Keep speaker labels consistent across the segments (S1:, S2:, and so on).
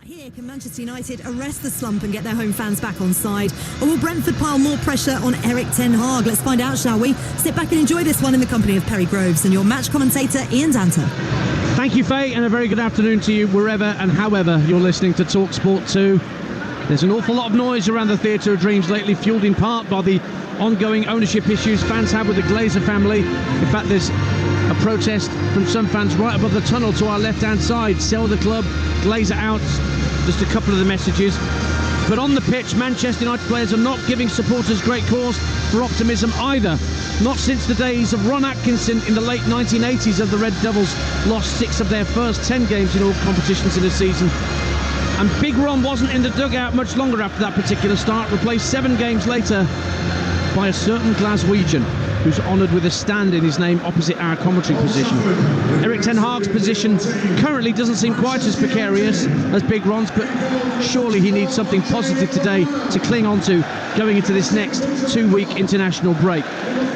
S1: Here, can Manchester United arrest the slump and get their home fans back on side? Or will Brentford pile more pressure on Erik ten Hag? Let's find out, shall we? Sit back and enjoy this one in the company of Perry Groves and your match commentator, Ian Danter.
S2: Thank you, Faye, and a very good afternoon to you wherever and however you're listening to Talksport 2. There's an awful lot of noise around the Theatre of Dreams lately, fuelled in part by the ongoing ownership issues fans have with the Glazer family. In fact, there's a protest from some fans right above the tunnel to our left-hand side. Sell the club, Glazer out, just a couple of the messages. But on the pitch, Manchester United players are not giving supporters great cause for optimism either. Not since the days of Ron Atkinson in the late 1980s of the Red Devils lost 6 of their first 10 games in all competitions in a season. And Big Ron wasn't in the dugout much longer after that particular start, replaced 7 games later by a certain Glaswegian who's honoured with a stand in his name opposite our commentary position. Erik ten Hag's position currently doesn't seem quite as precarious as Big Ron's, but surely he needs something positive today to cling on to going into this next 2-week international break.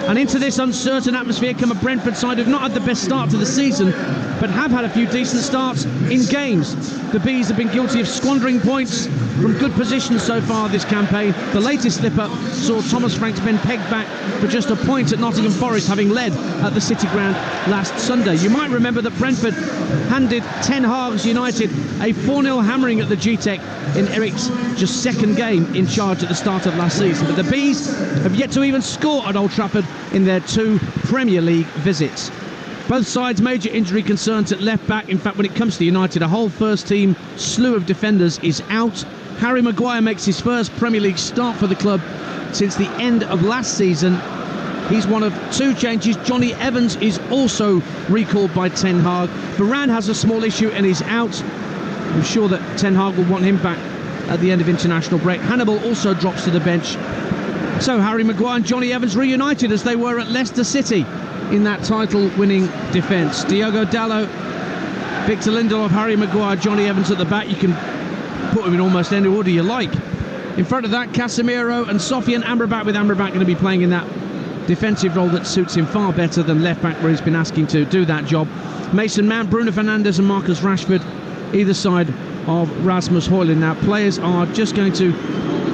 S2: And into this uncertain atmosphere come a Brentford side who've not had the best start to the season, but have had a few decent starts in games. The Bees have been guilty of squandering points from good positions so far this campaign. The latest slip-up saw Thomas Frank's men pegged back for just a point at Nottingham Forest, having led at the City Ground last Sunday. You might remember that Brentford handed ten Hag's United a 4-0 hammering at the G-Tech in Erik's just second game in charge at the start of last season. But the Bees have yet to even score at Old Trafford in their 2 Premier League visits. Both sides major injury concerns at left back. In fact, when it comes to United, a whole first team slew of defenders is out. Harry Maguire makes his first Premier League start for the club since the end of last season. He's one of 2 changes. Johnny Evans is also recalled by Ten Hag. Varane has a small issue and is out. I'm sure that Ten Hag will want him back at the end of international break. Hannibal also drops to the bench. So Harry Maguire and Johnny Evans reunited as they were at Leicester City in that title-winning defence. Diogo Dalot, Victor Lindelof, Harry Maguire, Johnny Evans at the back. You can put him in almost any order you like. In front of that, Casemiro and Sofian Amrabat, with Amrabat going to be playing in that defensive role that suits him far better than left-back, where he's been asking to do that job. Mason Mount, Bruno Fernandes and Marcus Rashford, either side of Rasmus Højlund. Now, players are just going to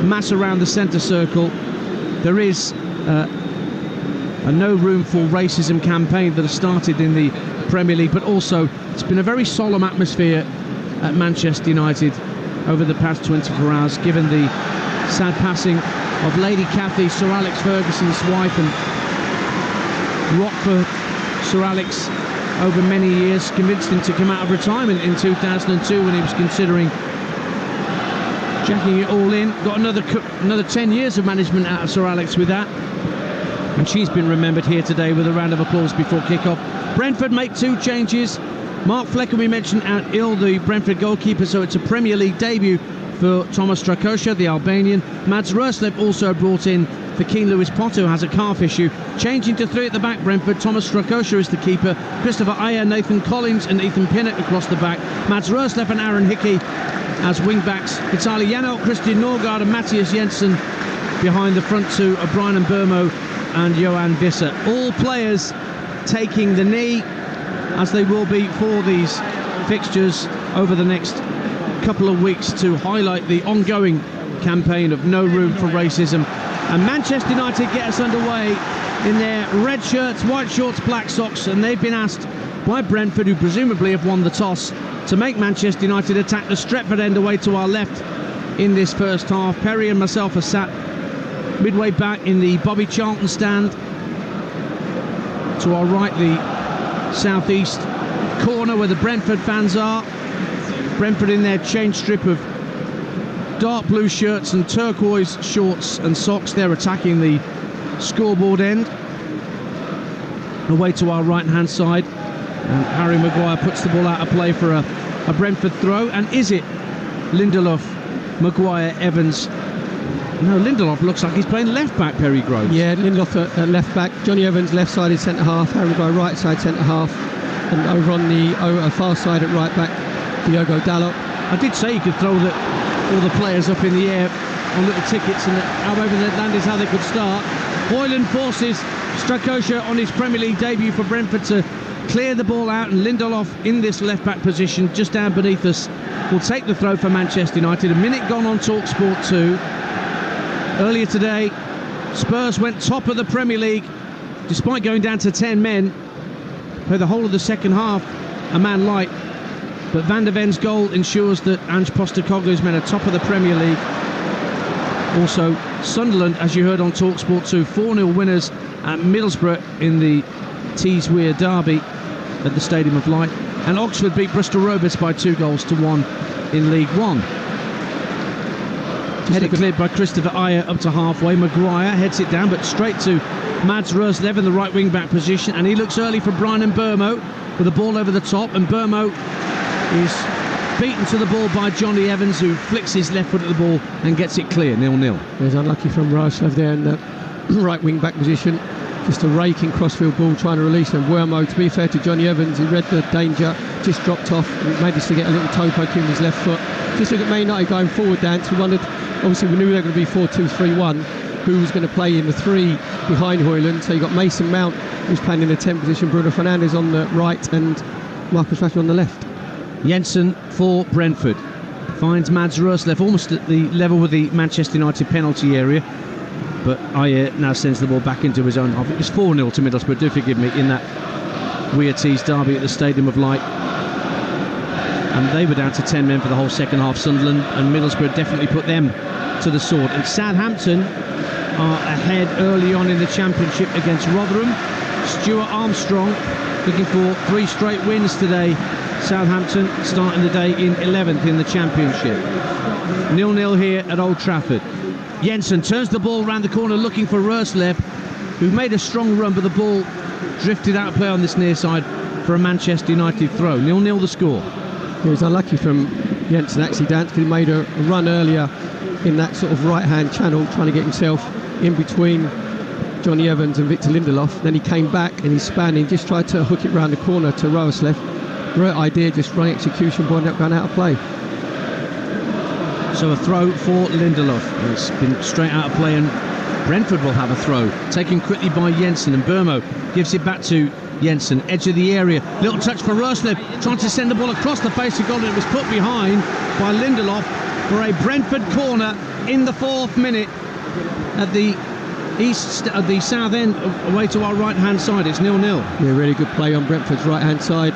S2: mass around the centre circle. There is a no room for racism campaign that has started in the Premier League, but also it's been a very solemn atmosphere at Manchester United over the past 24 hours, given the sad passing of Lady Cathy, Sir Alex Ferguson's wife, and rock for Sir Alex over many years, convinced him to come out of retirement in 2002 when he was considering jacking it all in. Got another 10 years of management out of Sir Alex with that, and she's been remembered here today with a round of applause before kick-off. Brentford make 2 changes. Mark Flecker, we mentioned, out ill, the Brentford goalkeeper, so it's a Premier League debut for Tomas Strakosha, the Albanian. Mads Roerslev also brought in for Keane Lewis Potter, who has a calf issue. Changing to 3 at the back, Brentford. Tomas Strakosha is the keeper. Christopher Ayer, Nathan Collins and Ethan Pinnock across the back. Mads Roerslev and Aaron Hickey as wing-backs. Vitaly Janelt, Christian Norgard and Matthias Jensen behind the front 2 of Brian Mbeumo and Johan Visser. All players taking the knee, as they will be for these fixtures over the next couple of weeks, to highlight the ongoing campaign of no room for racism. And Manchester United get us underway in their red shirts, white shorts, black socks, and they've been asked by Brentford, who presumably have won the toss, to make Manchester United attack the Stretford end away to our left in this first half. Perry and myself are sat midway back in the Bobby Charlton stand. To our right, the southeast corner where the Brentford fans are. Brentford in their change strip of dark blue shirts and turquoise shorts and socks. They're attacking the scoreboard end. Away to our right hand side, and Harry Maguire puts the ball out of play for a Brentford throw. And is it Lindelof, Maguire, Evans? No, Lindelof looks like he's playing left back, Perry Groves.
S3: Yeah, Lindelof at left back, Johnny Evans left sided centre half, Harry Maguire right side centre half, and over on the far side at right back, Diogo Dalot.
S2: I did say you could throw all the players up in the air on little tickets, and however that land is how they could start. Højlund forces Strakosha on his Premier League debut for Brentford to clear the ball out, and Lindelof in this left back position just down beneath us will take the throw for Manchester United. A minute gone on Talksport 2. Earlier today, Spurs went top of the Premier League despite going down to 10 men. Play the whole of the second half a man light, but Van der Ven's goal ensures that Ange Postecoglou's men are top of the Premier League. Also, Sunderland, as you heard on Talksport 2, 4-0 winners at Middlesbrough in the Teesweir derby at the Stadium of Light. And Oxford beat Bristol Rovers by 2-1 in League One. Header cleared by Christopher Ajer up to halfway. Maguire heads it down, but straight to Mads Roerslev in the right wing-back position. And he looks early for Brian Mbeumo with the ball over the top. And Mbeumo is beaten to the ball by Johnny Evans, who flicks his left foot at the ball and gets it clear, 0-0.
S3: It was unlucky from Roerslev there in the right wing-back position. Just a raking crossfield ball trying to release them. Mbeumo, to be fair to Johnny Evans, he read the danger, just dropped off and managed to get a little toe poke in his left foot. Just look at Man United going forward, Dance. We wondered, obviously we knew they were going to be 4-2-3-1, who was going to play in the three behind Højlund. So you got Mason Mount, who's playing in the 10 position, Bruno Fernandes on the right and Marcus Rashford on the left. Jensen for Brentford finds Mads Roerslev almost at the level with the Manchester United penalty area, but Ajer now sends the ball back into his own half. It was 4-0 to Middlesbrough, do forgive me, in that Weir Tees derby at the Stadium of Light, and they were down to 10 men for the whole second half. Sunderland and Middlesbrough definitely put them to the sword. And Southampton are ahead early on in the Championship against Rotherham. Stuart Armstrong looking for 3 straight wins today. Southampton starting the day in 11th in the Championship. 0-0 here at Old Trafford. Jensen turns the ball round the corner looking for Roerslev, who made a strong run, but the ball drifted out of play on this near side for a Manchester United throw. 0-0 the score. He was unlucky from Jensen actually, Dan, because he made a run earlier in that sort of right-hand channel, trying to get himself in between Johnny Evans and Victor Lindelof. Then he came back and he span in, just tried to hook it round the corner to Roerslev. Great idea, just wrong execution, ball ended up going out of play. So a throw for Lindelof. It's been straight out of play, and Brentford will have a throw. Taken quickly by Jensen, and Mbeumo gives it back to Jensen, edge of the area. Little touch for Roerslev, trying to send the ball across the face of goal, and it was put behind by Lindelof for a Brentford corner in the 4th minute at the south end, away to our right-hand side. It's 0-0. Yeah, really good play on Brentford's right-hand side.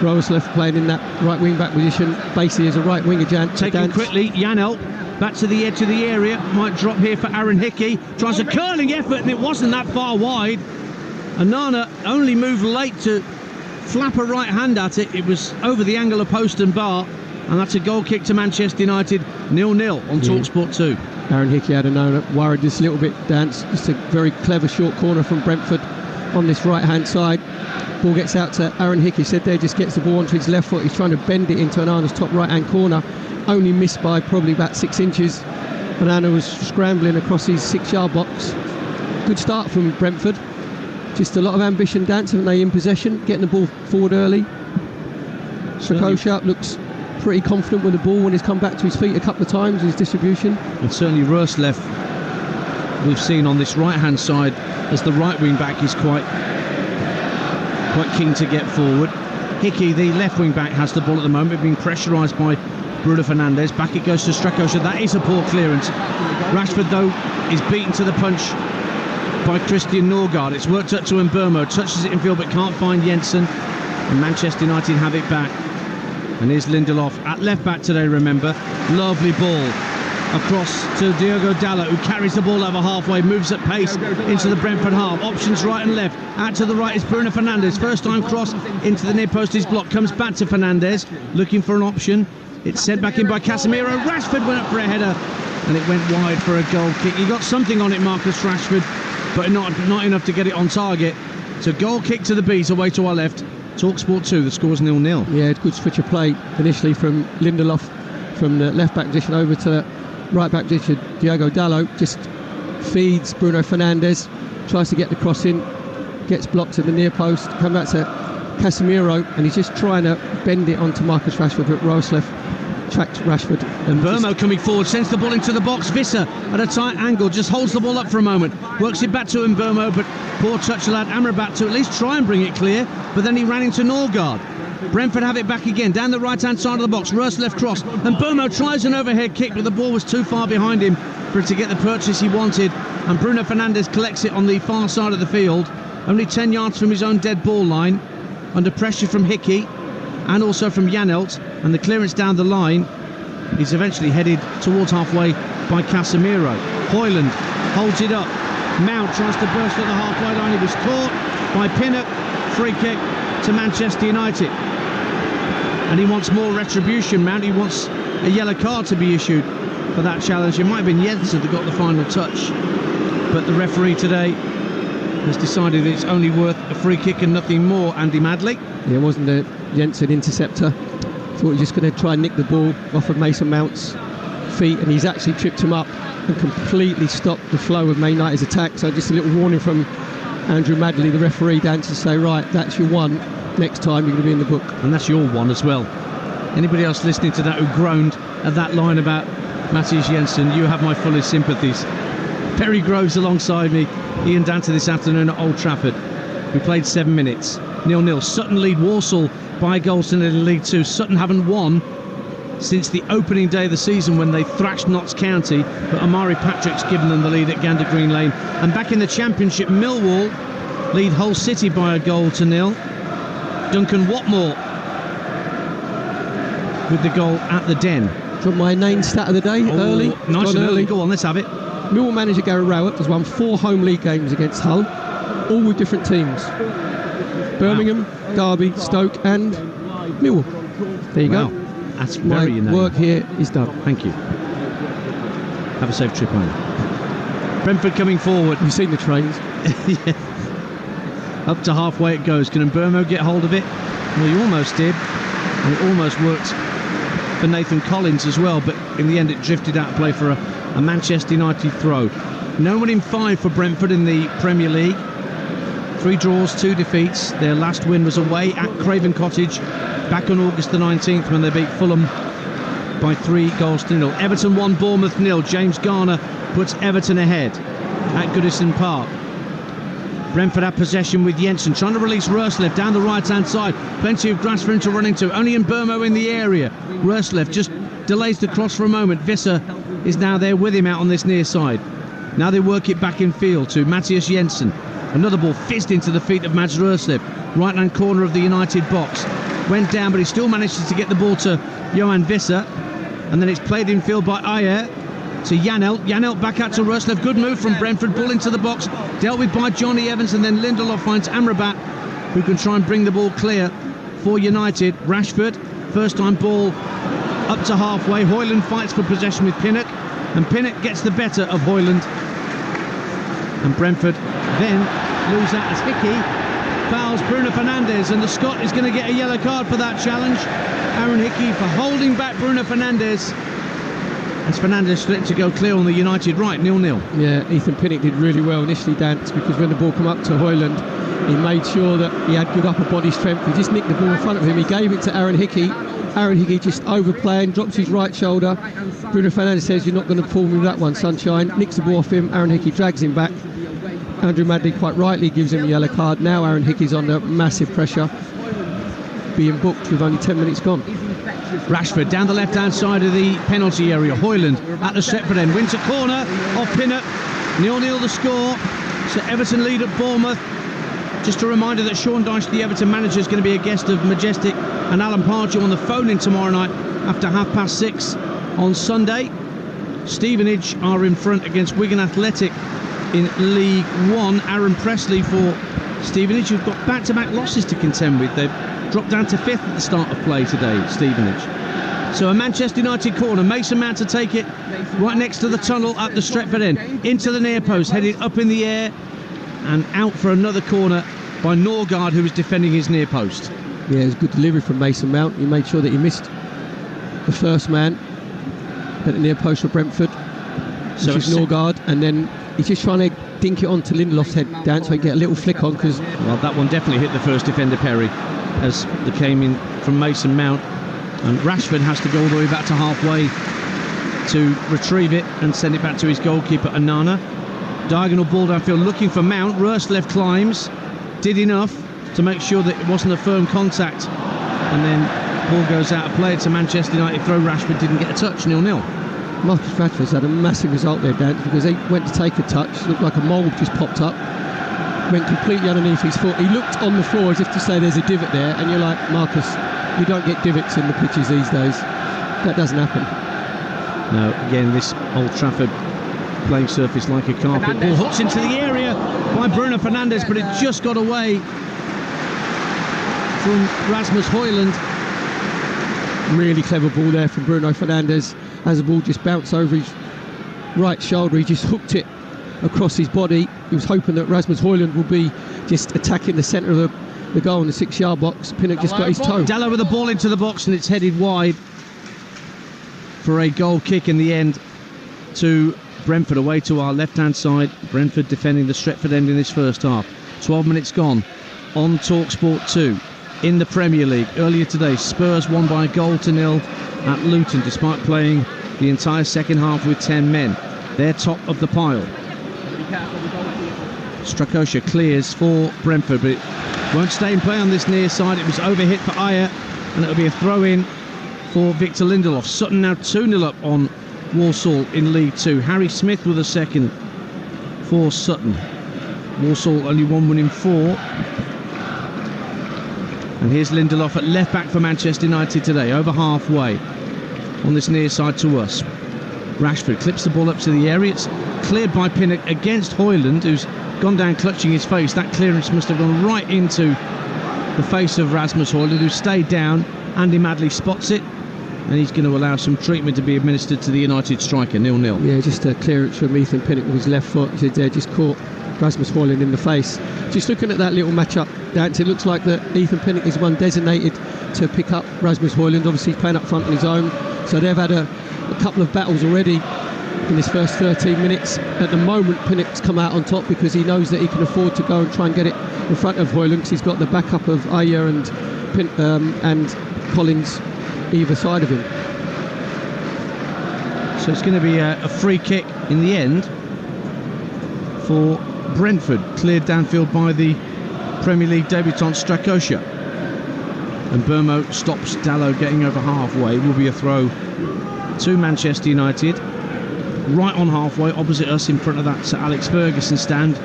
S3: Roerslev playing in that right wing-back position, basically as a right winger. Taken quickly, Janelt back to the edge of the area, might drop here for Aaron Hickey, tries a curling effort and it wasn't that far wide. Anana only moved late to flap a right hand at it. It was over the angle of post and bar, and that's a goal kick to Manchester United. 0-0 on Talksport 2. Aaron Hickey had Anana worried just a little bit, Dance. Just a very clever short corner from Brentford on this right hand side. Ball gets out to Aaron Hickey, said there, just gets the ball onto his left foot. He's trying to bend it into Anana's top right hand corner, only missed by probably about 6 inches. Anana was scrambling across his 6-yard box. Good start from Brentford, just a lot of ambition, Dance, haven't they, in possession, getting the ball forward early. Sakosha looks pretty confident with the ball when he's come back to his feet a couple of times, his distribution. And certainly Roerslev, we've seen on this right hand side as the right wing back, is quite keen to get forward. Hickey, the left wing back, has the ball at the moment, being pressurised by Bruno Fernandes. Back it goes to Strakosha. That is a poor clearance. Rashford, though, is beaten to the punch by Christian Norgard. It's worked up to Mbeumo, touches it in field but can't find Jensen, and Manchester United have it back. And here's Lindelof at left back today, remember. Lovely ball across to Diogo Dalot, who carries the ball over halfway, moves at pace into the Brentford half. Options right and left. Out to the right is Bruno Fernandes. First time cross into the near post is blocked. Comes back to Fernandes, looking for an option. It's sent back in by Casemiro. Rashford went up for a header, and it went wide for a goal kick. He got something on it, Marcus Rashford, but not enough to get it on target. So goal kick to the Bees away to our left. Talksport 2, the score's 0-0. Yeah, good switch of play initially from Lindelof, from the left back position over to right back position. Diogo Dalot just feeds Bruno Fernandes, tries to get the cross in, gets blocked at the near post, come back to Casemiro, and he's just trying to bend it onto Marcus Rashford, but Roerslev tracked Rashford. And Mbeumo coming forward, sends the ball into the box. Visser at a tight angle, just holds the ball up for a moment, works it back to Mbeumo, but poor touch allowed Amrabat to at least try and bring it clear, but then he ran into Norgard.
S2: Brentford have it back again, down the right-hand side of the box. Roerslev cross, and Burmo tries an overhead kick, but the ball was too far behind him for it to get the purchase he wanted, and Bruno Fernandes collects it on the far side of the field, only 10 yards from his own dead ball line, under pressure from Hickey and also from Janelt, and the clearance down the line is eventually headed towards halfway by Casemiro. Højlund holds it up. Mount tries to burst at the halfway line. He was caught by Pinnock. Free kick to Manchester United. And he wants more retribution, Mount. He wants a yellow card to be issued for that challenge. It might have been Jensen that got the final touch, but the referee today has decided that it's only worth a free kick and nothing more. Andy Madley.
S3: Yeah, it wasn't a Jensen interceptor. Thought he was just going to try and nick the ball off of Mason Mount's feet, and he's actually tripped him up and completely stopped the flow of Man United's attack. So just a little warning from Andrew Madley, the referee, down to say, right, that's your one. Next time you're going to be in the book.
S2: And that's your one as well. Anybody else listening to that who groaned at that line about Matthias Jensen, you have my fullest sympathies. Perry Groves alongside me, Ian Danter this afternoon at Old Trafford. We played 7 minutes, 0-0. Sutton lead Walsall by goals to nil in League Two. Sutton haven't won since the opening day of the season when they thrashed Notts County, but Amari Patrick's given them the lead at Gander Green Lane. And back in the Championship, Millwall lead Hull City by a goal to nil. Duncan Watmore with the goal at the Den.
S3: Do you want my name stat of the day? Early?
S2: Nice and early. Go on, let's have it.
S3: Millwall manager Gary Rowett has won 4 home league games against Hull, all with different teams. Birmingham, Derby, Stoke and Millwall. There you go.
S2: That's very
S3: My work here is done.
S2: Thank you. Have a safe trip home. Brentford coming forward.
S3: You've seen the trains.
S2: Yeah. Up to halfway it goes. Can Burmo get hold of it? Well, he almost did. And it almost worked for Nathan Collins as well, but in the end it drifted out of play for a Manchester United throw. No one in 5 for Brentford in the Premier League. 3 draws, 2 defeats. Their last win was away at Craven Cottage back on August the 19th when they beat Fulham by 3 goals to nil. Everton 1, Bournemouth 0. James Garner puts Everton ahead at Goodison Park. Brentford have possession with Jensen trying to release Roerslev down the right hand side. Plenty of grass for him to run into. Only in Burmo in the area. Roerslev just delays the cross for a moment. Visser is now there with him out on this near side. Now they work it back in field to Matthias Jensen. Another ball fizzed into the feet of Mads Roerslev. Right hand corner of the United box. Went down, but he still manages to get the ball to Johan Visser. And then it's played in field by Ayer to Janelt. Janelt back out to Roerslev. Good move from Brentford. Ball into the box. Dealt with by Johnny Evans, and then Lindelof finds Amrabat, who can try and bring the ball clear for United. Rashford, first time ball up to halfway. Højlund fights for possession with Pinnock, and Pinnock gets the better of Højlund. And Brentford then lose that as Hickey fouls Bruno Fernandes, and the Scot is going to get a yellow card for that challenge. Aaron Hickey for holding back Bruno Fernandes, as Fernandes split to go clear on the United right, 0-0.
S3: Yeah, Ethan Pinnock did really well initially, Dance, because when the ball came up to Højlund, he made sure that he had good upper body strength. He just nicked the ball in front of him. He gave it to Aaron Hickey. Aaron Hickey just overplaying, drops his right shoulder. Bruno Fernandes says, "You're not going to pull me with that one, sunshine." Nicks the ball off him. Aaron Hickey drags him back. Andrew Madley quite rightly gives him a yellow card. Now Aaron Hickey's under massive pressure, being booked with only 10 minutes gone.
S2: Rashford down the left-hand side of the penalty area. Højlund at the Stretford end. Wins a corner off Pinnock. 0-0 the score. So Everton lead at Bournemouth. Just a reminder that Sean Dyche, the Everton manager, is going to be a guest of Majestic and Alan Pardew on the phone in tomorrow night after 6:30 on Sunday. Stevenage are in front against Wigan Athletic in League One. Aaron Presley for Stevenage, who've got back-to-back losses to contend with. They've dropped down to 5th at the start of play today, Stevenage. So a Manchester United corner. Mason Mount to take it right next to the tunnel at the Stretford end. Into the near post, headed up in the air and out for another corner by Norgard, who was defending his near post.
S3: Yeah, it was good delivery from Mason Mount. He made sure that he missed the first man at the near post for Brentford, which is Norgard, and then he's just trying to dink it onto Lindelof's head down so he get a little flick on, because
S2: well, that one definitely hit the first defender, Perry, as it came in from Mason Mount, and Rashford has to go all the way back to halfway to retrieve it and send it back to his goalkeeper Onana. Diagonal ball downfield looking for Mount. Roerslev climbs, did enough to make sure that it wasn't a firm contact and then ball goes out of play. It's a Manchester United throw. Rashford didn't get a touch. 0-0.
S3: Marcus Rashford's had a massive result there, Dan, because he went to take a touch, looked like a mould just popped up, went completely underneath his foot. He looked on the floor as if to say there's a divot there, and you're like, Marcus, you don't get divots in the pitches these days. That doesn't happen.
S2: No, again, this Old Trafford playing surface like a carpet. Ball hooks into the area by Bruno Fernandes, but it just got away from Rasmus Højlund.
S3: Really clever ball there from Bruno Fernandes. As the ball just bounced over his right shoulder, he just hooked it across his body. He was hoping that Rasmus Højlund would be just attacking the centre of the goal in the 6-yard box. Pinnock just got his toe.
S2: Dallo with the ball into the box, and it's headed wide for a goal kick in the end to Brentford, away to our left-hand side. Brentford defending the Stretford end in this first half. 12 minutes gone on Talksport 2 in the Premier League. Earlier today, Spurs won by a goal to nil at Luton, despite playing the entire second half with 10 men. They're top of the pile. Strakosha clears for Brentford, but it won't stay in play on this near side. It was overhit for Ayer, and it'll be a throw-in for Victor Lindelof. Sutton now 2-0 up on Walsall in League 2. Harry Smith with a second for Sutton. Walsall only one win in 4. And here's Lindelof at left back for Manchester United today, over halfway on this near side to us. Rashford clips the ball up to the area. It's cleared by Pinnock against Højlund, who's gone down clutching his face. That clearance must have gone right into the face of Rasmus Højlund, who stayed down. Andy Madley spots it, and he's going to allow some treatment to be administered to the United striker. 0-0.
S3: Yeah, just a clearance from Ethan Pinnock with his left foot. He said there, just caught Rasmus Højlund in the face. Just looking at that little match-up, Dance, it looks like that Ethan Pinnock is one designated to pick up Rasmus Højlund. Obviously he's playing up front on his own, so they've had a couple of battles already in this first 13 minutes. At the moment, Pinnock's come out on top because he knows that he can afford to go and try and get it in front of Højlund, because he's got the backup of Ayer and Collins either side of him.
S2: So it's going to be a free kick in the end for Brentford, cleared downfield by the Premier League debutant Strakosha. And Burmo stops Dallo getting over halfway. Will be a throw to Manchester United, right on halfway opposite us in front of that Sir Alex Ferguson stand.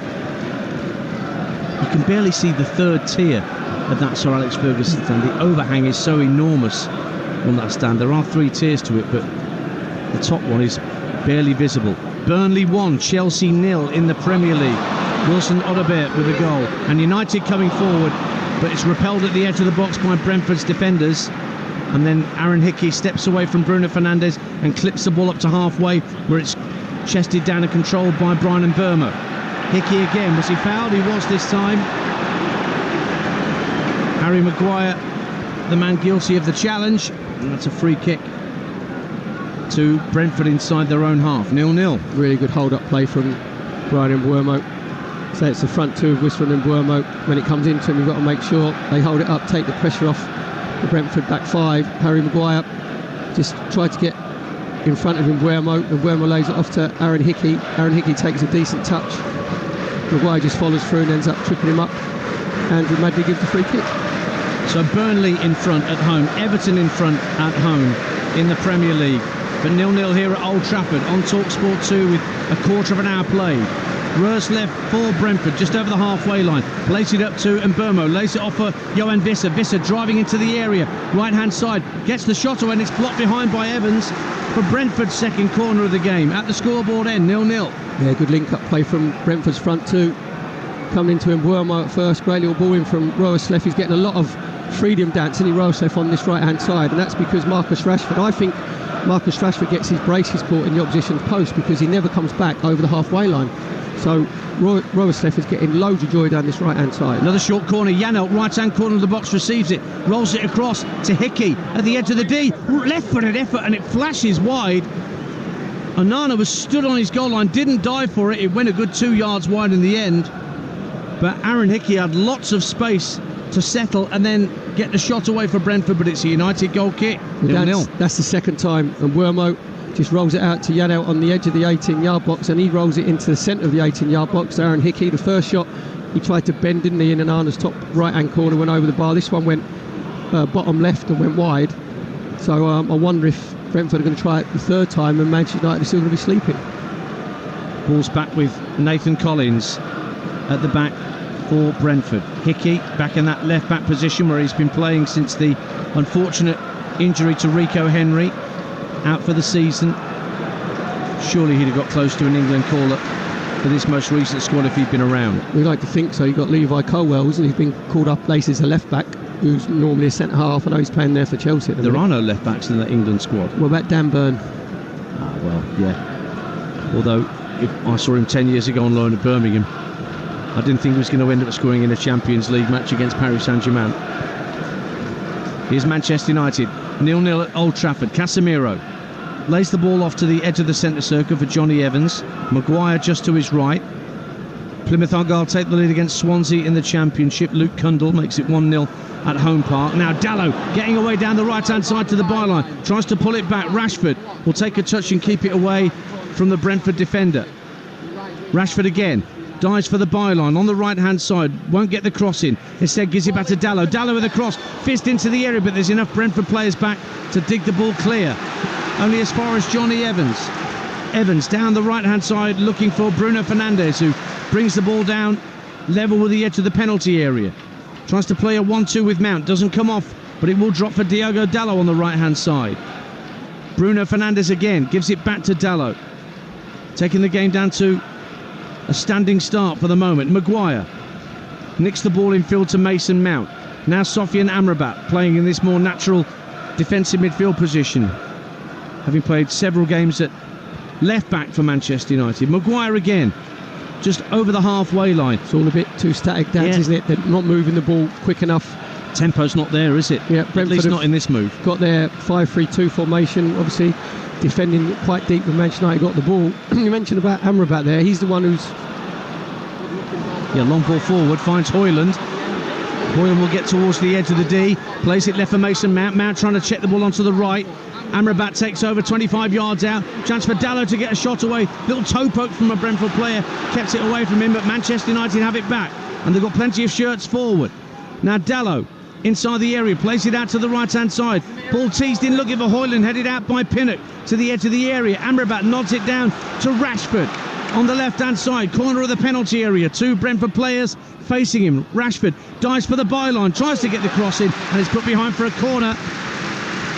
S2: You can barely see the third tier of that Sir Alex Ferguson stand. The overhang is so enormous on that stand. There are 3 tiers to it, but the top one is barely visible. Burnley 1, Chelsea 0 in the Premier League. Wilson Odobert with a goal, and United coming forward, but it's repelled at the edge of the box by Brentford's defenders. And then Aaron Hickey steps away from Bruno Fernandes and clips the ball up to halfway, where it's chested down and controlled by Brian Mbeumo. Hickey again. Was he fouled? He was this time. Harry Maguire, the man guilty of the challenge, and that's a free kick to Brentford inside their own half. 0-0.
S3: Really good hold-up play from Brian Mbeumo. So it's the front two of Wisman and Mbeumo. When it comes into him, you've got to make sure they hold it up, take the pressure off the Brentford back 5. Harry Maguire just tried to get in front of Mbeumo, and Mbeumo lays it off to Aaron Hickey. Aaron Hickey takes a decent touch. Maguire just follows through and ends up tripping him up. Andrew Madley gives the free kick.
S2: So Burnley in front at home, Everton in front at home in the Premier League. But 0-0 here at Old Trafford on Talksport 2 with a quarter of an hour played. Rörs left for Brentford, just over the halfway line. Plays it up to Mbeumo, lays it off for Johan Visser. Visser driving into the area, right-hand side, gets the shot away, and it's blocked behind by Evans for Brentford's second corner of the game. At the scoreboard end, 0-0.
S3: Yeah, good link-up play from Brentford's front two. Coming into Mbeumo at first, great little ball in from Roersleff. He's getting a lot of freedom dancing in Roersleff on this right-hand side, and that's because Marcus Rashford, I think Marcus Rashford gets his braces caught in the opposition's post because he never comes back over the halfway line. So Roersleff is getting loads of joy down this right-hand side.
S2: Another short corner. Janelt, right-hand corner of the box, receives it, rolls it across to Hickey at the edge of the D. Left-footed effort, and it flashes wide. Onana was stood on his goal line, didn't dive for it. It went a good 2 yards wide in the end. But Aaron Hickey had lots of space to settle and then get the shot away for Brentford, but it's a United goal kick. 0-0.
S3: That's the second time, and Mbeumo just rolls it out to Janelt on the edge of the 18-yard box, and he rolls it into the centre of the 18-yard box. Aaron Hickey, the first shot, he tried to bend, didn't he, in Onana's top right-hand corner, went over the bar. This one went bottom left and went wide. So I wonder if Brentford are going to try it the third time and Manchester United are still going to be sleeping.
S2: Ball's back with Nathan Collins at the back for Brentford. Hickey back in that left back position where he's been playing since the unfortunate injury to Rico Henry, out for the season. Surely he'd have got close to an England call-up for this most recent squad if he'd been around.
S3: We like to think so. You've got Levi Colwell, and he's been called up places as a left back, who's normally a centre half. I know he's playing there for Chelsea.
S2: There are no left backs in the England squad.
S3: What about Dan Burn?
S2: Well, yeah. Although if I saw him 10 years ago on loan at Birmingham, I didn't think he was going to end up scoring in a Champions League match against Paris Saint-Germain. Here's Manchester United, 0-0 at Old Trafford. Casemiro lays the ball off to the edge of the centre circle for Johnny Evans. Maguire just to his right. Plymouth Argyle take the lead against Swansea in the Championship. Luke Cundle makes it 1-0 at Home Park. Now Dallow getting away down the right-hand side to the byline. Tries to pull it back. Rashford will take a touch and keep it away from the Brentford defender. Rashford again. Dives for the byline on the right-hand side. Won't get the cross in. Instead gives it back to Dallow. Dallow with a cross. Fist into the area, but there's enough Brentford players back to dig the ball clear. Only as far as Johnny Evans. Evans down the right-hand side looking for Bruno Fernandes, who brings the ball down level with the edge of the penalty area. Tries to play a 1-2 with Mount. Doesn't come off, but it will drop for Diogo Dallow on the right-hand side. Bruno Fernandes again. Gives it back to Dallow. Taking the game down to a standing start for the moment. Maguire nicks the ball in field to Mason Mount. Now Sofian Amrabat playing in this more natural defensive midfield position, having played several games at left back for Manchester United. Maguire again, just over the halfway line.
S3: It's all a bit too static, Dan, isn't it? They're not moving the ball quick enough.
S2: Tempo's not there, is it?
S3: Yeah, Brentford
S2: at least not in this move.
S3: Got their 5-3-2 formation, obviously defending quite deep when Manchester United got the ball. You mentioned about Amrabat there. He's the one who's...
S2: Yeah, long ball forward, finds Højlund. Højlund will get towards the edge of the D, plays it left for Mason Mount. Mount trying to check the ball onto the right. Amrabat takes over 25 yards out. Chance for Dallow to get a shot away. Little toe poke from a Brentford player kept it away from him, but Manchester United have it back, and they've got plenty of shirts forward. Now Dallow inside the area, plays it out to the right-hand side. Ball teased in, looking for Højlund, headed out by Pinnock to the edge of the area. Amrabat nods it down to Rashford on the left-hand side, corner of the penalty area. Two Brentford players facing him. Rashford dives for the byline, tries to get the cross in, and is put behind for a corner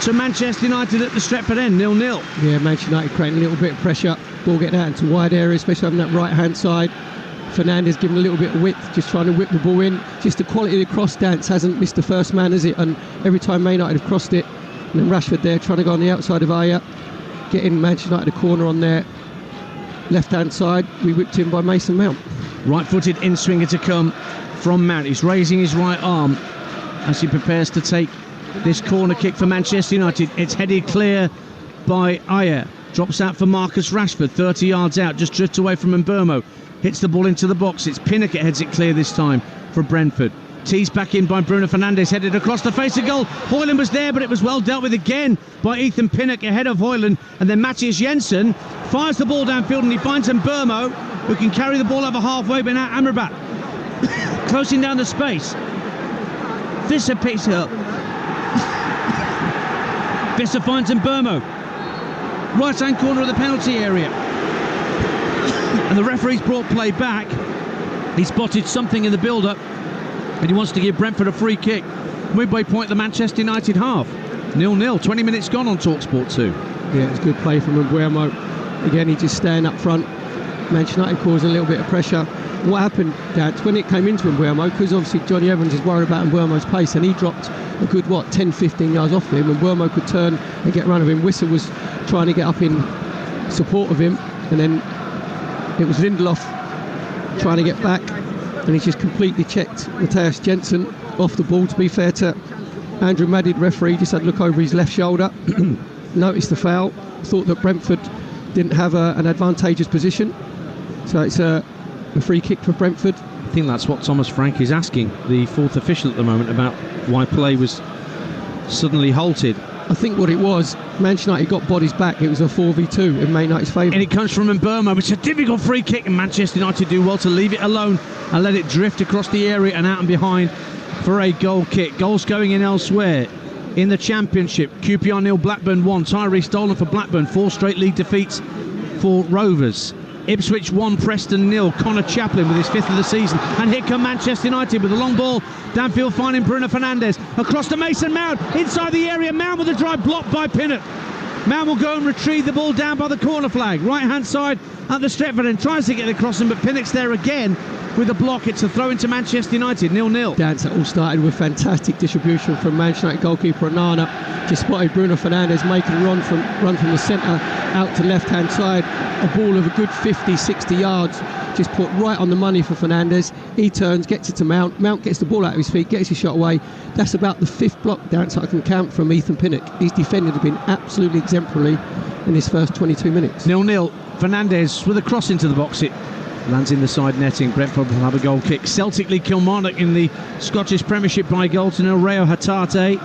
S2: to Manchester United at the Stretford end, 0-0.
S3: Yeah, Manchester United creating a little bit of pressure. Ball getting out into wide areas, especially on that right-hand side. Fernandes giving a little bit of width, just trying to whip the ball in. Just the quality of the cross dance hasn't missed the first man, has it? And every time Man United have crossed it, and then Rashford there trying to go on the outside of Aya, getting Manchester United a corner on their left-hand side. We whipped in by Mason Mount.
S2: Right-footed in-swinger to come from Mount. He's raising his right arm as he prepares to take this corner kick for Manchester United. It's headed clear by Aya. Drops out for Marcus Rashford, 30 yards out, just drifts away from Mbeumo. Hits the ball into the box. It's Pinnock that heads it clear this time for Brentford. Teased back in by Bruno Fernandes, headed across the face of goal. Højlund was there, but it was well dealt with again by Ethan Pinnock ahead of Højlund. And then Matthias Jensen fires the ball downfield, and he finds Mbeumo, who can carry the ball over halfway, but now Amrabat closing down the space. Visser picks it up. Visser finds Mbeumo, right-hand corner of the penalty area. And the referee's brought play back. He spotted something in the build-up, and he wants to give Brentford a free kick. Midway point, the Manchester United half. 0-0, 20 minutes gone on Talksport 2.
S3: Yeah, it's good play from Mbeumo. Again, he just staying up front. Manchester United causing a little bit of pressure. What happened, Dad, when it came into Mbeumo, because obviously Johnny Evans is worried about Mbeumo's pace, and he dropped a good, 10-15 yards off him, and Mbeumo could turn and get around of him. Whistle was trying to get up in support of him, and then it was Lindelof trying to get back, and he just completely checked Matthias Jensen off the ball. To be fair to Andrew Madid, referee, just had a look over his left shoulder, noticed the foul, thought that Brentford didn't have an advantageous position, so it's a free kick for Brentford.
S2: I think that's what Thomas Frank is asking the fourth official at the moment about why play was suddenly halted
S3: I think what it was, Manchester United got bodies back. It was a 4v2 in Man United's favour.
S2: And it comes from Mbeumo. It's a difficult free kick, and Manchester United do well to leave it alone and let it drift across the area and out and behind for a goal kick. Goals going in elsewhere. In the Championship, QPR 0, Blackburn 1. Tyree stolen for Blackburn. 4 straight league defeats for Rovers. Ipswich 1, Preston 0. Connor Chaplin with his 5th of the season. And here come Manchester United with a long ball. Downfield finding Bruno Fernandes. Across to Mason Mount. Inside the area. Mount with a drive blocked by Pinnock. Mount will go and retrieve the ball down by the corner flag. Right hand side at the Stretford and tries to get across him, but Pinnock's there again with a block. It's a throw into Manchester United, 0-0.
S3: Dance, it all started with fantastic distribution from Manchester United goalkeeper Onana. Just spotted Bruno Fernandes making a run from the centre out to left hand side. A ball of a good 50-60 yards, just put right on the money for Fernandes. He turns, gets it to Mount. Mount gets the ball out of his feet, gets his shot away. That's about the 5th block dance I can count from Ethan Pinnock. His defenders have been absolutely exemplary in his first 22 minutes.
S2: 0-0. Fernandes with a cross into the box. It lands in the side netting. Brentford will have a goal kick. Celtic lead Kilmarnock in the Scottish Premiership by a goal to nil. Rayo Hatate.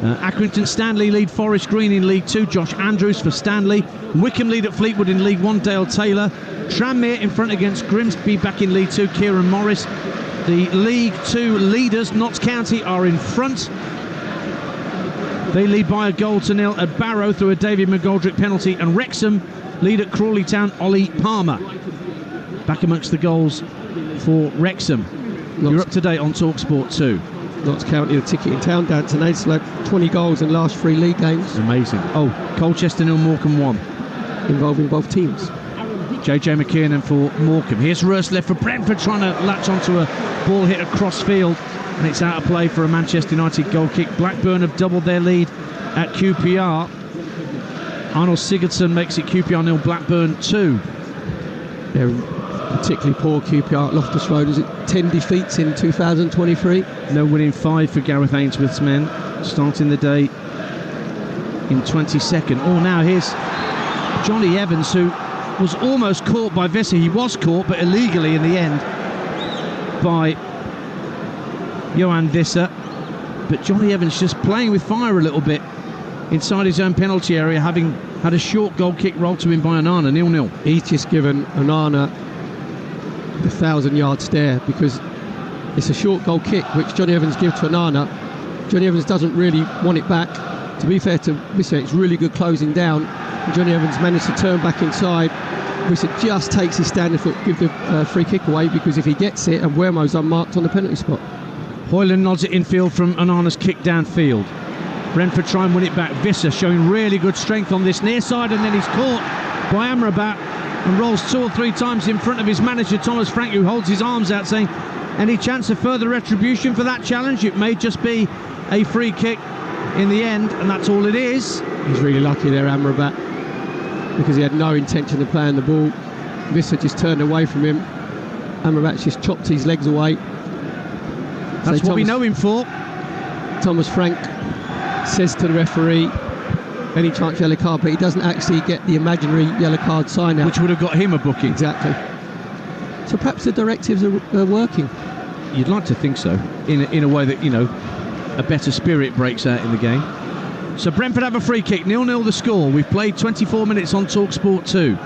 S2: Accrington Stanley lead Forest Green in League 2. Josh Andrews for Stanley. Wickham lead at Fleetwood in League 1. Dale Taylor. Tranmere in front against Grimsby back in League 2. Kieran Morris. The League 2 leaders, Notts County, are in front. They lead by a goal to nil at Barrow through a David McGoldrick penalty. And Wrexham lead at Crawley Town. Ollie Palmer back amongst the goals for Wrexham. You're up to date on Talksport 2.
S3: Notts County, a ticket in town, Dan. They've had 20 goals in the last 3 league games.
S2: Amazing. Oh, Colchester 0, Morecambe 1.
S3: Involving both teams.
S2: JJ McKiernan for Morecambe. Here's Rurslev for Brentford, trying to latch onto a ball hit across field, and it's out of play for a Manchester United goal kick. Blackburn have doubled their lead at QPR. Arnold Sigurdsson makes it QPR 0, Blackburn 2.
S3: They're particularly poor QPR at Loftus Road. Is it 10 defeats in 2023?
S2: No winning 5 for Gareth Ainsworth's men, starting the day in 22nd. Oh, now here's Johnny Evans, who was almost caught by Visser. He was caught, but illegally in the end by Johan Visser. But Johnny Evans just playing with fire a little bit inside his own penalty area, having had a short goal kick rolled to him by Onana, 0-0.
S3: He's just given Onana the 1,000-yard stare, because it's a short goal kick which Johnny Evans gives to Onana. Johnny Evans doesn't really want it back. To be fair to Visser, it's really good closing down. And Johnny Evans managed to turn back inside. Visser just takes his standing foot, give the free kick away, because if he gets it, and Wermo's unmarked on the penalty spot.
S2: Hoyland nods it infield from Onana's kick downfield. Brentford try and win it back. Visser showing really good strength on this near side, and then he's caught by Amrabat and rolls 2 or 3 times in front of his manager Thomas Frank, who holds his arms out saying, any chance of further retribution for that challenge? It may just be a free kick in the end, and that's all it is.
S3: He's really lucky there, Amrabat, because he had no intention of playing the ball. Visser just turned away from him. Amrabat just chopped his legs away.
S2: That's what we know him for.
S3: Thomas Frank says to the referee, any chance yellow card, but he doesn't actually get the imaginary yellow card sign out,
S2: which would have got him a booking.
S3: Exactly. So perhaps the directives are working.
S2: You'd like to think so, in a way that, you know, a better spirit breaks out in the game. So Brentford have a free kick, 0-0 the score. We've played 24 minutes on Talksport 2.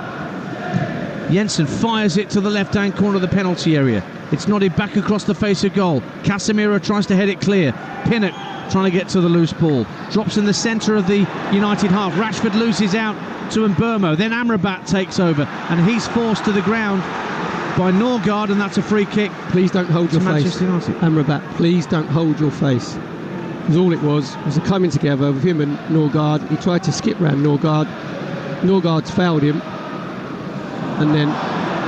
S2: Jensen fires it to the left-hand corner of the penalty area. It's nodded back across the face of goal. Casemiro tries to head it clear. Pinnock trying to get to the loose ball. Drops in the centre of the United half. Rashford loses out to Mbeumo. Then Amrabat takes over, and he's forced to the ground by Norgard, and that's a free kick.
S3: Please don't hold your face, Amrabat. Please don't hold your face. Because all it was a coming together of him and Norgard. He tried to skip round Norgard. Norgard's fouled him, and then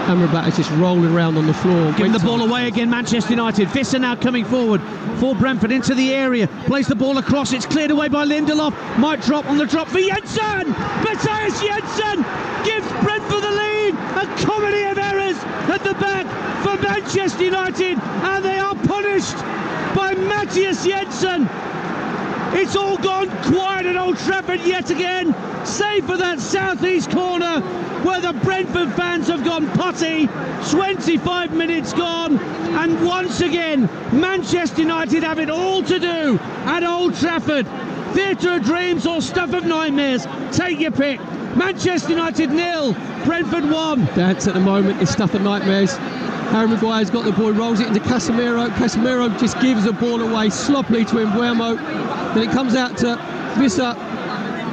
S3: Amrabat is just rolling around on the floor.
S2: Giving the ball away again, Manchester United. Visser now coming forward for Brentford into the area. Plays the ball across. It's cleared away by Lindelof. Might drop on the drop for Jensen. Matthias Jensen gives Brentford the lead. A comedy of errors at the back for Manchester United. And they are punished by Matthias Jensen. It's all gone quiet at Old Trafford yet again, save for that southeast corner where the Brentford fans have gone putty. 25 minutes gone, and once again Manchester United have it all to do at Old Trafford. Theatre of Dreams or Stuff of Nightmares. Take your pick. Manchester United 0, Brentford 1.
S3: Dance at the moment is Stuff of Nightmares. Harry Maguire's got the ball, rolls it into Casemiro. Casemiro just gives the ball away sloppily to Mbeumo. Then it comes out to Visser.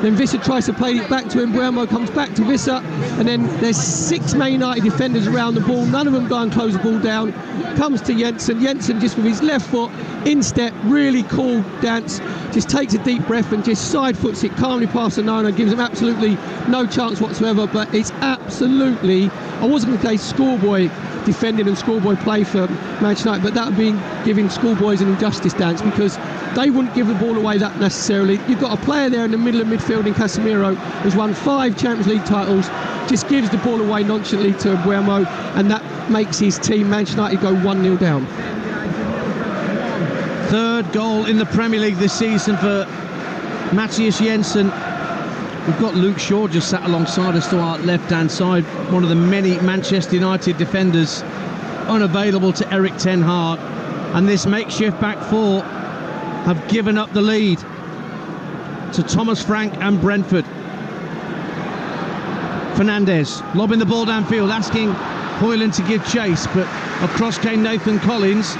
S3: Then Visser tries to play it back to Mbeumo, comes back to Visser, and then there's 6 Man United defenders around the ball. None of them go and close the ball down. Comes to Jensen. Jensen just with his left foot, instep, really cool dance, just takes a deep breath and just side foots it calmly past Onana, gives him absolutely no chance whatsoever. But it's absolutely, I wasn't going to say schoolboy defending and schoolboy play for Manchester United, but that would be giving schoolboys an injustice dance, because they wouldn't give the ball away that necessarily. You've got a player there in the middle of midfield in Casemiro who's won 5 Champions League titles, just gives the ball away nonchalantly to Mbeumo, and that makes his team, Manchester United, go 1-0 down.
S2: Third goal in the Premier League this season for Matthias Jensen. We've got Luke Shaw just sat alongside us to our left-hand side, one of the many Manchester United defenders unavailable to Erik ten Hag, and this makeshift back four have given up the lead to Thomas Frank and Brentford. Fernandes lobbing the ball downfield, asking Højlund to give chase, but across came Nathan Collins,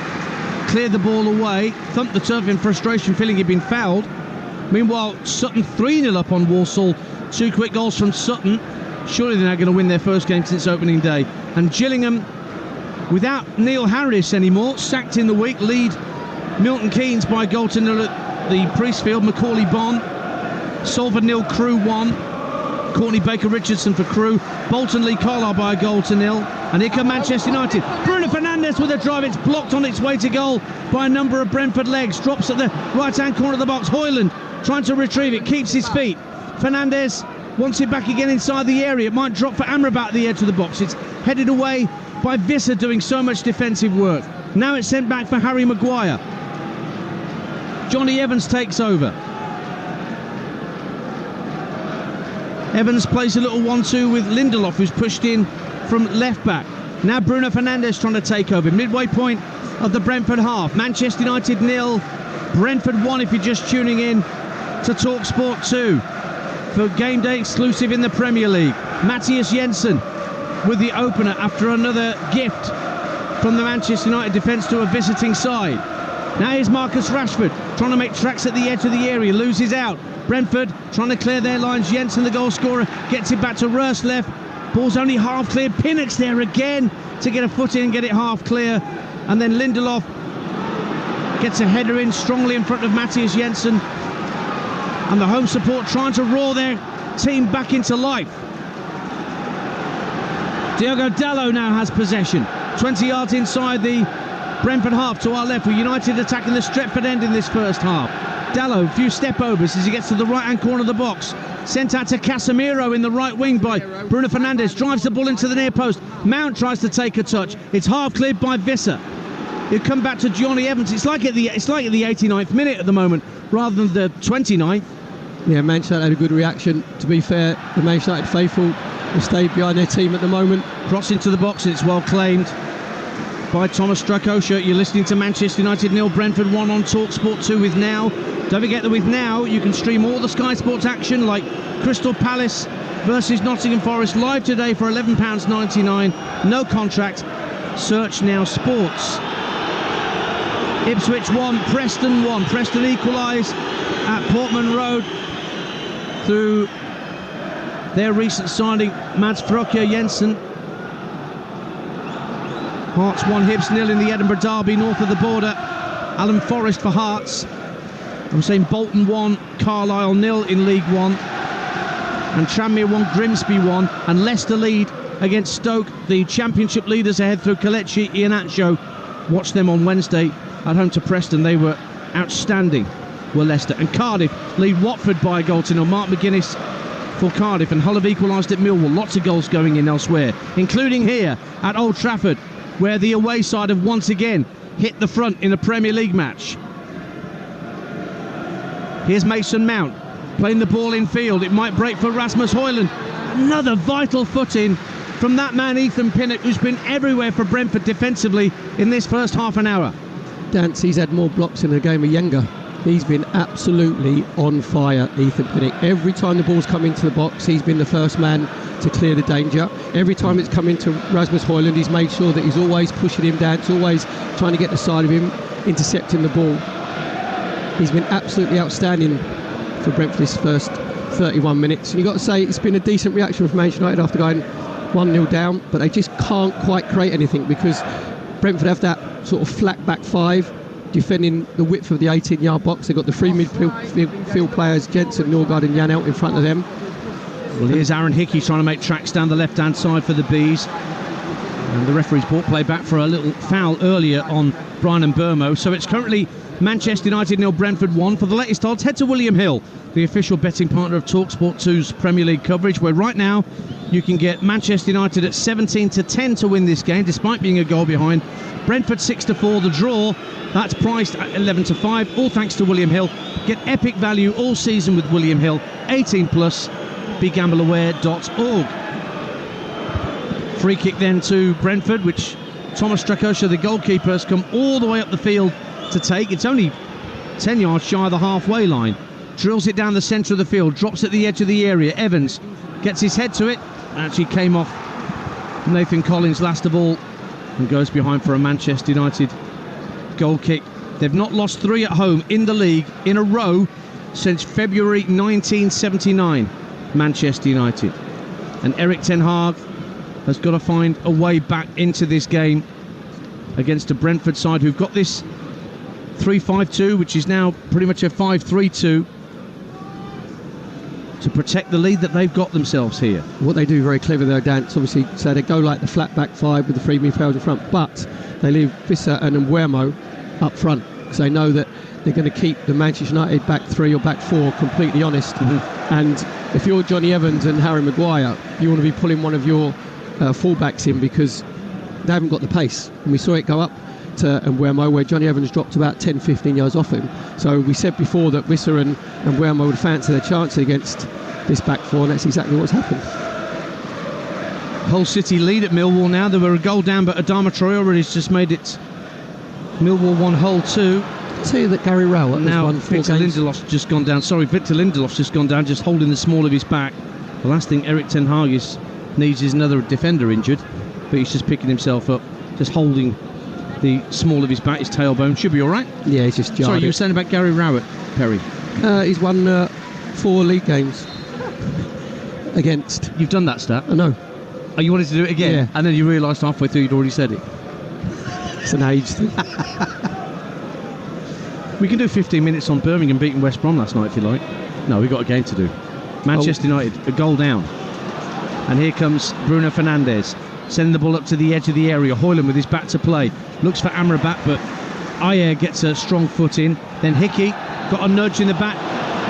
S2: cleared the ball away, thumped the turf in frustration, feeling he'd been fouled. Meanwhile, Sutton 3-0 up on Walsall. 2 quick goals from Sutton. Surely they're now going to win their first game since opening day. And Gillingham, without Neil Harris anymore, sacked in the week, lead Milton Keynes by goal to nil at the Priestfield. Macaulay Bonne, Salford 0, Crewe 1. Courtney Baker-Richardson for Crewe. Bolton Lee Carlisle by a goal to nil. And here come Manchester United. Bruno Fernandes with a drive. It's blocked on its way to goal by a number of Brentford legs. Drops at the right-hand corner of the box. Højlund trying to retrieve it, keeps his feet. Fernandes wants it back again inside the area. It might drop for Amrabat at the edge of the box. It's headed away by Visser, doing so much defensive work. Now it's sent back for Harry Maguire. Johnny Evans takes over. Evans plays a little 1-2 with Lindelof, who's pushed in from left back. Now Bruno Fernandes trying to take over. Midway point of the Brentford half. Manchester United 0, Brentford 1 if you're just tuning in to Talksport 2 for game day exclusive in the Premier League. Matthias Jensen with the opener after another gift from the Manchester United defence to a visiting side. Now here's Marcus Rashford trying to make tracks at the edge of the area, loses out. Brentford trying to clear their lines. Jensen, the goal scorer, gets it back to Roerslev. Ball's only half clear. Pinnock's there again to get a foot in and get it half clear. And then Lindelof gets a header in strongly in front of Matthias Jensen. And the home support trying to roar their team back into life. Diogo Dalot now has possession. 20 yards inside the Brentford half to our left, with United attacking the Stretford end in this first half. Dalot, a few step overs as he gets to the right-hand corner of the box. Sent out to Casemiro in the right wing by Bruno Fernandes. Drives the ball into the near post. Mount tries to take a touch. It's half cleared by Visser. He'll come back to Johnny Evans. It's like at the 89th minute at the moment, rather than the 29th.
S3: Yeah, Manchester had a good reaction. To be fair, the Manchester United faithful have stayed behind their team at the moment.
S2: Cross into the box, and it's well claimed by Thomas Strakosha. You're listening to Manchester United 0, Brentford 1 on Talksport 2 with Now. Don't forget that with Now you can stream all the Sky Sports action, like Crystal Palace versus Nottingham Forest, live today for £11.99. No contract. Search Now Sports. Ipswich 1, Preston 1. Preston equalise at Portman Road through their recent signing, Mads Frokjer Jensen. Hearts 1, Hibs 0 in the Edinburgh Derby north of the border. Alan Forrest for Hearts. I'm saying Bolton 1, Carlisle 0 in League 1. And Tranmere 1, Grimsby 1. And Leicester lead against Stoke. The Championship leaders ahead through Kelechi Iheanacho. Watch them on Wednesday at home to Preston. They were outstanding, were Leicester. And Cardiff lead Watford by a goal to nil. Mark McGuinness for Cardiff, and Hull have equalised at Millwall. Lots of goals going in elsewhere, including here at Old Trafford, where the away side have once again hit the front in a Premier League match. Here's Mason Mount playing the ball in field. It might break for Rasmus Højlund. Another vital foot in from that man Ethan Pinnock, who's been everywhere for Brentford defensively in this first half an hour.
S3: He's had more blocks in the game of Yenga. He's been absolutely on fire, Ethan Pinnock. Every time the ball's come into the box, he's been the first man to clear the danger. Every time it's come into Rasmus Højlund, he's made sure that he's always pushing him down. He's always trying to get the side of him, intercepting the ball. He's been absolutely outstanding for Brentford this first 31 minutes. And you've got to say, it's been a decent reaction from Manchester United after going 1-0 down, but they just can't quite create anything because Brentford have that sort of flat back five, defending the width of the 18-yard box. They've got the three midfield players, Jensen, Norgard and Janelt in front of them.
S2: Well, here's Aaron Hickey trying to make tracks down the left-hand side for the Bees. And the referee's brought play back for a little foul earlier on Brian Mbeumo. So it's currently Manchester United 0, Brentford 1. For the latest odds, head to William Hill, the official betting partner of Talksport 2's Premier League coverage, where right now you can get Manchester United at 17-10 to win this game, despite being a goal behind. Brentford 6-4, the draw, that's priced at 11-5, all thanks to William Hill. Get epic value all season with William Hill, 18+, begambleaware.org. Free kick then to Brentford, which Thomas Strakosha, the goalkeeper, has come all the way up the field to take. It's only 10 yards shy of the halfway line. Drills it down the centre of the field, drops at the edge of the area. Evans gets his head to it, actually came off Nathan Collins last of all, and goes behind for a Manchester United goal kick. They've not lost 3 at home in the league in a row since February 1979, Manchester United. And Erik ten Hag has got to find a way back into this game against a Brentford side who've got this 3-5-2, which is now pretty much a 5-3-2, to protect the lead that they've got themselves here.
S3: What they do very clever though, Dan, obviously, so they go like the flat back five with the three midfielders in front, but they leave Visser and Mbeumo up front because they know that they're going to keep the Manchester United back three or back four completely honest. And if you're Johnny Evans and Harry Maguire, you want to be pulling one of your fullbacks in because they haven't got the pace. And we saw it go up to Mbeumo, where Johnny Evans dropped about 10-15 yards off him. So we said before that Visser and Mbeumo would fancy their chances against this back four, and that's exactly what's happened.
S2: Hull City lead at Millwall now. They were a goal down, but Adama Traore has just made it Millwall 1, Hull 2.
S3: See that Gary Rowett
S2: now
S3: has won 4
S2: Victor
S3: games.
S2: Lindelof's just gone down. Victor Lindelof's just gone down, just holding the small of his back. The last thing Erik ten Hag needs is another defender injured, but he's just picking himself up, just holding the small of his back, his tailbone. Should be all right.
S3: Yeah, he's just jarred.
S2: Sorry, you were saying about Gary Rowett, Perry?
S3: He's won 4 league games against.
S2: You've done that stat?
S3: I know.
S2: Oh, you wanted to do it again?
S3: Yeah.
S2: And then you realised halfway through you'd already said it.
S3: It's an age thing.
S2: We can do 15 minutes on Birmingham beating West Brom last night if you like. No, we've got a game to do. Manchester United, a goal down. And here comes Bruno Fernandes, sending the ball up to the edge of the area. Højlund with his back to play. Looks for Amrabat, but Ayer gets a strong foot in. Then Hickey got a nudge in the back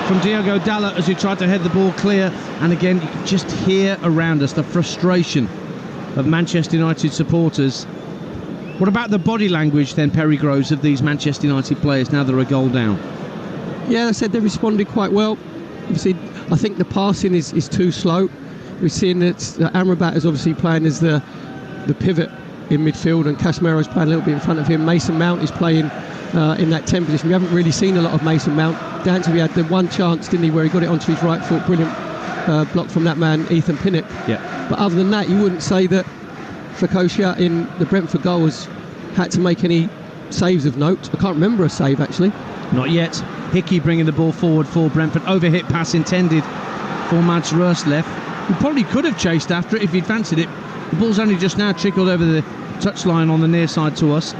S2: from Diogo Dalot as he tried to head the ball clear. And again, you can just hear around us the frustration of Manchester United supporters. What about the body language then, Perry Groves, of these Manchester United players now they're a goal down?
S3: Yeah, I said they responded quite well. Obviously, I think the passing is too slow. We've seen that Amrabat is obviously playing as the pivot in midfield, and Casemiro's playing a little bit in front of him. Mason Mount is playing in that 10 position. We haven't really seen a lot of Mason Mount. Dansby had the one chance, didn't he, where he got it onto his right foot. Brilliant block from that man, Ethan Pinnock.
S2: Yeah.
S3: But other than that, you wouldn't say that Strakosha in the Brentford goal has had to make any saves of note. I can't remember a save, actually.
S2: Not yet. Hickey bringing the ball forward for Brentford. Overhit pass intended for Mads Roerslev. He probably could have chased after it if he'd fancied it. The ball's only just now trickled over the touchline on the near side to us.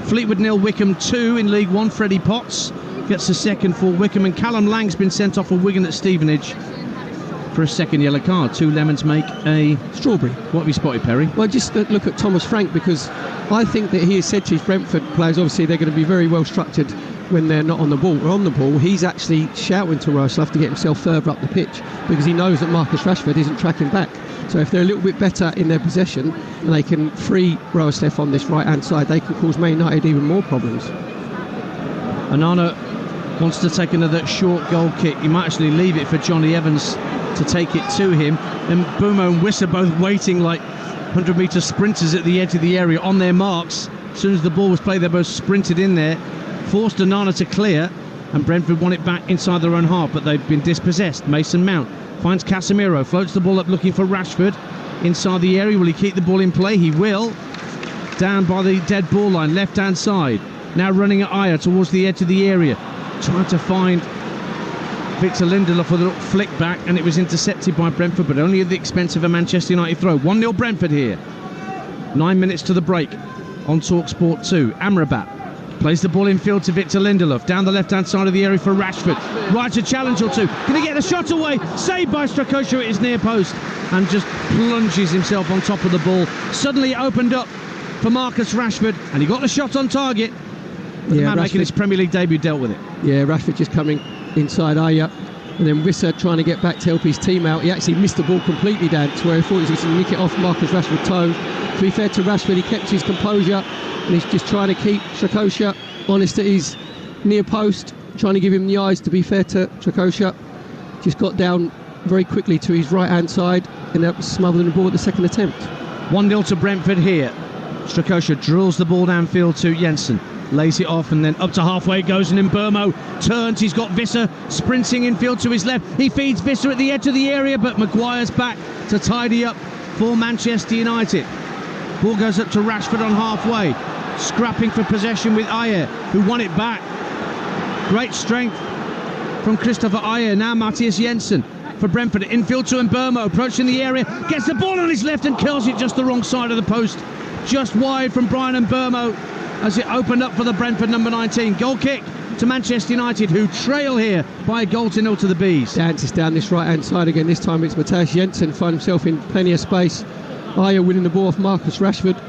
S2: Fleetwood 0, Wickham 2 in League One. Freddie Potts gets the second for Wickham, and Callum Lang's been sent off for Wigan at Stevenage for a second yellow card. 2 lemons make a strawberry. What have you spotted, Perry?
S3: Well, just look at Thomas Frank, because I think that he has said to his Brentford players, obviously they're going to be very well structured when they're not on the ball. Or on the ball, he's actually shouting to Roerslev to get himself further up the pitch, because he knows that Marcus Rashford isn't tracking back. So if they're a little bit better in their possession and they can free Roerslev on this right hand side, they can cause Man United even more problems.
S2: Onana wants to take another short goal kick. He might actually leave it for Johnny Evans to take it to him, and Mbeumo and Wissa both waiting like 100-metre sprinters at the edge of the area on their marks. As soon as the ball was played, they both sprinted in there, forced Onana to clear, and Brentford won it back inside their own half, but they've been dispossessed. Mason Mount finds Casemiro, floats the ball up looking for Rashford inside the area. Will he keep the ball in play? He will. Down by the dead ball line, left hand side. Now running at Ayer towards the edge of the area, trying to find Victor Lindelof with a little flick back, and it was intercepted by Brentford, but only at the expense of a Manchester United throw. 1-0 Brentford here. 9 minutes to the break on Talksport 2. Amrabat plays the ball in field to Victor Lindelof, down the left-hand side of the area for Rashford. Right, a challenge or two. Can he get the shot away? Saved by Strakosha at his near post, and just plunges himself on top of the ball. Suddenly it opened up for Marcus Rashford, and he got the shot on target. But the man making his Premier League debut dealt with it. Yeah, Rashford just coming inside Ayer, and then Wissa trying to get back to help his team out. He actually missed the ball completely, Dan, to where he thought he was going to nick it off Marcus Rashford's toe. To be fair to Rashford, he kept his composure, and he's just trying to keep Strakosha honest at his near post, trying to give him the eyes. To be fair to Strakosha, just got down very quickly to his right hand side and that was smothering the ball at the second attempt. 1-0 to Brentford here. Strakosha drills the ball downfield to Jensen, lays it off, and then up to halfway it goes, and then Burmo turns. He's got Visser sprinting infield to his left. He feeds Visser at the edge of the area, but Maguire's back to tidy up for Manchester United. Ball goes up to Rashford on halfway, scrapping for possession with Ayer, who won it back. Great strength from Christopher Ayer. Now Matthias Jensen for Brentford, infield to Mbermo, approaching the area, gets the ball on his left and curls it just the wrong side of the post, just wide from Brian Mbermo as it opened up for the Brentford number 19. Goal kick to Manchester United, who trail here by a goal to nil to the Bees. Dances down this right hand side again. This time it's Matthias Jensen, find himself in plenty of space. Ayer winning the ball off Marcus Rashford.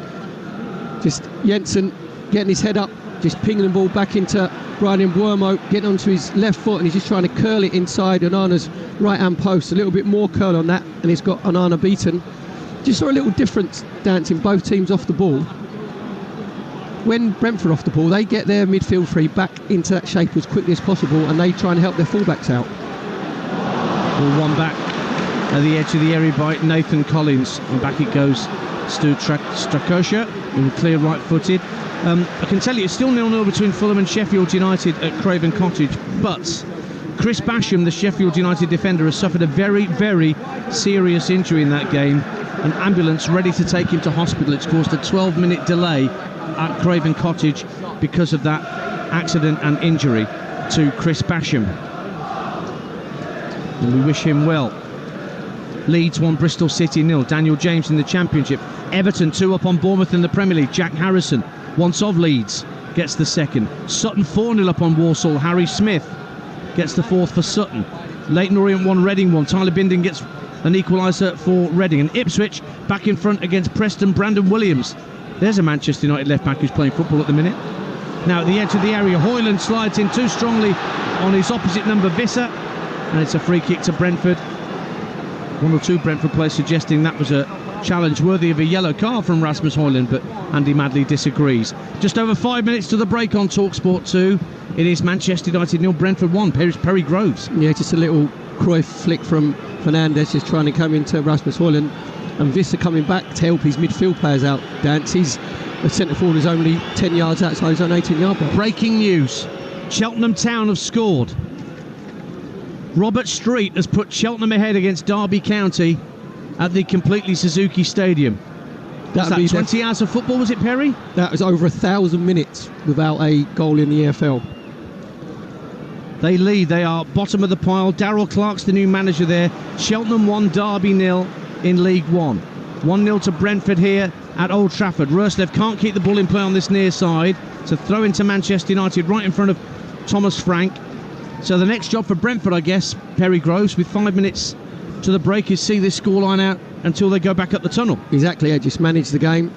S2: Just Jensen getting his head up, just pinging the ball back into Brian Mbermo, getting onto his left foot, and he's just trying to curl it inside Onana's right hand post. A little bit more curl on that, and he's got Onana beaten. Just saw a little difference dancing both teams off the ball. When Brentford off the ball, they get their midfield three back into that shape as quickly as possible, and they try and help their fullbacks out. Ball one back at the edge of the area by Nathan Collins, and back it goes to Strakosha, who clear right-footed. I can tell you it's still 0-0 between Fulham and Sheffield United at Craven Cottage, but Chris Basham, the Sheffield United defender, has suffered a very, very serious injury in that game. An ambulance ready to take him to hospital. It's caused a 12-minute delay at Craven Cottage because of that accident and injury to Chris Basham, and we wish him well. Leeds 1, Bristol City 0. Daniel James in the Championship. Everton 2 up on Bournemouth in the Premier League. Jack Harrison, once of Leeds, gets the second. Sutton 4-0 up on Walsall. Harry Smith gets the fourth for Sutton. Leyton Orient 1, Reading 1. Tyler Bindon gets an equaliser for Reading. And Ipswich back in front against Preston. Brandon Williams. There's a Manchester United left back who's playing football at the minute. Now at the edge of the area, Højlund slides in too strongly on his opposite number, Visser, and it's a free kick to Brentford. One or two Brentford players suggesting that was a challenge worthy of a yellow card from Rasmus Højlund, but Andy Madley disagrees. Just over 5 minutes to the break on Talksport 2. It is Manchester United 0, Brentford 1. Perry Groves. Yeah, just a little Cruyff flick from Fernandes, just trying to come into Rasmus Højlund, and Visser coming back to help his midfield players out. Dance, he's a centre forward is only 10 yards outside his own 18-yard box. Breaking news: Cheltenham Town have scored. Robert Street has put Cheltenham ahead against Derby County at the Completely Suzuki Stadium. That's 20 hours of football, was it, Perry? That was over 1,000 minutes without a goal in the EFL. They lead. They are bottom of the pile. Darrell Clark's the new manager there. Cheltenham 1, Derby 0 in League One. 1-0 to Brentford here at Old Trafford. Roerslev can't keep the ball in play on this near side, so throw into Manchester United right in front of Thomas Frank. So the next job for Brentford, I guess, Perry Groves, with 5 minutes to the break, is see this scoreline out until they go back up the tunnel. Exactly, I just managed the game.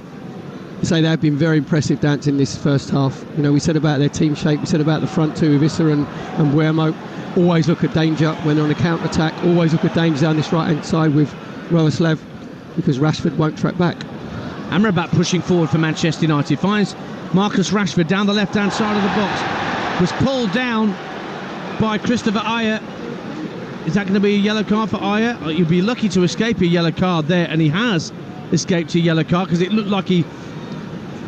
S2: I say they have been very impressive dance in this first half. You know, we said about their team shape, we said about the front two, Visser and Buemo. Always look at danger when they're on a counter-attack, always look at danger down this right-hand side with Roerslev, because Rashford won't track back. Amrabat pushing forward for Manchester United, finds Marcus Rashford down the left-hand side of the box. Was pulled down by Christopher Ayer. Is that going to be a yellow card for Ayer? You'd be lucky to escape a yellow card there, and he has escaped a yellow card because it looked like he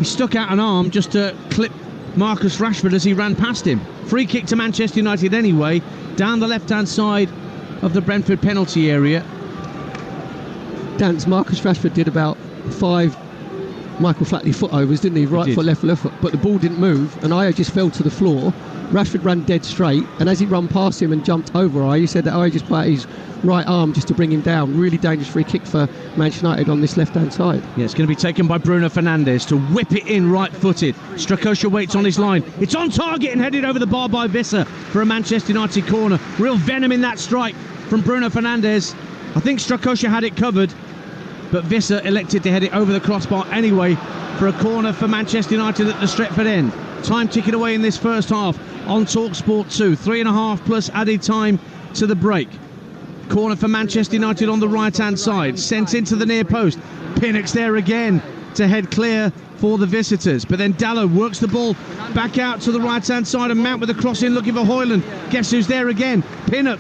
S2: stuck out an arm just to clip Marcus Rashford as he ran past him. Free kick to Manchester United anyway, down the left-hand side of the Brentford penalty area.
S3: Dance, Marcus Rashford did about 5 Michael Flatley foot overs, didn't he? Right foot, left foot, but the ball didn't move, and Ayer just fell to the floor. Rashford ran dead straight, and as he ran past him and jumped over Ayer, he said that Ayer just put out his right arm just to bring him down. Really dangerous free kick for Manchester United on this left-hand side.
S2: Yeah, it's going to be taken by Bruno Fernandes to whip it in right-footed. Strakosha waits on his line. It's on target and headed over the bar by Visser for a Manchester United corner. Real venom in that strike from Bruno Fernandes. I think Strakosha had it covered, but Visser elected to head it over the crossbar anyway for a corner for Manchester United at the Stretford end. Time ticking away in this first half on Talksport 2. 3.5 plus added time to the break. Corner for Manchester United on the right-hand side. Sent into the near post. Pinnock's there again to head clear for the visitors. But then Dalot works the ball back out to the right-hand side and Mount with a cross in looking for Højlund. Guess who's there again? Pinnock.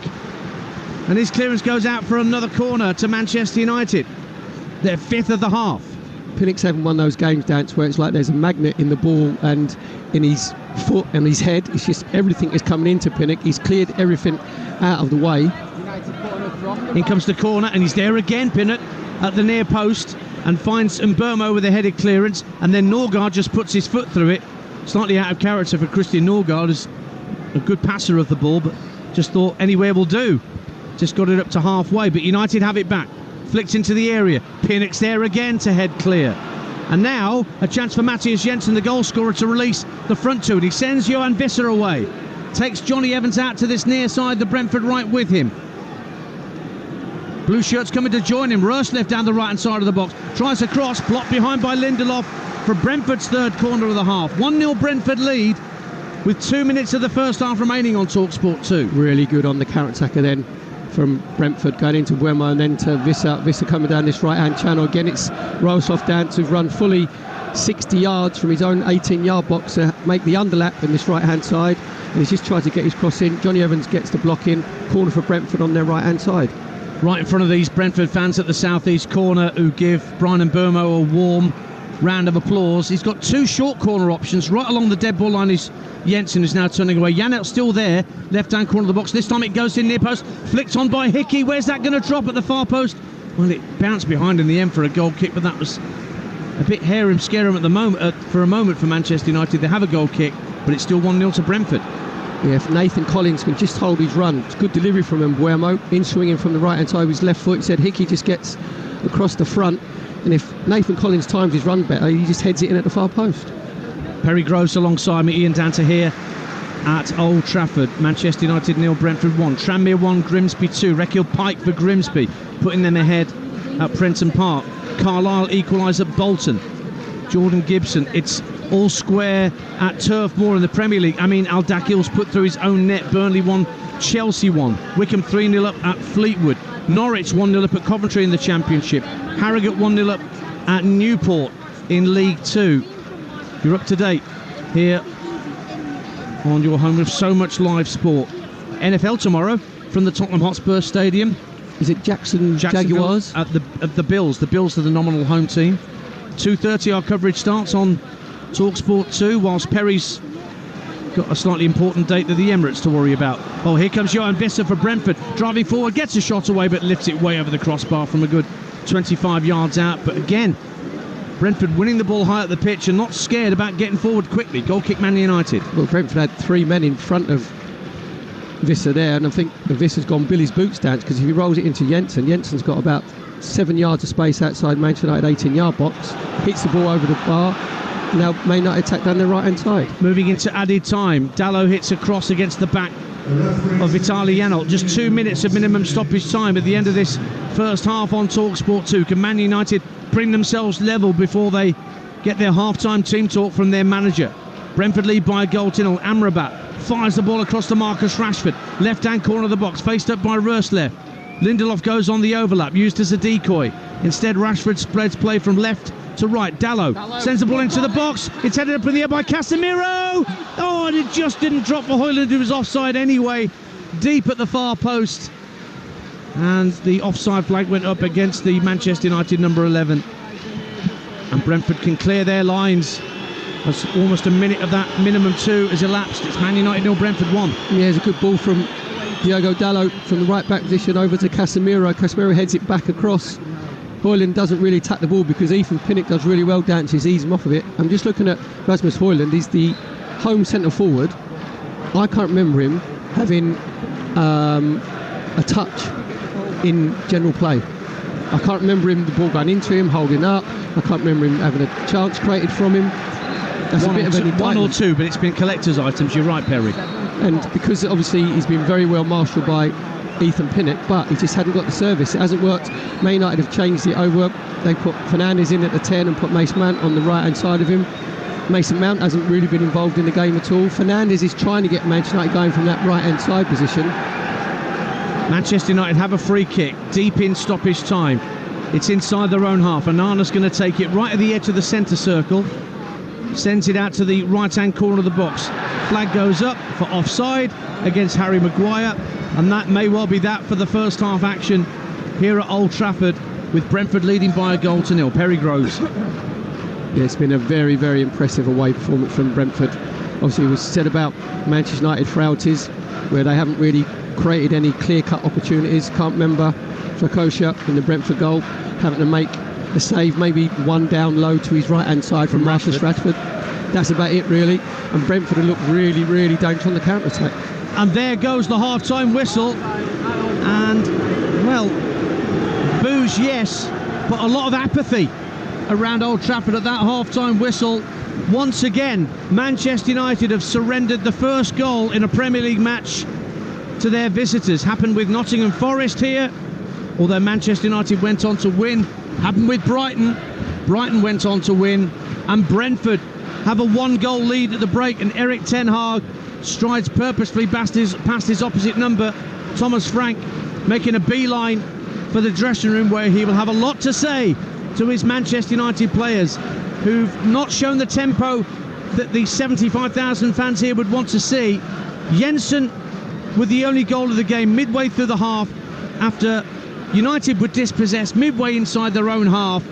S2: And his clearance goes out for another corner to Manchester United. Their 5th of the half.
S3: Pinnock's having one of those games, Dance, where it's like there's a magnet in the ball and in his foot and his head. It's just everything is coming into Pinnock. He's cleared everything out of the way.
S2: In comes the corner and he's there again, Pinnock, at the near post and finds Mbeumo with a headed clearance, and then Norgard just puts his foot through it. Slightly out of character for Christian Norgard, as a good passer of the ball, but just thought anywhere will do. Just got it up to halfway, but United have it back. Flicked into the area. Pinnock's there again to head clear. And now a chance for Matthias Jensen, the goal scorer, to release the front two, and he sends Johan Visser away. Takes Johnny Evans out to this near side, the Brentford right with him. Blue shirts coming to join him. Röslev down the right-hand side of the box. Tries a cross, blocked behind by Lindelof for Brentford's third corner of the half. 1-0 Brentford lead with 2 minutes of the first half remaining on Talksport 2.
S3: Really good on the counter-attacker then from Brentford, going into Mbeumo and then to Visser. Visser coming down this right-hand channel. Again, it's Rosoff Dance who've run fully 60 yards from his own 18-yard box to make the underlap in this right-hand side. And he's just tried to get his cross in. Johnny Evans gets the block in. Corner for Brentford on their right-hand side.
S2: Right in front of these Brentford fans at the southeast corner, who give Brian Mbeumo a warm round of applause. He's got 2 short corner options. Right along the dead ball line is Jensen, who's now turning away. Janel's still there, left-hand corner of the box. This time it goes in near post, flicked on by Hickey. Where's that going to drop at the far post? Well, it bounced behind in the end for a goal kick, but that was a bit hair-him, scare-him at the moment. For a moment for Manchester United, they have a goal kick, but it's still 1-0 to Brentford.
S3: Yeah, if Nathan Collins can just hold his run. It's good delivery from Mbeumo, in swinging from the right-hand side with his left foot. He said Hickey just gets across the front, and if Nathan Collins times his run better, he just heads it in at the far post.
S2: Perry Groves alongside me, Ian Danter here at Old Trafford. Manchester United 0, Brentford 1. Tranmere 1, Grimsby 2. Rekil Pike for Grimsby, putting them ahead at Prenton Park. Carlisle equalise at Bolton. Jordan Gibson, it's all square at Turf Moor in the Premier League. I mean, Al-Dakhil's put through his own net. Burnley 1, Chelsea 1. Wickham 3-0 up at Fleetwood. Norwich 1-0 up at Coventry in the Championship. Harrogate 1-0 up at Newport in League 2. You're up to date here on your home of so much live sport. NFL tomorrow from the Tottenham Hotspur Stadium.
S3: Is it Jacksonville Jaguars?
S2: At the Bills. The Bills are the nominal home team. 2:30 our coverage starts on Talksport 2, whilst Perry's got a slightly important date at the Emirates to worry about. Oh, here comes Johan Visser for Brentford, driving forward, gets a shot away but lifts it way over the crossbar from a good 25 yards out. But again, Brentford winning the ball high at the pitch and not scared about getting forward quickly. Goal kick Man United.
S3: Well, Brentford had 3 men in front of Visser there, and I think Visser's gone Billy's boots down, because if he rolls it into Jensen, Jensen's got about 7 yards of space outside Manchester United 18-yard box, hits the ball over the bar. Now Man United attack down their right-hand side. Moving into added time, Dalot hits a cross against the back of Vitaly Janelt. Just 2 minutes of minimum stoppage time at the end of this first half on Talksport 2. Can Man United bring themselves level before they get their half-time team talk from their manager? Brentford lead by a goal to 0. Amrabat fires the ball across to Marcus Rashford. Left-hand corner of the box, faced up by Röslev. Lindelof goes on the overlap, used as a decoy. Instead, Rashford spreads play from left to right. Dalot sends the ball into the box. It's headed up in the air by Casemiro. Oh, and it just didn't drop for Højlund, who was offside anyway. Deep at the far post. And the offside flag went up against the Manchester United number 11. And Brentford can clear their lines
S2: as almost a minute of that minimum 2 has elapsed. It's Man United 0, Brentford 1.
S3: Yeah, it's a good ball from Diogo Dalot from the right back position over to Casemiro. Casemiro heads it back across. Højlund doesn't really attack the ball because Ethan Pinnock does really well down to ease him off of it. I'm just looking at Rasmus Højlund. He's the home centre forward. I can't remember him having a touch in general play. I can't remember him, the ball going into him, holding up. I can't remember him having a chance created from him. That's a bit of an indictment.
S2: 1 or 2, but it's been collector's items. You're right, Perry.
S3: And because obviously he's been very well marshalled by Ethan Pinnock, but he just hadn't got the service. It hasn't worked. Man United have changed it over. They put Fernandes in at the 10 and put Mason Mount on the right hand side of him. Mason Mount hasn't really been involved in the game at all. Fernandes is trying to get Manchester United going from that right hand side position.
S2: Manchester United have a free kick deep in stoppage time. It's inside their own half. Onana's going to take it right at the edge of the centre circle. Sends it out to the right-hand corner of the box. Flag goes up for offside against Harry Maguire, and that may well be that for the first half action here at Old Trafford, with Brentford leading by a 1-0. Perry Groves.
S3: Yeah, it's been a very, very impressive away performance from Brentford. Obviously, it was said about Manchester United frailties, where they haven't really created any clear-cut opportunities. Can't remember Trakosha in the Brentford goal having to make a save, maybe one down low to his right-hand side from Marcus Rashford. That's about it, really. And Brentford have looked really, really dangerous on the counter-attack.
S2: And there goes the half-time whistle. And, well, boos, yes, but a lot of apathy around Old Trafford at that half-time whistle. Once again, Manchester United have surrendered the first goal in a Premier League match to their visitors. Happened with Nottingham Forest here, although Manchester United went on to win. Happened with Brighton. Brighton went on to win. And Brentford have a 1-goal lead at the break, and Erik ten Hag strides purposefully past his opposite number, Thomas Frank, making a beeline for the dressing room, where he will have a lot to say to his Manchester United players, who've not shown the tempo that the 75,000 fans here would want to see. Jensen with the only goal of the game midway through the half, after United were dispossessed midway inside their own half.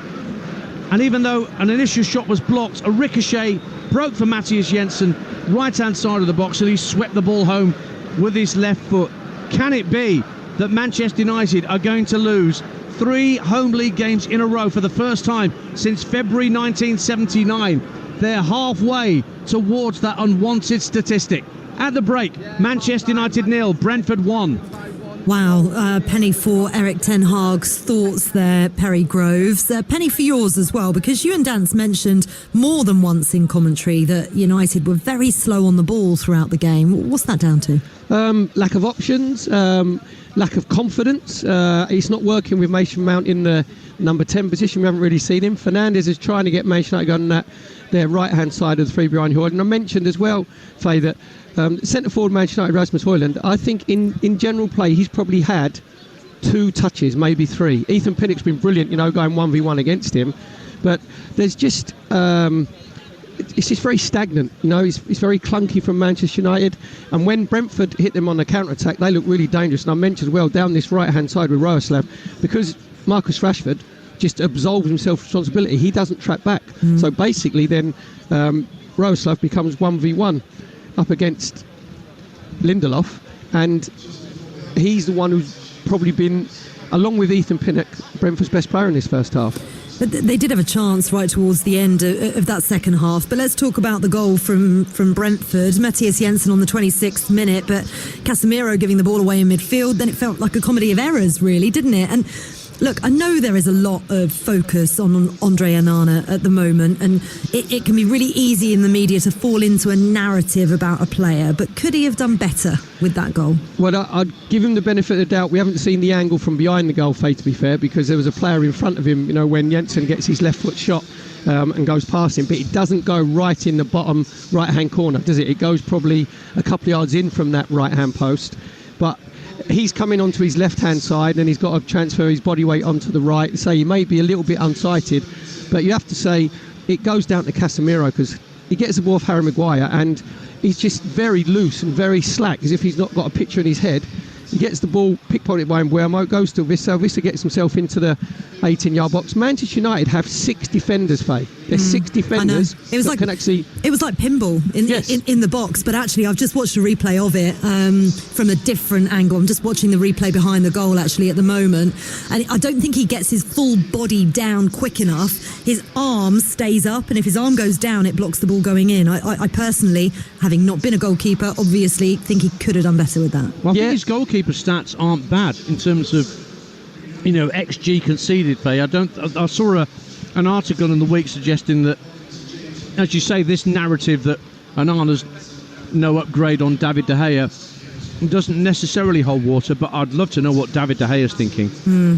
S2: And even though an initial shot was blocked, a ricochet broke for Matthias Jensen, right-hand side of the box, and he swept the ball home with his left foot. Can it be that Manchester United are going to lose 3 home league games in a row for the first time since February 1979? They're halfway towards that unwanted statistic. At the break, Manchester United 0, Brentford 1.
S1: Wow, penny for Erik ten Hag's thoughts there, Perry Groves. Penny for yours as well, because you and Dance mentioned more than once in commentary that United were very slow on the ball throughout the game. What's that down to?
S3: Lack of options, lack of confidence. He's not working with Mason Mount in the number 10 position. We haven't really seen him. Fernandes is trying to get Manchester United on their right-hand side of the 3 behind Højlund. And I mentioned as well, Faye, that centre-forward Manchester United, Rasmus Højlund, I think in general play, he's probably had 2 touches, maybe 3. Ethan Pinnock's been brilliant, going 1v1 against him. But there's just... it's just very stagnant, it's very clunky from Manchester United. And when Brentford hit them on the counter-attack, they look really dangerous. And I mentioned as well, down this right-hand side with Roerslev, because Marcus Rashford just absolves himself responsibility. He doesn't track back. So basically then Roerslev becomes 1v1 up against Lindelof, and he's the one who's probably been, along with Ethan Pinnock, Brentford's best player in this first half.
S1: But they did have a chance right towards the end of that second half. But let's talk about the goal from Brentford. Matthias Jensen on the 26th minute, but Casemiro giving the ball away in midfield. Then it felt like a comedy of errors, really, didn't it? And look, I know there is a lot of focus on Andre Onana at the moment, and it can be really easy in the media to fall into a narrative about a player, but could he have done better with that goal?
S3: Well, I'd give him the benefit of the doubt. We haven't seen the angle from behind the goal, Faye, to be fair, because there was a player in front of him, when Jensen gets his left foot shot and goes past him, but it doesn't go right in the bottom right-hand corner, does it? It goes probably a couple of yards in from that right-hand post, but he's coming onto his left-hand side and he's got to transfer his body weight onto the right. So he may be a little bit unsighted, but you have to say it goes down to Casemiro, because he gets the ball off Harry Maguire and he's just very loose and very slack, as if he's not got a picture in his head. He gets the ball pickpocketed by Mbeumo, goes to Vissel. Vissel gets himself into the 18-yard box. Manchester United have 6 defenders, Faye. There's 6 defenders that can actually...
S1: It was like pinball in the box, but actually I've just watched a replay of it from a different angle. I'm just watching the replay behind the goal actually at the moment, and I don't think he gets his full body down quick enough. His arm stays up, and if his arm goes down, it blocks the ball going in. I personally, having not been a goalkeeper, obviously think he could have done better with that.
S2: Well, I think his goalkeeper stats aren't bad in terms of, XG conceded, Faye. I saw an article in the week suggesting that, as you say, this narrative that Onana's no upgrade on David De Gea doesn't necessarily hold water, but I'd love to know what David De Gea's thinking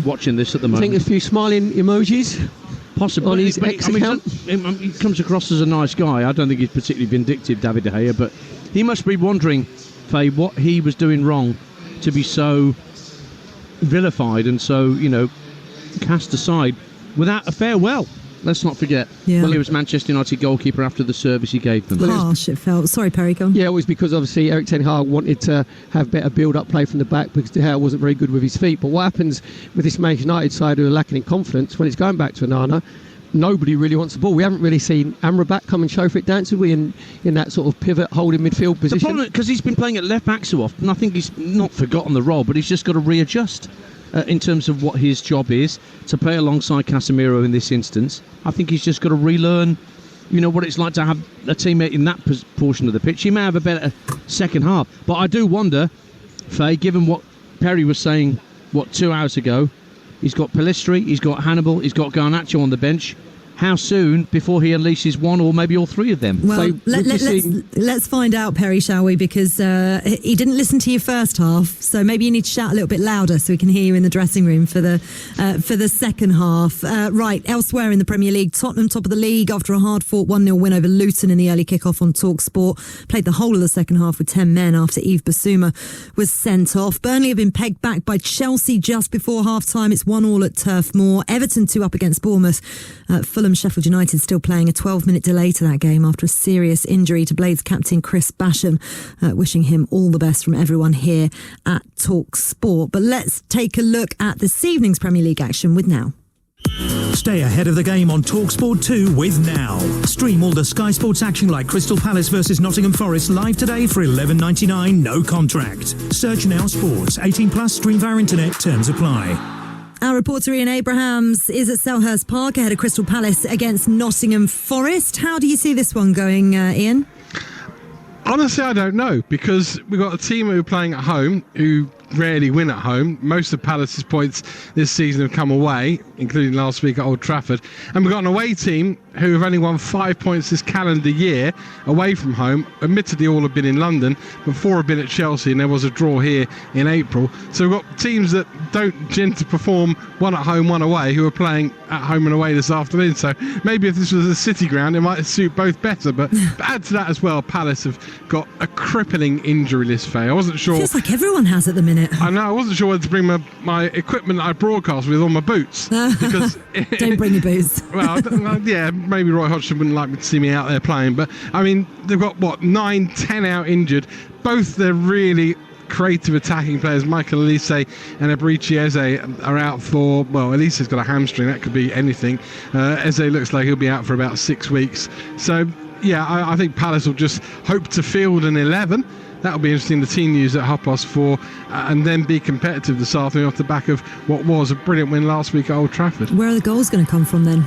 S2: watching this at the moment.
S3: I think a few smiling emojis.
S2: Possibly.
S3: On his account.
S2: He comes across as a nice guy. I don't think he's particularly vindictive, David De Gea, but he must be wondering, Faye, what he was doing wrong to be so vilified and so, cast aside without a farewell. Let's not forget.
S1: Yeah.
S2: Well, he was Manchester United goalkeeper after the service he gave them.
S1: Harsh it felt. Sorry, Perry, go on.
S3: Yeah, it was because obviously Erik ten Hag wanted to have better build-up play from the back because De Gea wasn't very good with his feet. But what happens with this Manchester United side who are lacking in confidence when it's going back to Onana? Nobody really wants the ball. We haven't really seen Amrabat come and show for it, dance, have we, in that sort of pivot holding midfield position?
S2: The problem, because he's been playing at left back so often, I think he's not forgotten the role, but he's just got to readjust in terms of what his job is to play alongside Casemiro in this instance. I think he's just got to relearn, what it's like to have a teammate in that portion of the pitch. He may have a better second half, but I do wonder, Faye, given what Perry was saying, 2 hours ago, he's got Pellistri, he's got Hannibal, he's got Garnacho on the bench. How soon before he unleashes one or maybe all 3 of them?
S1: Well, let's find out, Perry, shall we? Because he didn't listen to your first half, so maybe you need to shout a little bit louder so we can hear you in the dressing room for the second half. Right, elsewhere in the Premier League, Tottenham top of the league after a hard-fought 1-0 win over Luton in the early kick-off on Talksport. Played the whole of the second half with 10 men after Yves Bissouma was sent off. Burnley have been pegged back by Chelsea just before half-time. It's 1-1 at Turf Moor. Everton 2 up against Bournemouth. Fulham Sheffield United still playing a 12-minute delay to that game after a serious injury to Blades captain Chris Basham. Wishing him all the best from everyone here at Talksport. But let's take a look at this evening's Premier League action with Now.
S4: Stay ahead of the game on Talksport 2 with Now. Stream all the Sky Sports action like Crystal Palace versus Nottingham Forest live today for $11.99, no contract. Search Now Sports. 18+, stream via internet, terms apply.
S1: Our reporter Ian Abrahams is at Selhurst Park ahead of Crystal Palace against Nottingham Forest. How do you see this one going, Ian?
S5: Honestly, I don't know, because we've got a team who are playing at home who rarely win at home. Most of Palace's points this season have come away, including last week at Old Trafford. And we've got an away team who have only won 5 points this calendar year away from home. Admittedly, all have been in London, but 4 have been at Chelsea, and there was a draw here in April. So we've got teams that don't tend to perform, one at home, one away, who are playing at home and away this afternoon. So maybe if this was a City ground, it might suit both better. But add to that as well, Palace have got a crippling injury list, Faye. I wasn't sure.
S1: Feels like everyone has at the minute.
S5: I know. I wasn't sure whether to bring my equipment that I broadcast with, all my boots. Because
S1: don't bring your boots.
S5: Well, yeah, maybe Roy Hodgson wouldn't like me to see me out there playing. But, I mean, they've got, 9, 10 out injured. Both they're really creative attacking players. Michael Elise and Eberechi Eze are out for, well, Elise's got a hamstring. That could be anything. Eze looks like he'll be out for about 6 weeks. So, yeah, I think Palace will just hope to field an 11. That'll be interesting, the team news at 4:30, and then be competitive this afternoon off the back of what was a brilliant win last week at Old Trafford.
S1: Where are the goals going to come from then?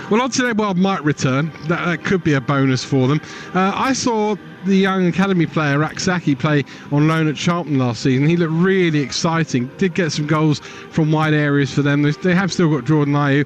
S5: Well, Odsonne might return. That could be a bonus for them. I saw the young academy player Raksaki play on loan at Charlton last season. He looked really exciting. Did get some goals from wide areas for them. They have still got Jordan Ayew.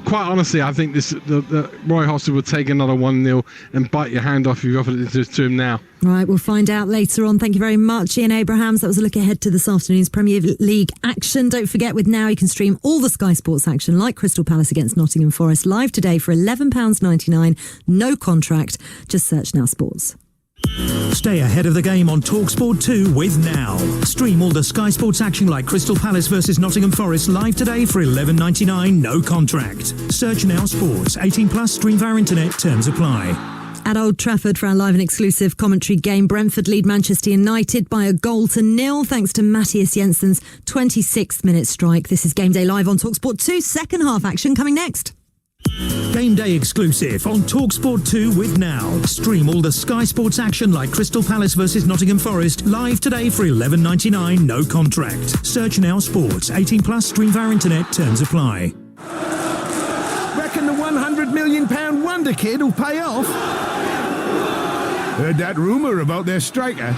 S5: Quite honestly, I think the Roy Hodgson would take another 1-0 and bite your hand off if you offered it to him now.
S1: Right, we'll find out later on. Thank you very much, Ian Abrahams. That was a look ahead to this afternoon's Premier League action. Don't forget, with Now you can stream all the Sky Sports action like Crystal Palace against Nottingham Forest live today for £11.99. No contract. Just search Now Sports.
S4: Stay ahead of the game on Talksport 2 with Now. Stream all the Sky Sports action like Crystal Palace versus Nottingham Forest live today for $11.99, no contract. Search Now Sports. 18+, stream via internet, terms apply.
S1: At Old Trafford for our live and exclusive commentary game, Brentford lead Manchester United by 1-0 thanks to Matthias Jensen's 26th minute strike. This is Game Day Live on Talksport 2. Second half action coming next.
S4: Game Day exclusive on Talksport 2 with Now. Stream all the Sky Sports action like Crystal Palace versus Nottingham Forest live today for $11.99, no contract. Search Now Sports. 18 plus. Stream via internet. Terms apply.
S6: Reckon the £100 million wonder kid will pay off? Heard that rumour about their striker.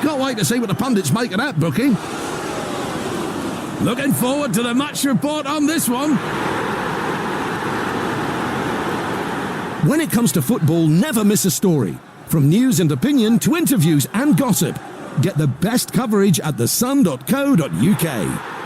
S6: Can't wait to see what the pundits make of that booking. Looking forward to the match report on this one. When it comes to football, never miss a story. From news and opinion to interviews and gossip. Get the best coverage at thesun.co.uk.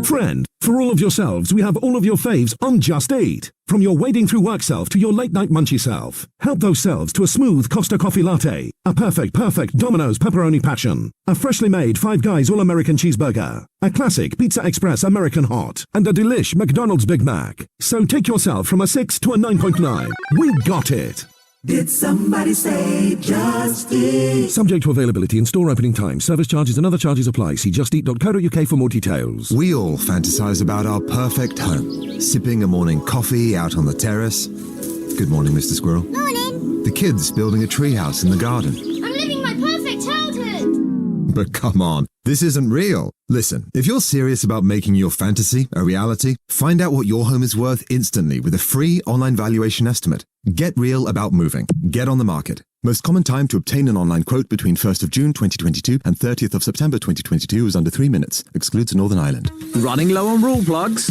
S6: Friend, for all of yourselves, we have all of your faves on Just Eat. From your wading through work self to your late night munchy self. Help those selves to a smooth Costa Coffee Latte. A perfect Domino's Pepperoni Passion. A freshly made Five Guys All-American Cheeseburger. A classic Pizza Express American Hot. And a delish McDonald's Big Mac. So take yourself from a 6 to a 9.9. We got it.
S7: Did somebody say Just Eat?
S6: Subject to availability and store opening times. Service charges and other charges apply. See justeat.co.uk for more details.
S8: We all fantasize about our perfect home. Sipping a morning coffee out on the terrace. Good morning, Mr. Squirrel.
S9: Morning.
S8: The kids building a treehouse in the garden.
S9: I'm living my perfect childhood.
S8: But come on, this isn't real. Listen, if you're serious about making your fantasy a reality, find out what your home is worth instantly with a free online valuation estimate. Get real about moving. Get on the market. Most common time to obtain an online quote between 1st of June 2022 and 30th of September 2022 is under 3 minutes. Excludes Northern Ireland.
S10: Running low on rule plugs?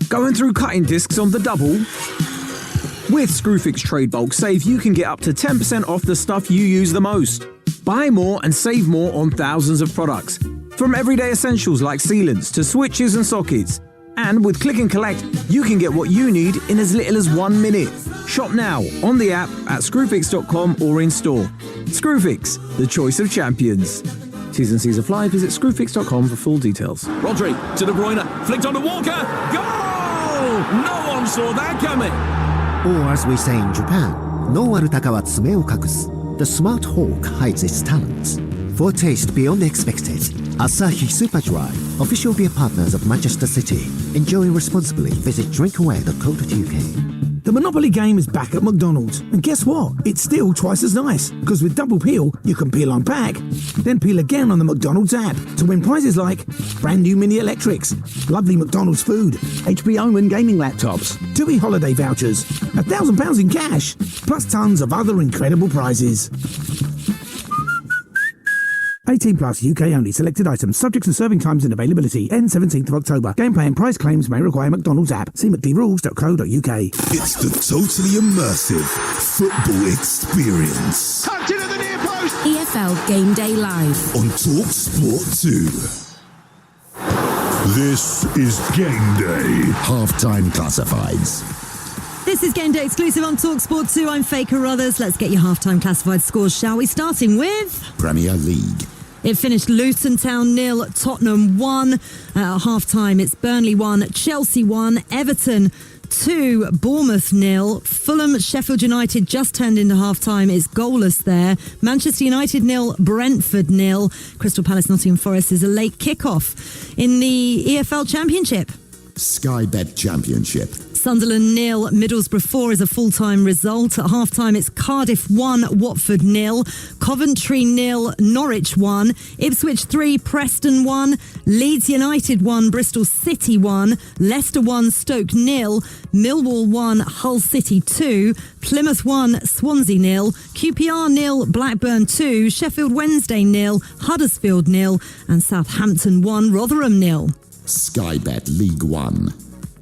S10: Going through cutting discs on the double? With Screwfix Trade Bulk Save, you can get up to 10% off the stuff you use the most. Buy more and save more on thousands of products. From everyday essentials like sealants to switches and sockets. And with Click and Collect, you can get what you need in as little as 1 minute. Shop now on the app at screwfix.com or in store. Screwfix, the choice of champions. T's and C's apply. Visit screwfix.com for full details.
S11: Rodri to De Bruyne, flicked on to Walker. Goal! No one saw that coming.
S12: Or as we say in Japan, no arutaka wa tsume o kakusu. The smart hawk hides its talents. For a taste beyond expected, Asahi Super Dry, official beer partners of Manchester City. Enjoy responsibly. Visit drinkaware.co.uk.
S13: The Monopoly game is back at McDonald's. And guess what? It's still twice as nice. Because with double peel, you can peel on pack, then peel again on the McDonald's app to win prizes like brand new mini electrics, lovely McDonald's food, HBO and gaming laptops, TUI holiday vouchers, £1,000 in cash, plus tons of other incredible prizes. 18 plus UK only. Selected items. Subject to serving times and availability. End 17th of October. Gameplay and price claims may require McDonald's app. See mcdrules.co.uk.
S14: It's the totally immersive football experience.
S6: Touch it at the near post.
S15: EFL Game Day Live
S14: On Talksport 2. This is Game Day. Halftime classifieds.
S1: This is Game Day exclusive on Talksport 2. I'm Faye Carruthers. Let's get your halftime classified scores, shall we? Starting with
S14: Premier League.
S1: It finished Luton Town 0, Tottenham 1. At half-time, it's Burnley 1, Chelsea 1, Everton 2, Bournemouth 0. Fulham, Sheffield United just turned into half-time. It's goalless there. Manchester United 0, Brentford 0. Crystal Palace, Nottingham Forest is a late kick-off. In the EFL Championship,
S14: Sky Bet Championship.
S1: Sunderland 0, Middlesbrough 4 is a full-time result. At half-time, it's Cardiff 1, Watford 0, Coventry 0, Norwich 1, Ipswich 3, Preston 1, Leeds United 1, Bristol City 1, Leicester 1, Stoke 0, Millwall 1, Hull City 2, Plymouth 1, Swansea 0, QPR 0, Blackburn 2, Sheffield Wednesday 0, Huddersfield 0, and Southampton 1, Rotherham 0.
S14: Sky Bet League One.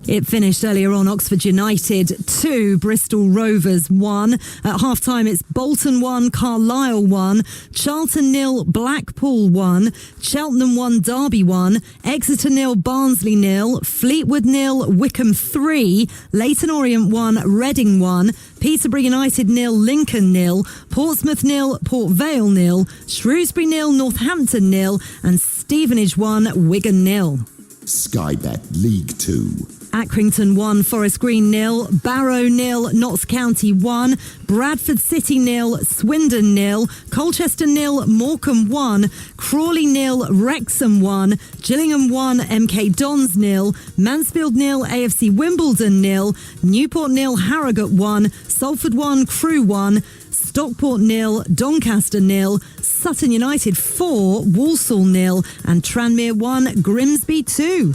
S1: It finished earlier on Oxford United 2, Bristol Rovers 1. At half-time, it's Bolton 1, Carlisle 1, Charlton 0, Blackpool 1, Cheltenham 1, Derby 1, Exeter 0, Barnsley 0, Fleetwood 0, Wickham 3, Leyton Orient 1, Reading 1, Peterborough United 0, Lincoln 0, Portsmouth 0, Port Vale 0, Shrewsbury 0, Northampton 0, and Stevenage 1, Wigan 0.
S14: Sky Bet League 2.
S1: Accrington 1, Forest Green 0, Barrow 0, Notts County 1, Bradford City 0, Swindon 0, Colchester 0, Morecambe 1, Crawley 0, Wrexham 1, Gillingham 1, MK Dons 0, Mansfield 0, AFC Wimbledon 0, Newport 0, Harrogate 1, Salford 1, Crewe 1, Stockport 0, Doncaster 0, Sutton United 4, Walsall 0, and Tranmere 1, Grimsby 2.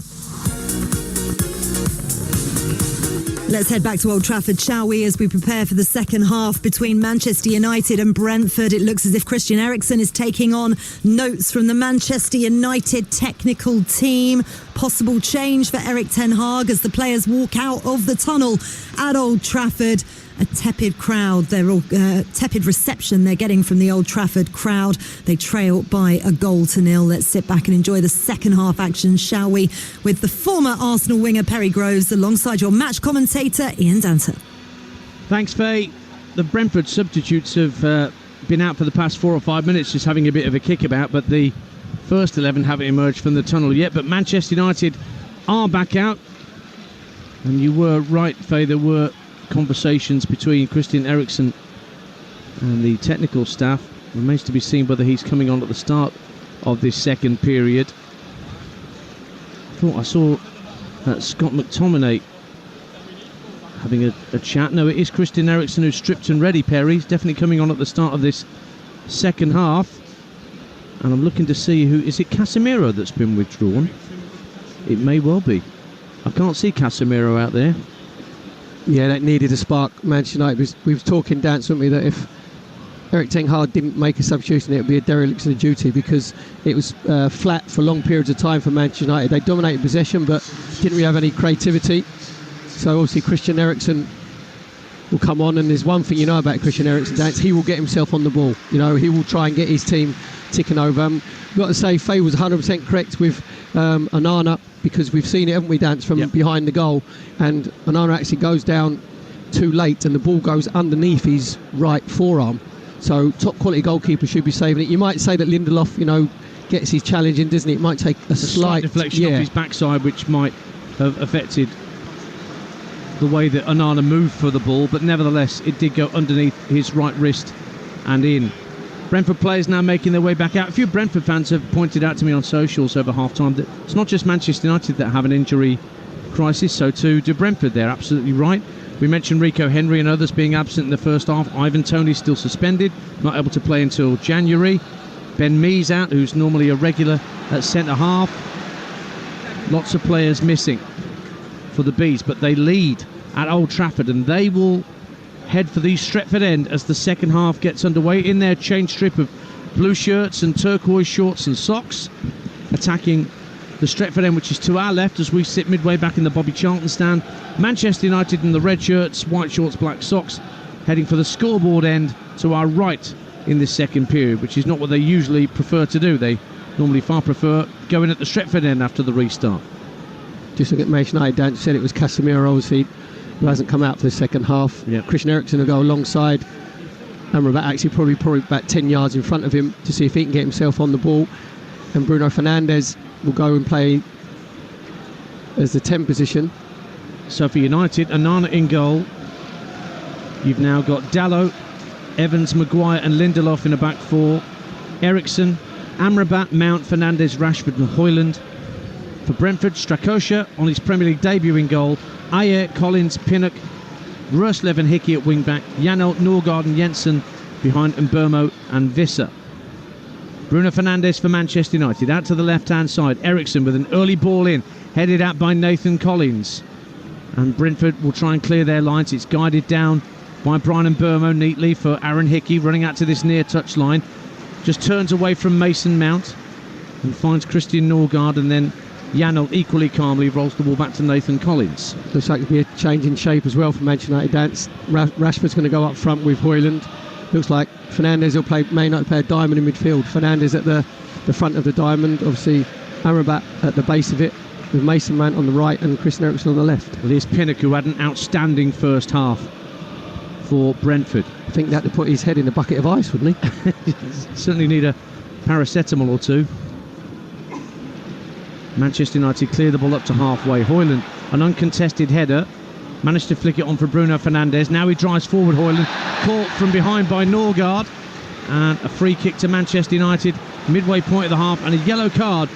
S1: Let's head back to Old Trafford, shall we, as we prepare for the second half between Manchester United and Brentford. It looks as if Christian Eriksen is taking on notes from the Manchester United technical team. Possible change for Erik ten Hag as the players walk out of the tunnel at Old Trafford. A tepid crowd, tepid reception they're getting from the Old Trafford crowd. They trail by a 1-0. Let's sit back and enjoy the second half action, shall we, with the former Arsenal winger Perry Groves alongside your match commentator Ian Danter.
S2: Thanks, Faye. The Brentford substitutes have been out for the past 4 or 5 minutes, just having a bit of a kickabout, but the first 11 haven't emerged from the tunnel yet. But Manchester United are back out, and you were right, Faye, there were conversations between Christian Eriksen and the technical staff. Remains to be seen whether he's coming on at the start of this second period. I thought I saw Scott McTominay having a chat. No, it is Christian Eriksen who's stripped and ready, Perry. He's definitely coming on at the start of this second half. And I'm looking to see who... Is it Casemiro that's been withdrawn? It may well be. I can't see Casemiro out there.
S3: Yeah, that needed a spark. Manchester United, we were talking, Dan, weren't we, that if Erik ten Hag didn't make a substitution, it would be a dereliction of duty, because it was flat for long periods of time for Manchester United. They dominated possession but didn't really have any creativity. So obviously Christian Eriksen will come on, and there's one thing you know about Christian Eriksen, Dan, he will get himself on the ball. You know, he will try and get his team ticking over. I've got to say, Faye was 100% correct with Onana, because we've seen it, haven't we, Dan, from behind the goal, and Onana actually goes down too late and the ball goes underneath his right forearm. So top quality goalkeeper should be saving it. You might say that Lindelof, you know, gets his challenge in, doesn't it? It might take a slight
S2: deflection off his backside, which might have affected the way that Onana moved for the ball, but nevertheless it did go underneath his right wrist and in. Brentford players now making their way back out. A few Brentford fans have pointed out to me on socials over half-time that it's not just Manchester United that have an injury crisis, so too do Brentford. They're absolutely right. We mentioned Rico Henry and others being absent in the first half. Ivan Toney still suspended, not able to play until January. Ben Mee's out, who's normally a regular at centre-half. Lots of players missing for the Bees, but they lead at Old Trafford, and they will head for the Stretford end as the second half gets underway in their change strip of blue shirts and turquoise shorts and socks, attacking the Stretford end, which is to our left as we sit midway back in the Bobby Charlton stand. Manchester United in the red shirts, white shorts, black socks, heading for the scoreboard end to our right in this second period, which is not what they usually prefer to do. They normally far prefer going at the Stretford end after the restart.
S3: Just look at Manchester United, Dan said it was Casemiro, obviously, who hasn't come out for the second half. Christian Eriksen will go alongside Amrabat, actually probably about 10 yards in front of him, to see if he can get himself on the ball. And Bruno Fernandes will go and play as the 10 position.
S2: So for United, Onana in goal. You've now got Dalot, Evans, Maguire and Lindelof in a back four. Eriksen, Amrabat, Mount, Fernandes, Rashford and Højlund. For Brentford, Strakosha on his Premier League debut in goal. Ayer, Collins, Pinnock, Roerslev and Hickey at wing-back. Janelt, Norgard and Jensen behind Mbermo and Visser. Bruno Fernandes for Manchester United. Out to the left-hand side. Eriksen with an early ball in. Headed out by Nathan Collins. And Brentford will try and clear their lines. It's guided down by Brian Mbermo neatly for Aaron Hickey, running out to this near touchline. Just turns away from Mason Mount and finds Christian Norgard, and then Janelt equally calmly rolls the ball back to Nathan Collins.
S3: Looks like it'll be a change in shape as well for Manchester United. Rashford's going to go up front with Højlund. Looks like Fernandes may not play a diamond in midfield. Fernandes at the front of the diamond. Obviously Amrabat at the base of it, with Mason Mount on the right and Christian Eriksen on the left.
S2: Well, here's Pinnock, who had an outstanding first half for Brentford.
S3: I think that to put his head in a bucket of ice, wouldn't he?
S2: Certainly need a paracetamol or two. Manchester United clear the ball up to halfway. Højlund, an uncontested header, managed to flick it on for Bruno Fernandes. Now he drives forward, Højlund, caught from behind by Norgard, and a free kick to Manchester United midway point of the half, and a yellow card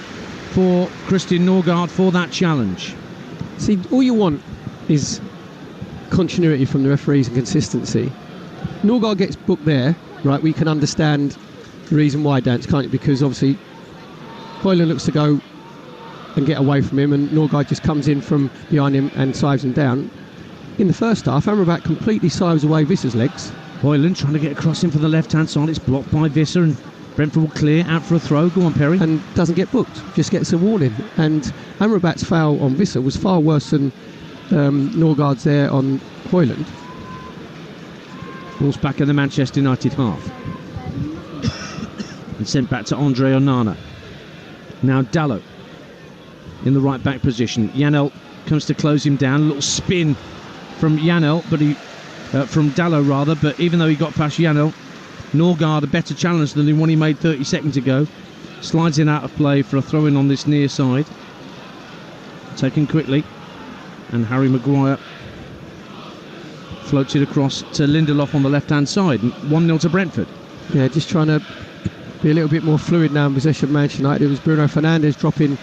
S2: for Christian Norgard for that challenge.
S3: See, all you want is continuity from the referees and consistency. Norgard gets booked there, right? We can understand the reason why, Dance, can't you? Because obviously Højlund looks to go and get away from him, and Norgard just comes in from behind him and sives him down. In the first half, Amrabat completely sives away Visser's legs.
S2: Højlund trying to get across him for the left-hand side. It's blocked by Visser, and Brentford will clear out for a throw. Go on, Perry.
S3: And doesn't get booked, just gets a warning. And Amrabat's foul on Visser was far worse than Norgard's there on Højlund.
S2: Ball's back in the Manchester United half. And sent back to Andre Onana. Now Dalot in the right back position. Janel comes to close him down. A little spin from Janel, but from Dalot rather. But even though he got past Janel, Norgard a better challenge than the one he made 30 seconds ago. Slides in out of play for a throw-in on this near side. Taken quickly, and Harry Maguire floats it across to Lindelof on the left-hand side. 1-0 to Brentford.
S3: Yeah, just trying to be a little bit more fluid now in possession of Manchester United. It was Bruno Fernandes dropping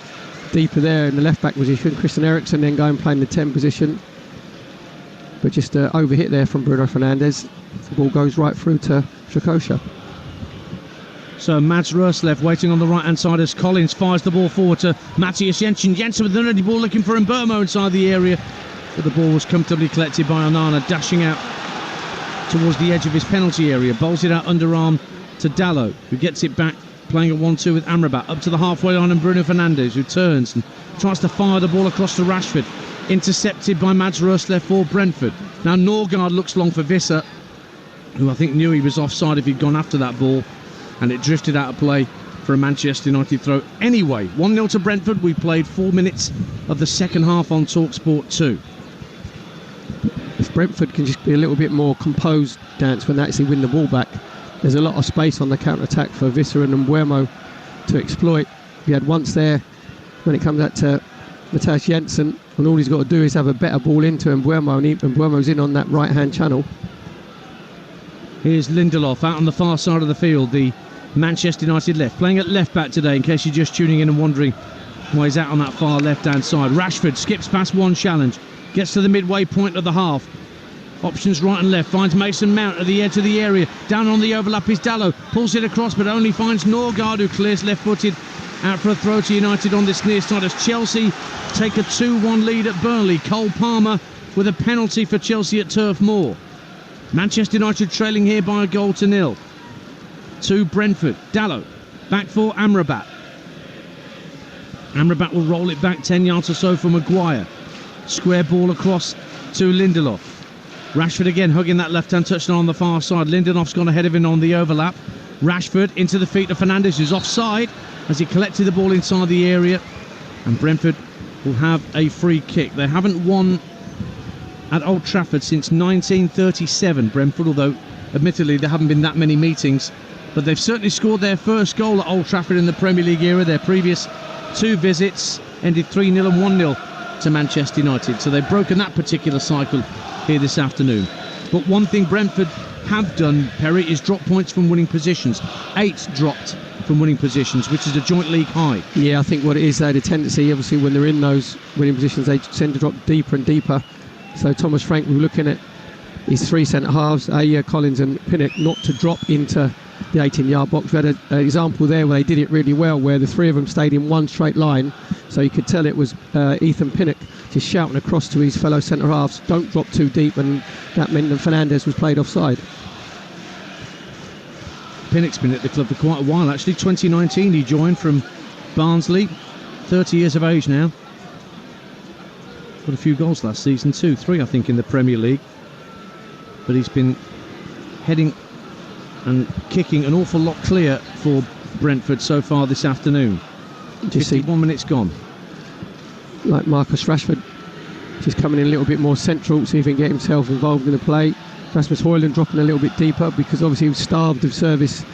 S3: deeper there in the left-back position. Christian Eriksen then going playing the 10 position. But just overhit there from Bruno Fernandes. The ball goes right through to Strakosha.
S2: So Mads Roerslev waiting on the right-hand side as Collins fires the ball forward to Matthias Jensen. Jensen with the ready ball looking for Mbermo inside the area. But the ball was comfortably collected by Onana, dashing out towards the edge of his penalty area. Bowls it out underarm to Dalot, who gets it back, playing at 1-2 with Amrabat. Up to the halfway line, and Bruno Fernandes, who turns and tries to fire the ball across to Rashford. Intercepted by Mads Roerslev for Brentford. Now Norgard looks long for Visser, who I think knew he was offside if he'd gone after that ball, and it drifted out of play for a Manchester United throw. Anyway, 1-0 to Brentford. We played 4 minutes of the second half on Talksport 2.
S3: If Brentford can just be a little bit more composed, Dance, when they actually win the ball back, there's a lot of space on the counter-attack for Visser and Mbermo to exploit. We had once there when it comes out to Matthias Jensen, and all he's got to do is have a better ball into Mbermo, and Mbermo's in on that right-hand channel.
S2: Here's Lindelof out on the far side of the field, the Manchester United left, playing at left-back today, in case you're just tuning in and wondering why he's out on that far left-hand side. Rashford skips past one challenge, gets to the midway point of the half. Options right and left, finds Mason Mount at the edge of the area. Down on the overlap is Dalot, pulls it across but only finds Norgard, who clears left-footed out for a throw to United on this near side as Chelsea take a 2-1 lead at Burnley. Cole Palmer with a penalty for Chelsea at Turf Moor. Manchester United trailing here by a 1-0 to Brentford. Dalot back for Amrabat. Amrabat will roll it back 10 yards or so for Maguire. Square ball across to Lindelof. Rashford again hugging that left-hand touchdown on the far side. Lindelof's gone ahead of him on the overlap. Rashford into the feet of Fernandes, who's offside as he collected the ball inside the area. And Brentford will have a free kick. They haven't won at Old Trafford since 1937, Brentford, although admittedly there haven't been that many meetings. But they've certainly scored their first goal at Old Trafford in the Premier League era. Their previous 2 visits ended 3-0 and 1-0 to Manchester United. So they've broken that particular cycle here this afternoon. But one thing Brentford have done, Perry, is drop points from winning positions. 8 dropped from winning positions, which is a joint league high.
S3: Yeah, I think what it is, they had a tendency, obviously, when they're in those winning positions, they tend to drop deeper and deeper. So Thomas Frank, we were looking at his 3 centre-halves, Collins and Pinnock, not to drop into the 18-yard box. We had an example there where they did it really well, where the 3 of them stayed in one straight line, so you could tell it was Ethan Pinnock just shouting across to his fellow centre-halves, don't drop too deep, and that meant that Fernandes was played offside.
S2: Pinnock's been at the club for quite a while, actually. 2019 he joined from Barnsley, 30 years of age now. Got a few goals last season too, 3 I think in the Premier League. But he's been heading and kicking an awful lot clear for Brentford so far this afternoon. 51 minutes gone.
S3: Like Marcus Rashford, just coming in a little bit more central, see if he can get himself involved in the play. Rasmus Højlund dropping a little bit deeper because obviously he was starved of service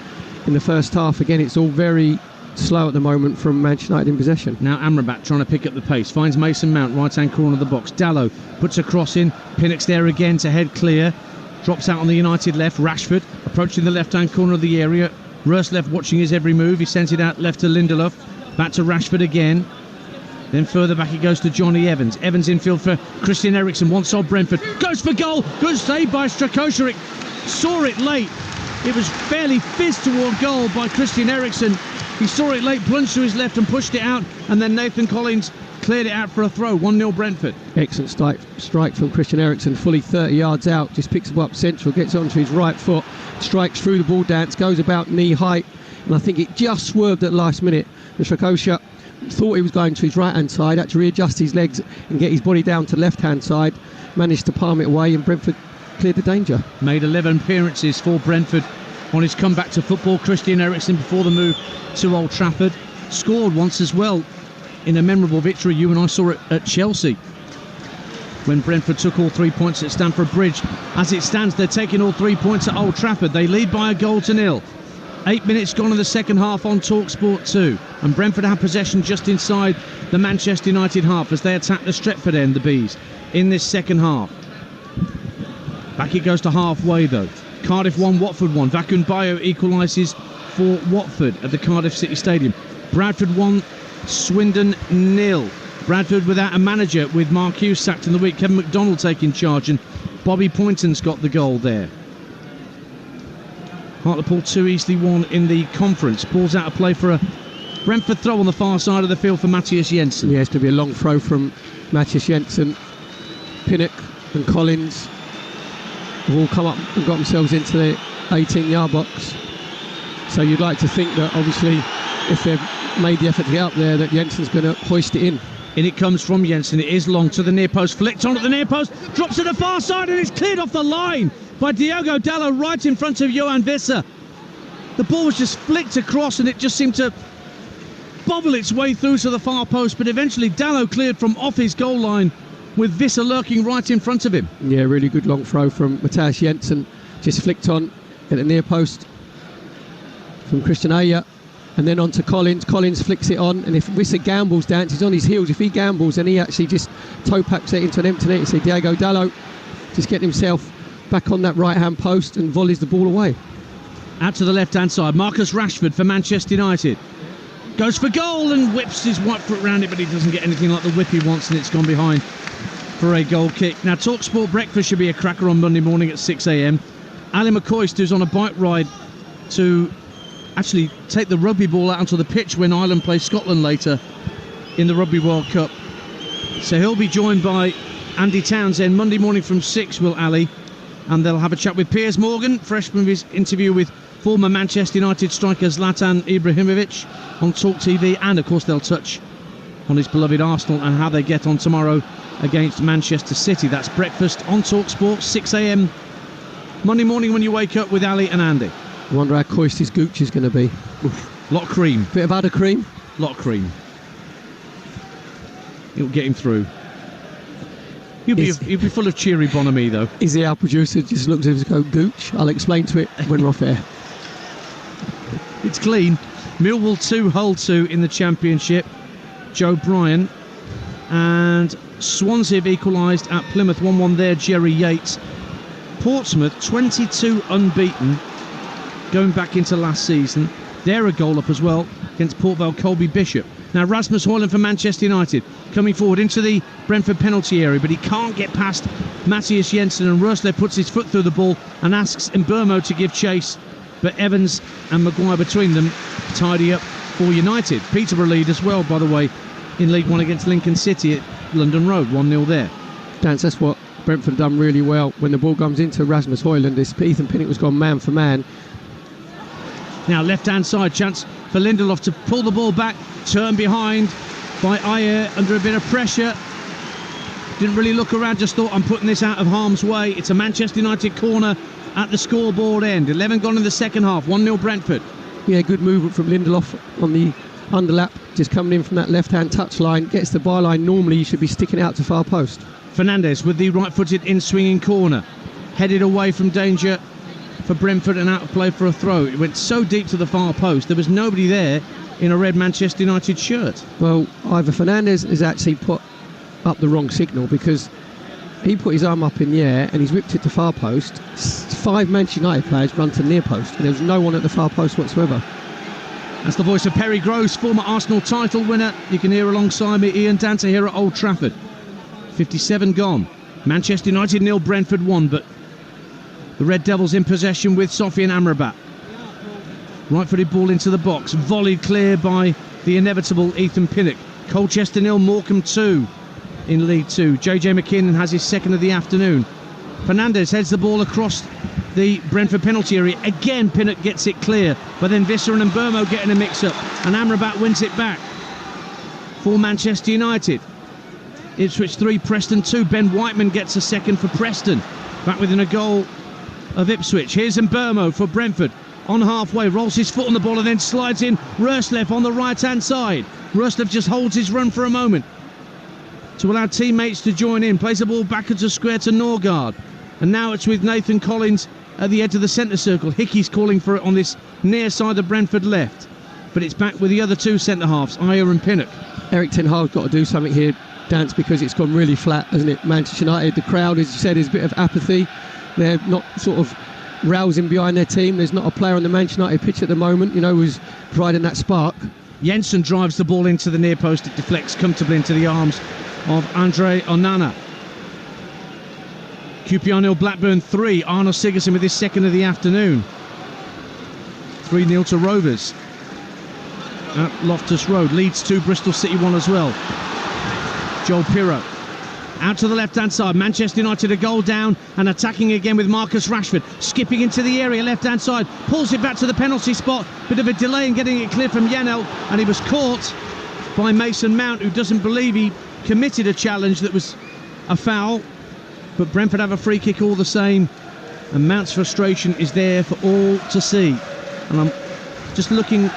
S3: in the first half. Again, it's all very slow at the moment from Manchester United in possession.
S2: Now Amrabat trying to pick up the pace, finds Mason Mount, right-hand corner of the box. Dalot puts a cross in, Pinnock's there again to head clear. Drops out on the United left. Rashford approaching the left-hand corner of the area. Roerslev watching his every move. He sends it out left to Lindelof. Back to Rashford again. Then further back it goes to Johnny Evans. Evans infield for Christian Eriksen. One side Brentford. Goes for goal. Good save by Strakosha. Saw it late. It was fairly fizzed toward goal by Christian Eriksen. He saw it late, plunged to his left and pushed it out. And then Nathan Collins cleared it out for a throw. 1-0 Brentford.
S3: Excellent strike from Christian Eriksen, fully 30 yards out. Just picks it up central, gets onto his right foot, strikes through the ball dance, goes about knee height. And I think it just swerved at the last minute. The Strakosha thought he was going to his right-hand side, had to readjust his legs and get his body down to left-hand side. Managed to palm it away and Brentford cleared the danger.
S2: Made 11 appearances for Brentford on his comeback to football. Christian Eriksen before the move to Old Trafford. Scored once as well in a memorable victory. You and I saw it at Chelsea when Brentford took all 3 points at Stamford Bridge. As it stands, they're taking all 3 points at Old Trafford. They lead by 1-0. 8 minutes gone in the second half on Talksport 2, and Brentford have possession just inside the Manchester United half as they attack the Stretford end, the Bees, in this second half. Back it goes to halfway though. Cardiff 1, Watford 1. Vakun Bayo equalises for Watford at the Cardiff City Stadium. Bradford 1, Swindon 0. Bradford without a manager, with Mark Hughes sacked in the week. Kevin McDonald taking charge, and Bobby Poynton's got the goal there. Hartlepool 2, Eastleigh 1 in the conference. Pulls out a play for a Brentford throw on the far side of the field for Matthias Jensen.
S3: Yeah, it's going to be a long throw from Matthias Jensen. Pinnock and Collins have all come up and got themselves into the 18-yard box. So you'd like to think that obviously if they've made the effort to get up there, that Jensen's going to hoist it in.
S2: In it comes from Jensen. It is long to the near post. Flicked on at the near post. Drops to the far side and it's cleared off the line by Diogo Dalot right in front of Johan Visser. The ball was just flicked across and it just seemed to bobble its way through to the far post, but eventually Dalot cleared from off his goal line with Visser lurking right in front of him.
S3: Yeah, really good long throw from Matthias Jensen. Just flicked on at the near post from Christian Ayer. And then on to Collins. Collins flicks it on, and if Visser gambles, dances on his heels. If he gambles, then he actually just toe packs it into an empty net. You see Diogo Dalot just getting himself back on that right-hand post and volleys the ball away.
S2: Out to the left-hand side, Marcus Rashford for Manchester United. Goes for goal and whips his white foot round it, but he doesn't get anything like the whip he wants, and it's gone behind for a goal kick. Now, Talksport Breakfast should be a cracker on Monday morning at 6 a.m. Ali McCoist, who's on a bike ride to actually take the rugby ball out onto the pitch when Ireland plays Scotland later in the Rugby World Cup. So he'll be joined by Andy Townsend Monday morning from 6, will Ali, and they'll have a chat with Piers Morgan, fresh from his interview with former Manchester United striker Zlatan Ibrahimovic on Talk TV, and of course they'll touch on his beloved Arsenal and how they get on tomorrow against Manchester City. That's breakfast on Talksport, 6 a.m. Monday morning when you wake up with Ali and Andy.
S3: I wonder how coist his gooch is going to be.
S2: Oof, lot of cream.
S3: Bit of udder cream?
S2: Lot of cream. It'll get him through. He'll be full of cheery bonhomie though.
S3: Izzy, our producer, just looks at him and goes, gooch. I'll explain to it when we're off air.
S2: It's clean. Millwall 2, Hull 2 in the Championship. Joe Bryan. And Swansea have equalised at Plymouth 1-1 there, Jerry Yates. Portsmouth 22 unbeaten going back into last season. They're a goal up as well against Port Vale Colby Bishop. Now Rasmus Højlund for Manchester United coming forward into the Brentford penalty area, but he can't get past Matthias Jensen, and Roerslev puts his foot through the ball and asks Mbermo to give chase, but Evans and Maguire between them tidy up for United. Peterborough lead as well, by the way, in League One against Lincoln City at London Road, 1-0 there.
S3: Dan, that's what Brentford have done really well. When the ball comes into Rasmus Højlund, this Ethan Pinnock was gone man for man.
S2: Now left-hand side, chance for Lindelof to pull the ball back, turn behind by Ayer under a bit of pressure. Didn't really look around, just thought, I'm putting this out of harm's way. It's a Manchester United corner at the scoreboard end. 11 gone in the second half, 1-0 Brentford.
S3: Yeah, good movement from Lindelof on the underlap, just coming in from that left-hand touchline, gets the byline. Normally, you should be sticking out to far post.
S2: Fernandes with the right-footed in-swinging corner, headed away from danger for Brentford and out of play for a throw. It went so deep to the far post, there was nobody there in a red Manchester United shirt.
S3: Well, either Fernandez has actually put up the wrong signal, because he put his arm up in the air and he's whipped it to far post. 5 Manchester United players run to near post, and there was no one at the far post whatsoever.
S2: That's the voice of Perry Groves, former Arsenal title winner. You can hear alongside me Ian Dante here at Old Trafford. 57 gone. Manchester United 0, Brentford 1, but the Red Devils in possession with Sofian Amrabat. Right-footed ball into the box, volleyed clear by the inevitable Ethan Pinnock. Colchester 0, Morecambe 2 in League 2. JJ McKinnon has his second of the afternoon. Fernandez heads the ball across the Brentford penalty area. Again, Pinnock gets it clear, but then Visser and Mbermo get in a mix-up, and Amrabat wins it back for Manchester United. Ipswich 3, Preston 2. Ben Whiteman gets a second for Preston, back within a goal of Ipswich. Here's Mbermo for Brentford. On halfway, rolls his foot on the ball and then slides in. Röslev on the right-hand side. Röslev just holds his run for a moment to allow teammates to join in. Plays the ball back into square to Norgard. And now it's with Nathan Collins at the edge of the centre circle. Hickey's calling for it on this near side of Brentford left. But it's back with the other two centre-halves, Ayer and Pinnock.
S3: Eric Ten Hag's got to do something here, Dance, because it's gone really flat, hasn't it? Manchester United, the crowd, as you said, is a bit of apathy. They're not sort of rousing behind their team. There's not a player on the Manchester United pitch at the moment, who's providing that spark.
S2: Jensen drives the ball into the near post. It deflects comfortably into the arms of Andre Onana. QPR 0, Blackburn 3. Arnold Sigurdsson with his second of the afternoon. 3-0 to Rovers at Loftus Road. Leeds 2, Bristol City 1 as well. Joel Pirro out to the left-hand side. Manchester United a goal down and attacking again with Marcus Rashford. Skipping into the area, left-hand side. Pulls it back to the penalty spot. Bit of a delay in getting it clear from Janelt, and he was caught by Mason Mount, who doesn't believe he committed a challenge that was a foul. But Brentford have a free kick all the same, and Mount's frustration is there for all to see. And I'm just looking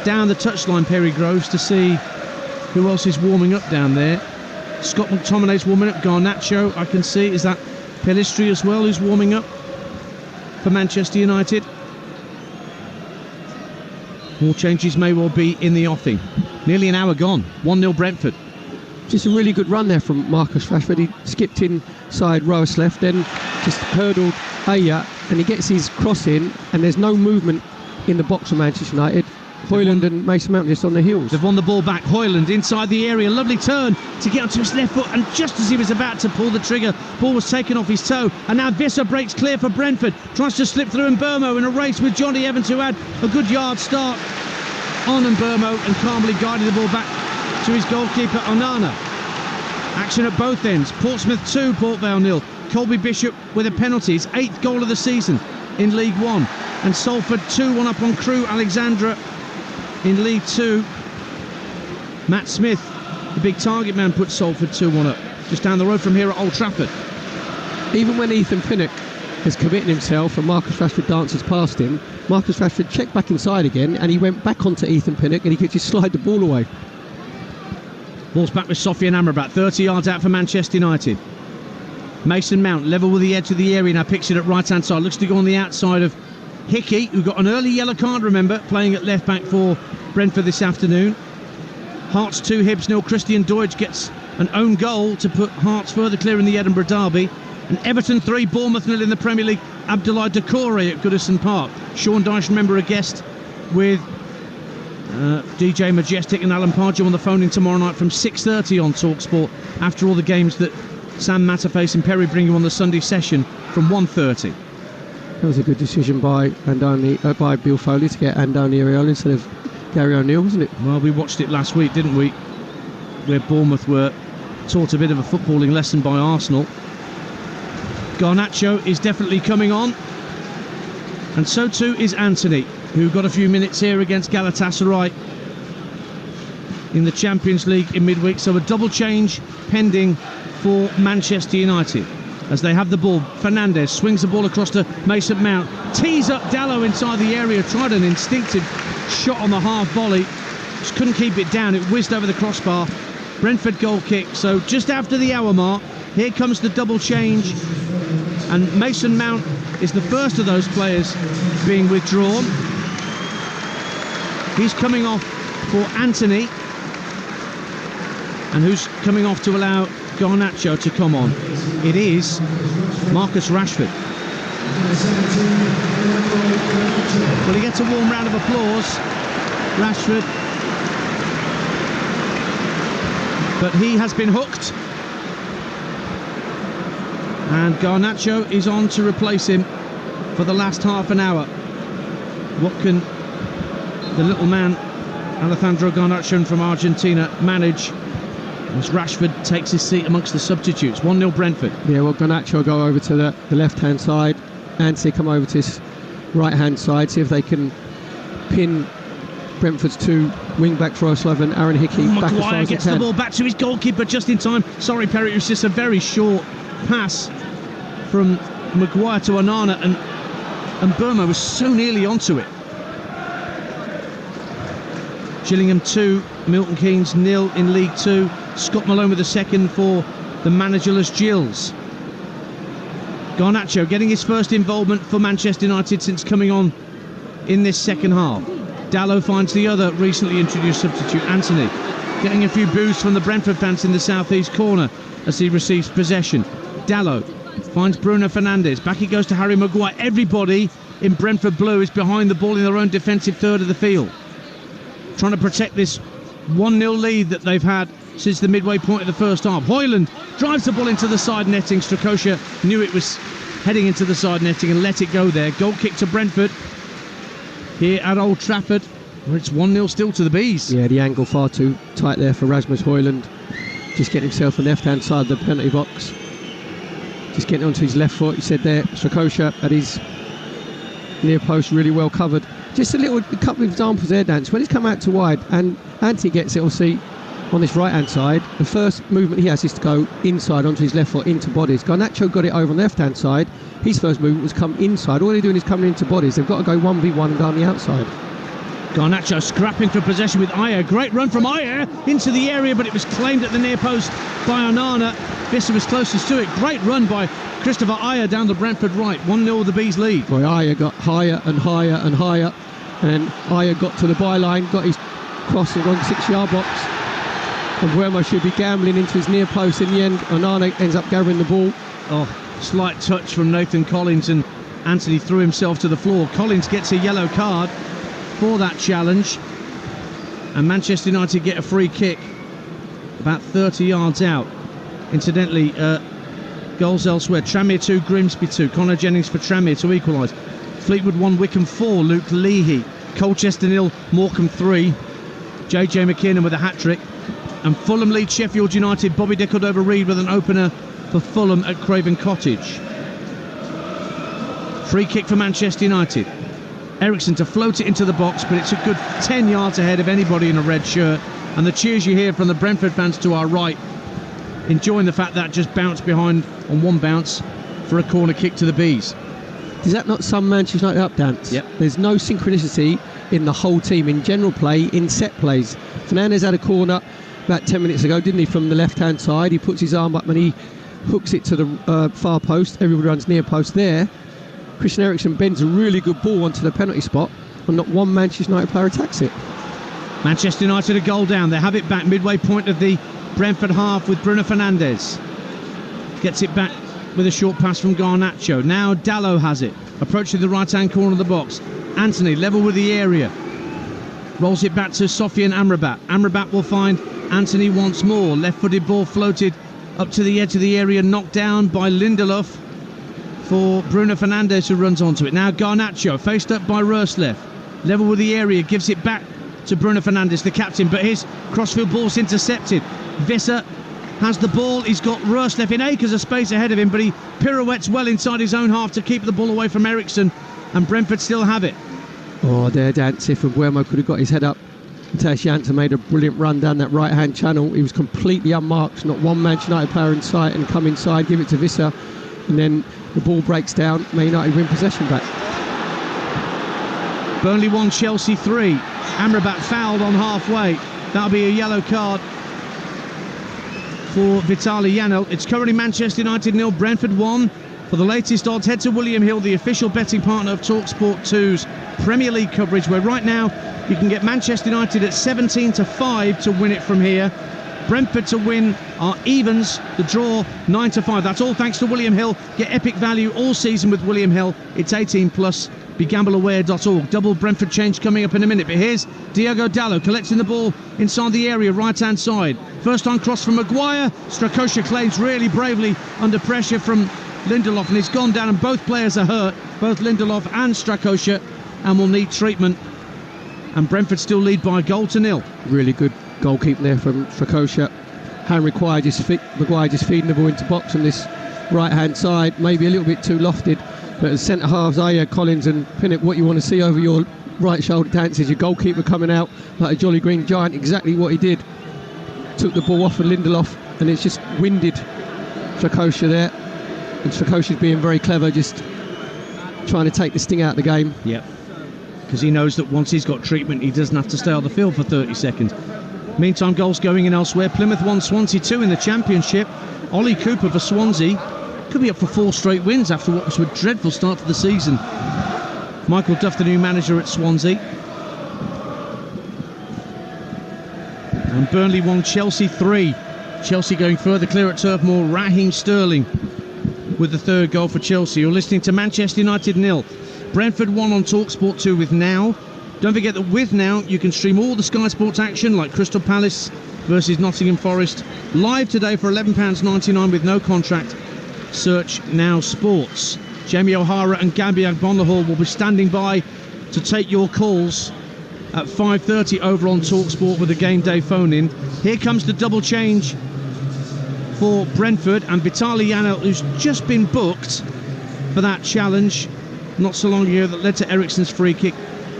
S2: down the touchline, Perry Groves, to see who else is warming up down there. Scott McTominay's warming up. Garnacho, I can see. Is that Pellistri as well, who's warming up for Manchester United? More changes may well be in the offing. Nearly an hour gone. 1-0 Brentford.
S3: Just a really good run there from Marcus Rashford. He skipped inside Röslev, then just hurdled Ayer, and he gets his cross in, and there's no movement in the box of Manchester United. Højlund and Mason Mount just on the heels.
S2: They've won the ball back. Højlund inside the area. Lovely turn to get onto his left foot, and just as he was about to pull the trigger, ball was taken off his toe, and now Visser breaks clear for Brentford. Tries to slip through Mbermo in a race with Johnny Evans, who had a good yard start on Mbermo and calmly guided the ball back to his goalkeeper Onana. Action at both ends. Portsmouth 2, Port Vale 0. Colby Bishop with a penalty, his 8th goal of the season in League 1. And Salford 2-1 up on Crewe Alexandra in League 2. Matt Smith, the big target man, put Salford 2-1 up just down the road from here at Old Trafford.
S3: Even when Ethan Pinnock is committing himself and Marcus Rashford dances past him, Marcus Rashford checked back inside again, and he went back onto Ethan Pinnock, and he could just slide the ball away.
S2: Ball's back with Sofian Amrabat, 30 yards out for Manchester United. Mason Mount level with the edge of the area now, picks it at right hand side, looks to go on the outside of Hickey, who got an early yellow card, remember, playing at left back for Brentford this afternoon. Hearts 2, Hibs 0. Christian Deutsch gets an own goal to put Hearts further clear in the Edinburgh derby. And Everton 3, Bournemouth 0 in the Premier League. Abdoulaye Doucouré at Goodison Park. Sean Dyche, remember, a guest with DJ Majestic and Alan Pardew on the phone in tomorrow night from 6:30 on Talksport, after all the games that Sam Matterface and Perry bring you on the Sunday session from 1:30.
S3: That was a good decision by Bill Foley to get Andoni Iraola instead of Gary O'Neill, wasn't it?
S2: Well, we watched it last week, didn't we? Where Bournemouth were taught a bit of a footballing lesson by Arsenal. Garnacho is definitely coming on, and so too is Anthony, who got a few minutes here against Galatasaray in the Champions League in midweek. So a double change pending for Manchester United as they have the ball. Fernandez swings the ball across to Mason Mount, tees up Dalot inside the area, tried an instinctive shot on the half volley, just couldn't keep it down, it whizzed over the crossbar. Brentford goal kick. So just after the hour mark, here comes the double change, and Mason Mount is the first of those players being withdrawn. He's coming off for Anthony. And who's coming off to allow Garnacho to come on? It is Marcus Rashford. Well, he gets a warm round of applause, Rashford. But he has been hooked. And Garnacho is on to replace him for the last half an hour. What can the little man, Alejandro Garnacho from Argentina, manage as Rashford takes his seat amongst the substitutes? 1-0 Brentford.
S3: Yeah, well, Garnacho will go over to the left-hand side. Anthony come over to his right-hand side, see if they can pin Brentford's two wing-backs, Royslove and Aaron Hickey, back as far as
S2: gets the ball back to his goalkeeper just in time. Sorry, Perry, it was just a very short pass from Maguire to Onana, and Burma was so nearly onto it. Gillingham 2, Milton Keynes 0 in League 2. Scott Malone with the second for the managerless Gills. Garnacho getting his first involvement for Manchester United since coming on in this second half. Dalot finds the other recently introduced substitute, Anthony, getting a few boos from the Brentford fans in the southeast corner as he receives possession. Dalot finds Bruno Fernandes. Back he goes to Harry Maguire. Everybody in Brentford blue is behind the ball in their own defensive third of the field, trying to protect this 1-0 lead that they've had since the midway point of the first half. Højlund drives the ball into the side netting. Strakosha knew it was heading into the side netting and let it go there. Goal kick to Brentford here at Old Trafford, where it's 1-0 still to the Bees.
S3: Yeah, the angle far too tight there for Rasmus Højlund. Just getting himself on the left-hand side of the penalty box. Just getting onto his left foot. He said there, Strakosha at his near post, really well covered. Just a couple of examples there, Dance. When he's come out to wide and Anthony gets it, obviously, on this right-hand side, the first movement he has is to go inside onto his left foot into bodies. Garnacho got it over on the left-hand side. His first movement was come inside. All they're doing is coming into bodies. They've got to go 1v1 and down the outside.
S2: Garnacho scrapping for possession with Ayer. Great run from Ayer into the area, but it was claimed at the near post by Onana. Visser was closest to it. Great run by Christopher Ayer down the Brentford right. 1-0 the Bees lead.
S3: Boy, Ayer got higher and higher and higher, and Ayer got to the byline, got his cross along the 6-yard box, and Buemo should be gambling into his near post. In the end, Onana ends up gathering the ball.
S2: Oh, slight touch from Nathan Collins, and Anthony threw himself to the floor. Collins gets a yellow card for that challenge, and Manchester United get a free kick about 30 yards out. Incidentally, goals elsewhere: Tranmere 2, Grimsby 2. Connor Jennings for Tranmere to equalise. Fleetwood 1, Wickham 4. Luke Leahy. Colchester 0, Morecambe 3. JJ McKinnon with a hat-trick. And Fulham lead Sheffield United. Bobby De Cordova-Reid with an opener for Fulham at Craven Cottage. Free kick for Manchester United. Eriksson to float it into the box, but it's a good 10 yards ahead of anybody in a red shirt. And the cheers you hear from the Brentford fans to our right, enjoying the fact that just bounced behind on one bounce for a corner kick to the Bees.
S3: Is that not some Manchester United up dance?
S2: Yep.
S3: There's no synchronicity in the whole team, in general play, in set plays. Fernandes had a corner about 10 minutes ago, didn't he, from the left-hand side. He puts his arm up and he hooks it to the far post. Everybody runs near post there. Christian Eriksen bends a really good ball onto the penalty spot, and not one Manchester United player attacks it.
S2: Manchester United a goal down. They have it back midway point of the Brentford half with Bruno Fernandes. Gets it back with a short pass from Garnacho. Now Dalot has it, approaching the right-hand corner of the box. Anthony level with the area. Rolls it back to Sofian Amrabat. Amrabat will find Anthony once more. Left-footed ball floated up to the edge of the area, knocked down by Lindelof for Bruno Fernandes, who runs onto it. Now Garnacho, faced up by Roerslev. Level with the area, gives it back to Bruno Fernandes, the captain, but his crossfield ball's intercepted. Visser has the ball. He's got Roerslev in acres of space ahead of him, but he pirouettes well inside his own half to keep the ball away from Eriksson, and Brentford still have it.
S3: Oh, there, Dance, if Buemo could have got his head up. Matthias Janssen made a brilliant run down that right-hand channel. He was completely unmarked, not one Manchester United player in sight, and come inside, give it to Visser, and then the ball breaks down. Man United win possession back.
S2: Burnley 1, Chelsea 3. Amrabat fouled on halfway. That'll be a yellow card for Vitaly Janelt. It's currently Manchester United 0, Brentford 1. For the latest odds, head to William Hill, the official betting partner of Talksport 2's Premier League coverage, where right now you can get Manchester United at 17-5 to win it from here. Brentford to win are evens, the draw 9-5. That's all thanks to William Hill. Get epic value all season with William Hill. It's 18 plus. BeGambleAware.org. Double Brentford change coming up in a minute. But here's Diogo Dalot collecting the ball inside the area, right-hand side. First time cross from Maguire. Strakosha claims really bravely under pressure from Lindelof, and he's gone down, and both players are hurt, both Lindelof and Strakosha, and will need treatment. And Brentford still lead by a goal to nil.
S3: Really good goalkeeping there from Strakosha. Maguire just feeding the ball into box on this right-hand side, maybe a little bit too lofted. But as centre-halves, Ayer, Collins and Pinnock, what you want to see over your right shoulder dance is your goalkeeper coming out like a jolly green giant, exactly what he did. Took the ball off of Lindelof, and it's just winded Strakosha there. And Strakosha's being very clever, just trying to take the sting out of the game.
S2: Yep, because he knows that once he's got treatment, he doesn't have to stay on the field for 30 seconds. Meantime, goals going in elsewhere. Plymouth 1, Swansea 2 in the Championship. Ollie Cooper for Swansea could be up for 4 straight wins after what was a dreadful start to the season. Michael Duff, the new manager at Swansea. And Burnley 1, Chelsea 3. Chelsea going further clear at Turf Moor. Raheem Sterling with the third goal for Chelsea. You're listening to Manchester United 0. Brentford 1 on Talksport 2 with Now. Don't forget that with Now you can stream all the Sky Sports action like Crystal Palace versus Nottingham Forest live today for £11.99 with no contract. Search Now Sports. Jamie O'Hara and Gabby Agbonlahor will be standing by to take your calls at 5:30 over on Talksport with a game day phone in. Here comes the double change for Brentford, and Vitaly Janelt, who's just been booked for that challenge not so long ago that led to Eriksen's free kick.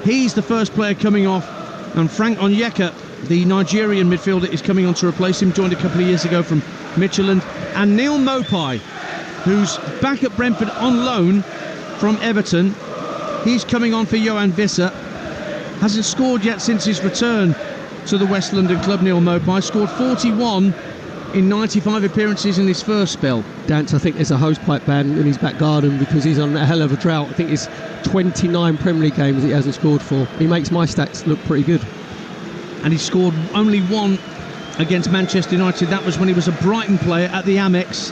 S2: He's the first player coming off, and Frank Onyeka, the Nigerian midfielder, is coming on to replace him, joined a couple of years ago from Midtjylland. And Neil Mopai, who's back at Brentford on loan from Everton, he's coming on for Johan Visser. Hasn't scored yet since his return to the West London club. Neil Mopai scored 41 in 95 appearances in his first spell.
S3: Dance, I think there's a hosepipe ban in his back garden because he's on a hell of a drought. I think it's 29 Premier League games he hasn't scored for. He makes my stats look pretty good.
S2: And he scored only one against Manchester United. That was when he was a Brighton player at the Amex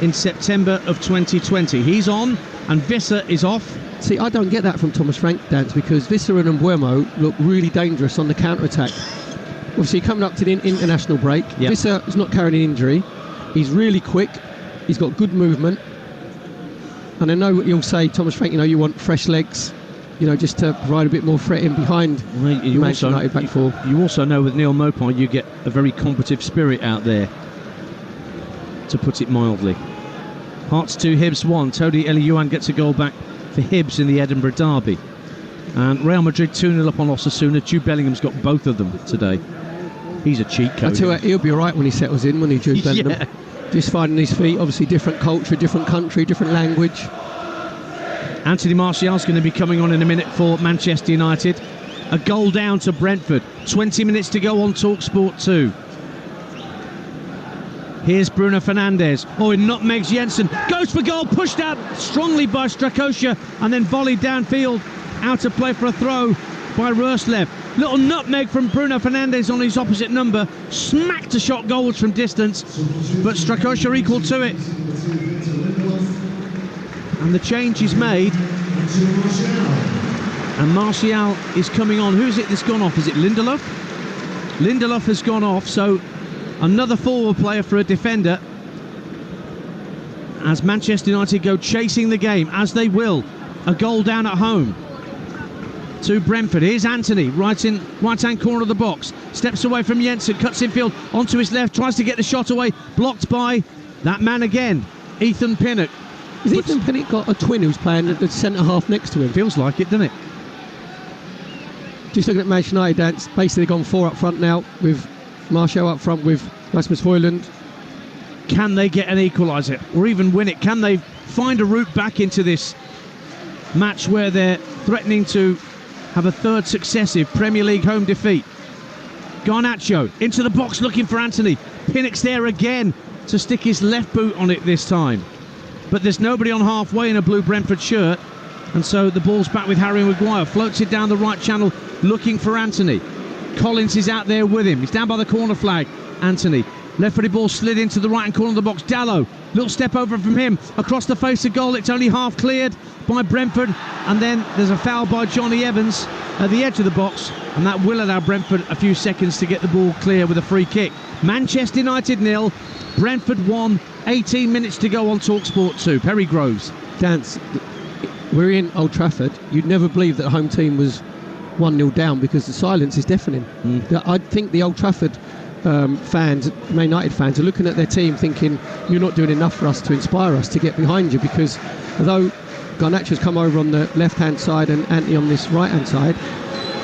S2: in September of 2020. He's on, and Visser is off.
S3: See, I don't get that from Thomas Frank, Dance, because Visser and Mbeumo look really dangerous on the counter-attack. Obviously, coming up to the international break, yep. Visser is not carrying an injury. He's really quick. He's got good movement. And I know what you'll say, Thomas Frank, you want fresh legs, just to provide a bit more threat in behind Manchester United back four.
S2: You also know with Neil Mopai, you get a very competitive spirit out there, to put it mildly. Hearts 2, Hibs 1. Tony Eliyuan gets a goal back for Hibs in the Edinburgh Derby. And Real Madrid 2-0 up on Osasuna. Jude Bellingham's got both of them today. He's a cheat code.
S3: I tell you what, he'll be all right when he settles in, when he Jude Bellingham. Yeah. Just finding his feet, obviously different culture, different country, different language.
S2: Anthony Martial's going to be coming on in a minute for Manchester United. A goal down to Brentford. 20 minutes to go on Talksport 2. Here's Bruno Fernandes. Oh, he nutmegs Jensen. Goes for goal, pushed out strongly by Strakosha, and then volleyed downfield. Out of play for a throw by Roerslev. Little nutmeg from Bruno Fernandes on his opposite number. Smacked a shot goalwards from distance, but Strakosha equal to it. And the change is made. And Martial is coming on. Who's it that's gone off? Is it Lindelof? Lindelof has gone off, so another forward player for a defender. As Manchester United go chasing the game, as they will. A goal down at home to Brentford. Here's Anthony, right-hand corner of the box. Steps away from Jensen, cuts infield onto his left, tries to get the shot away. Blocked by that man again, Ethan Pinnock.
S3: Has Ethan Pinnock got a twin who's playing at the centre-half next to him?
S2: Feels like it, doesn't it?
S3: Just looking at Manchester United, Dance, basically gone 4 up front now, with Martial up front with Rasmus Højlund.
S2: Can they get an equaliser or even win it? Can they find a route back into this match where they're threatening to have a third successive Premier League home defeat? Garnacho into the box looking for Anthony. Pinnock's there again to stick his left boot on it this time. but there's nobody on halfway in a blue Brentford shirt, and so the ball's back with Harry Maguire. Floats it down the right channel, looking for Anthony. Collins is out there with him. He's down by the corner flag. Anthony. Left-footed ball slid into the right-hand corner of the box. Dallow, little step over from him. Across the face of goal, it's only half cleared by Brentford. And then there's a foul by Johnny Evans at the edge of the box. And that will allow Brentford a few seconds to get the ball clear with a free kick. Manchester United 0, Brentford 1, 18 minutes to go on Talksport 2. Perry Groves.
S3: Dance, we're in Old Trafford. You'd never believe that the home team was 1-0 down because the silence is deafening. I think the Old Trafford fans, Man United fans, are looking at their team thinking, you're not doing enough for us to inspire us to get behind you, because although Garnacho's come over on the left-hand side and Anthony on this right-hand side,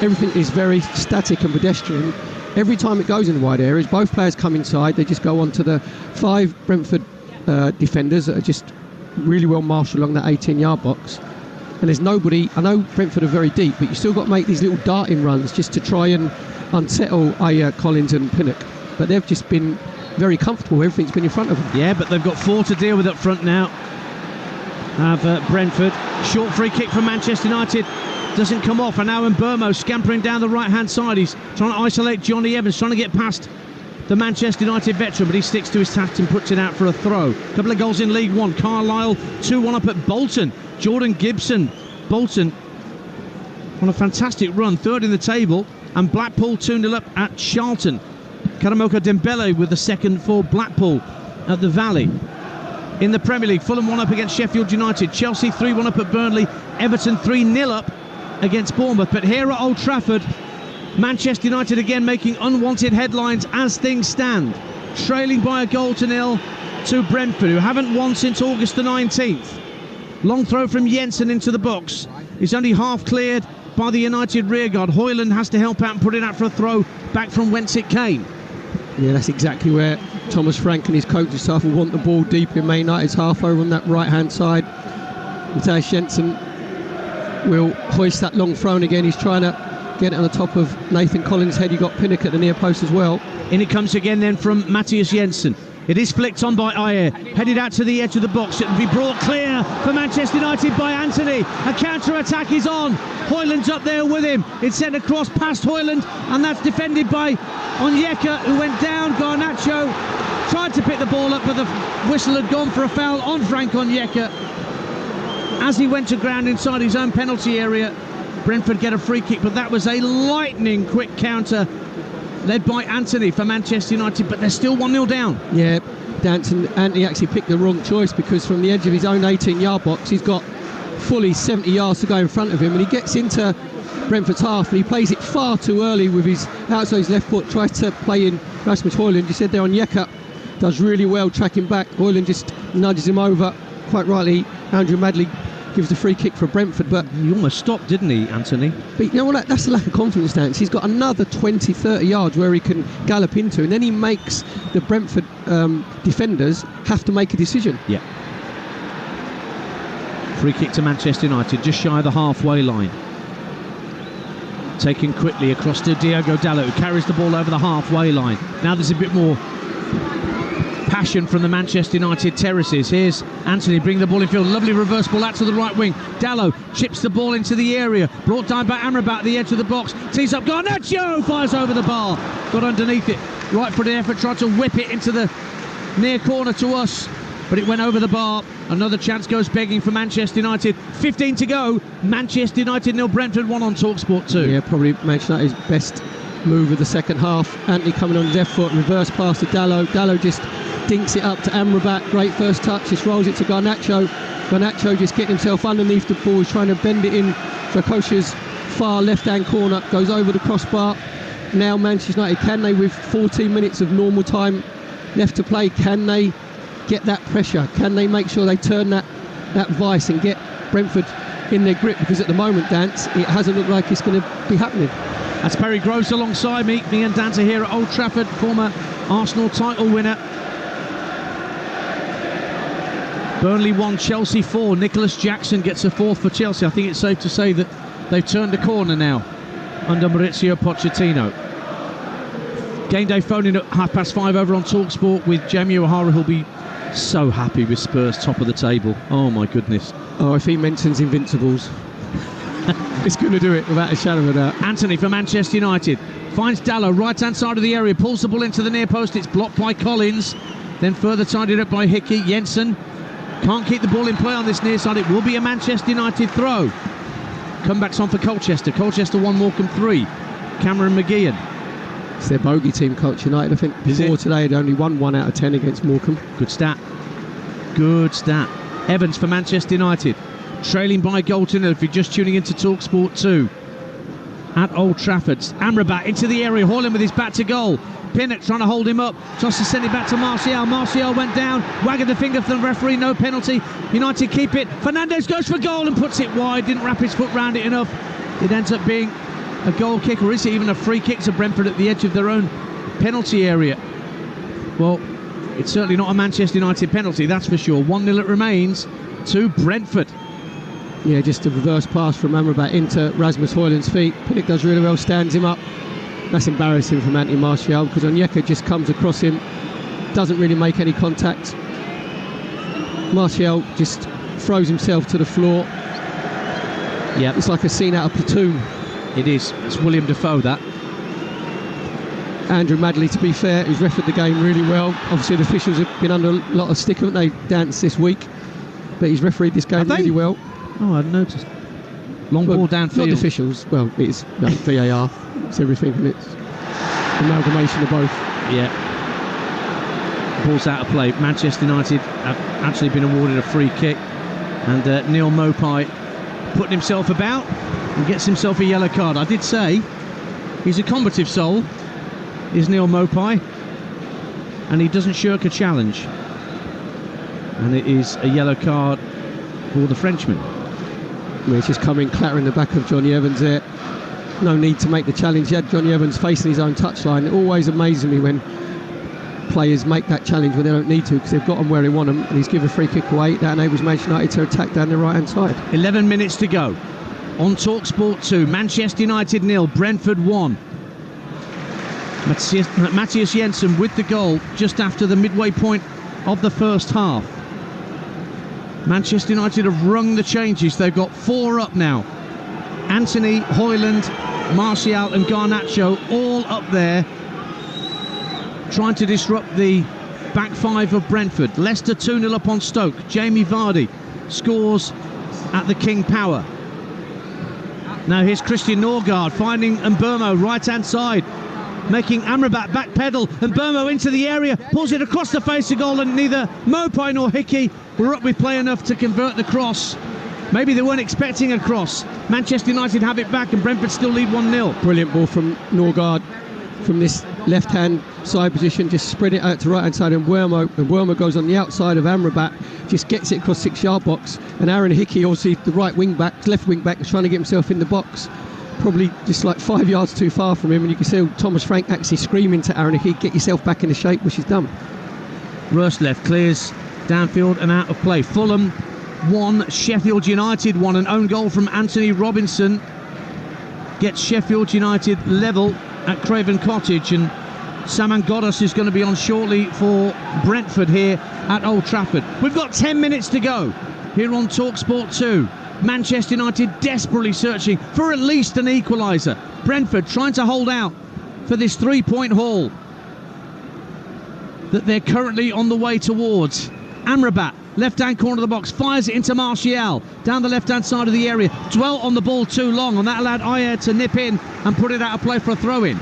S3: everything is very static and pedestrian. Every time it goes in the wide areas, both players come inside, they just go on to the 5 Brentford defenders that are just really well marshalled along that 18-yard box. And there's nobody. I know Brentford are very deep, but you still got to make these little darting runs just to try and unsettle Collins and Pinnock. But they've just been very comfortable. Everything's been in front of them.
S2: Yeah, but they've got 4 to deal with up front now. Have Brentford. Short free kick from Manchester United. Doesn't come off. And now Mbermo scampering down the right-hand side. He's trying to isolate Johnny Evans, trying to get past the Manchester United veteran, but he sticks to his task and puts it out for a throw. A couple of goals in League One. Carlisle 2-1 up at Bolton. Jordan Gibson. Bolton on a fantastic run, 3rd in the table. And Blackpool 2-0 up at Charlton. Karamoko Dembele with the second for Blackpool at the Valley. In the Premier League, Fulham 1 up against Sheffield United. Chelsea 3-1 up at Burnley. Everton 3-0 up against Bournemouth. But here at Old Trafford, Manchester United again making unwanted headlines as things stand. Trailing by a goal to 0 to Brentford, who haven't won since August the 19th. Long throw from Jensen into the box. It's only half cleared by the United rearguard. Hoyland has to help out and put it out for a throw back from whence it came.
S3: Yeah, that's exactly where Thomas Frank and his coaching staff will want the ball deep in Man United's half over on that right-hand side. Matthias Jensen will hoist that long throw, and again he's trying to get it on the top of Nathan Collins' head. He got Pinnock at the near post as well.
S2: In it comes again then from Matthias Jensen. It is flicked on by Ayer, headed out to the edge of the box. It will be brought clear for Manchester United by Anthony. A counter-attack is on. Hoyland's up there with him. It's sent across past Hoyland, and that's defended by Onyeka, who went down. Garnacho tried to pick the ball up, but the whistle had gone for a foul on Frank Onyeka. As he went to ground inside his own penalty area, Brentford get a free kick, but that was a lightning quick counter led by Anthony for Manchester United, but they're still 1-0 down.
S3: Yeah, Anthony actually picked the wrong choice, because from the edge of his own 18-yard box, he's got fully 70 yards to go in front of him, and he gets into Brentford's half, and he plays it far too early with his outside his left foot, tries to play in Rasmus Hoyland. You said there, Onyeka does really well tracking back. Hoyland just nudges him over. Quite rightly, Andrew Madley gives the free kick for Brentford, but
S2: he almost stopped, didn't he, Anthony?
S3: But you know what, that's the lack of confidence stance. He's got another 20-30 yards where he can gallop into, and then he makes the Brentford defenders have to make a decision.
S2: Yeah. Free kick to Manchester United, just shy of the halfway line. Taken quickly across to Diogo Dalot, who carries the ball over the halfway line. Now there's a bit more passion from the Manchester United terraces. Here's Anthony bringing the ball in field. Lovely reverse ball out to the right wing. Dalot chips the ball into the area. Brought down by Amrabat at the edge of the box. Tees up. Garnacho fires over the bar. Got underneath it. Right footed effort. Tried to whip it into the near corner to us, but it went over the bar. Another chance goes begging for Manchester United. 15 to go. Manchester United 0, Brentford 1 on Talksport 2.
S3: Yeah, probably Manchester United's best move of the second half. Anthony coming on his left foot. Reverse pass to Dalot. Dalot just dinks it up to Amrabat. Great first touch. Just rolls it to Garnacho. Garnacho just getting himself underneath the ball. He's trying to bend it in for Kosher's far left-hand corner. Goes over the crossbar. Now Manchester United, can they, with 14 minutes of normal time left to play, can they get that pressure? Can they make sure they turn that vice and get Brentford in their grip? Because at the moment, Dance, it hasn't looked like it's going to be happening.
S2: That's Perry Groves alongside me and Dance are here at Old Trafford, former Arsenal title winner. Burnley 1, Chelsea 4. Nicholas Jackson gets a 4th for Chelsea. I think it's safe to say that they've turned the corner now under Maurizio Pochettino. Game day phone in at 5:30 over on Talksport with Jamie O'Hara, who'll be So happy with Spurs top of the table. Oh my goodness.
S3: Oh, if he mentions Invincibles, it's going to do it without a shadow of a doubt.
S2: Anthony for Manchester United finds Dallow, right hand side of the area, pulls the ball into the near post. It's blocked by Collins, then further tidied up by Hickey. Jensen can't keep the ball in play on this near side. It will be a Manchester United throw. Comebacks on for Colchester. Colchester 1, Morecambe 3. Cameron McGeehan.
S3: It's their bogey team, Colchester United. I think before today had only won 1 out of 10 against Morecambe.
S2: Good stat. Good stat. Evans for Manchester United, trailing by a goal to nil if you're just tuning into Talksport 2 at Old Trafford. Amrabat into the area, hauling with his back to goal. Pinnock trying to hold him up, tries to send it back to Martial. Martial went down, wagging the finger for the referee, no penalty. United keep it. Fernandes goes for goal and puts it wide, didn't wrap his foot round it enough. It ends up being a goal kick, or is it even a free kick to Brentford at the edge of their own penalty area? Well, it's certainly not a Manchester United penalty, that's for sure. 1-0 it remains to Brentford.
S3: Yeah, just a reverse pass from Amrabat into Rasmus Højlund's feet. Pinnock does really well, stands him up. That's embarrassing from Anthony Martial, because Onyeka just comes across him, doesn't really make any contact. Martial just throws himself to the floor.
S2: Yeah,
S3: it's like a scene out of Platoon.
S2: It is. It's William Dafoe, that.
S3: Andrew Madley, to be fair, who's refereed the game really well. Obviously the officials have been under a lot of stick, haven't they, Dance, this week? But he's refereed this game really well.
S2: Oh, I hadn't noticed. Long ball downfield.
S3: Not the officials. Well, it's VAR. It's everything, and it's amalgamation of both.
S2: Yeah. Ball's out of play. Manchester United have actually been awarded a free kick, and Neil Mopai putting himself about and gets himself a yellow card. I did say he's a combative soul, is Neil Mopai, and he doesn't shirk a challenge. And it is a yellow card for the Frenchman.
S3: He's just coming clattering the back of Johnny Evans there. No need to make the challenge. He had Johnny Evans facing his own touchline. It always amazes me when players make that challenge when they don't need to, because they've got them where they want them, and he's given a free kick away. That enables Manchester United to attack down the right hand side.
S2: 11 minutes to go on Talksport 2. Manchester United 0, Brentford 1. Matthias Jensen with the goal just after the midway point of the first half. Manchester United have rung the changes. They've got 4 up now. Anthony, Højlund, Martial and Garnacho all up there, trying to disrupt the back 5 of Brentford. Leicester 2-0 up on Stoke. Jamie Vardy scores at the King Power. Now here's Christian Norgard finding Mbermo right hand side, making Amrabat backpedal, and Burmo into the area, pulls it across the face of goal, and neither Mopai nor Hickey were up with play enough to convert the cross. Maybe they weren't expecting a cross. Manchester United have it back and Brentford still lead 1-0.
S3: Brilliant ball from Norgard from this left-hand side position, just spread it out to right-hand side, and Werner goes on the outside of Amrabat, just gets it across 6-yard box, and Aaron Hickey, obviously the left wing back, is trying to get himself in the box, probably just like 5 yards too far from him, and you can see Thomas Frank actually screaming to Aaron Hickey, get yourself back into shape, which he's done.
S2: Roerslev clears downfield and out of play. Fulham 1, Sheffield United 1. An own goal from Anthony Robinson gets Sheffield United level at Craven Cottage, and Saman Ghoddos is going to be on shortly for Brentford here at Old Trafford. We've got 10 minutes to go here on Talksport 2. Manchester United desperately searching for at least an equaliser. Brentford trying to hold out for this 3-point haul that they're currently on the way towards. Amrabat, left-hand corner of the box, fires it into Martial down the left-hand side of the area. Dwelt on the ball too long, and that allowed Ayer to nip in and put it out of play for a throw-in.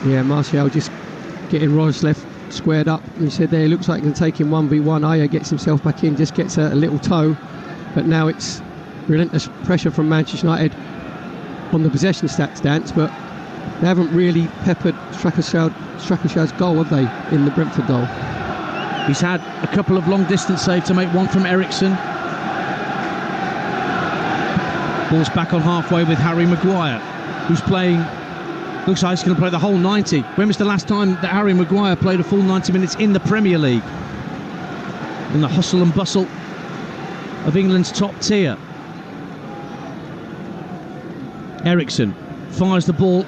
S3: Yeah, Martial just getting Roerslev squared up. He said there, he looks like he can take him 1v1. Ayer gets himself back in, just gets a little toe, but now it's relentless pressure from Manchester United on the possession stats, Dance, but they haven't really peppered Strackershaw's goal, have they, in the Brentford goal?
S2: He's had a couple of long-distance saves to make, one from Ericsson. Ball's back on halfway with Harry Maguire, who's playing, looks like he's going to play the whole 90. When was the last time that Harry Maguire played a full 90 minutes in the Premier League? In the hustle and bustle of England's top tier. Ericsson fires the ball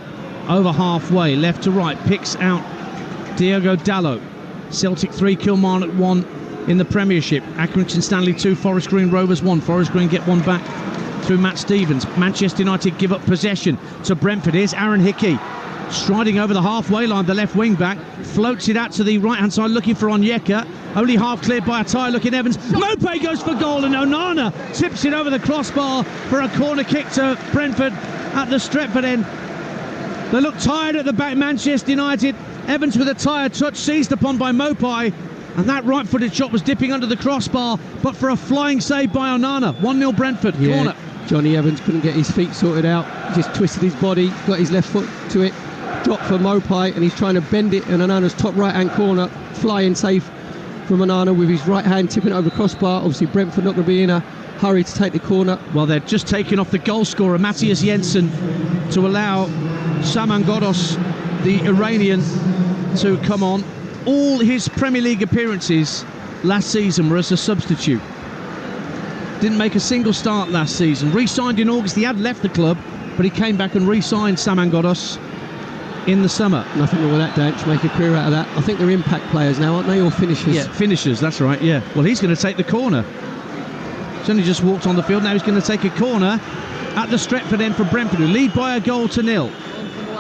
S2: over halfway, left to right, picks out Diogo Dalot. Celtic 3, Kilmarnock 1. in the Premiership. Accrington Stanley 2, Forest Green Rovers 1. Forest Green get one back through Matt Stevens. Manchester United give up possession to Brentford. Here's Aaron Hickey striding over the halfway line, the left wing back, floats it out to the right hand side looking for Onyeka, only half cleared by a tired-looking Evans. Mopé goes for goal and Onana tips it over the crossbar for a corner kick to Brentford at the Stretford end. They look tired at the back, Manchester United. Evans with a tired touch, seized upon by Mopé, and that right-footed shot was dipping under the crossbar, but for a flying save by Onana. 1-0 Brentford, corner.
S3: Johnny Evans couldn't get his feet sorted out, just twisted his body, got his left foot to it, dropped for Mopé, and he's trying to bend it in Onana's top right-hand corner. Flying save from Onana with his right hand tipping over the crossbar. Obviously Brentford not going to be in a hurry to take the corner.
S2: Well, they're just taking off the goal scorer Matthias Jensen to allow Saman Ghoddos, the Iranian, to come on. All his Premier League appearances last season were as a substitute. Didn't make a single start last season. Re-signed in August. He had left the club, but he came back and re-signed Saman Ghoddos in the summer.
S3: Nothing wrong with that, Dan, to make a career out of that. I think they're impact players now, aren't they, or finishers?
S2: Yeah, finishers, that's right, yeah. Well, he's going to take the corner. He's only just walked on the field, now he's going to take a corner at the Stretford end for Brentford, who lead by a goal to nil.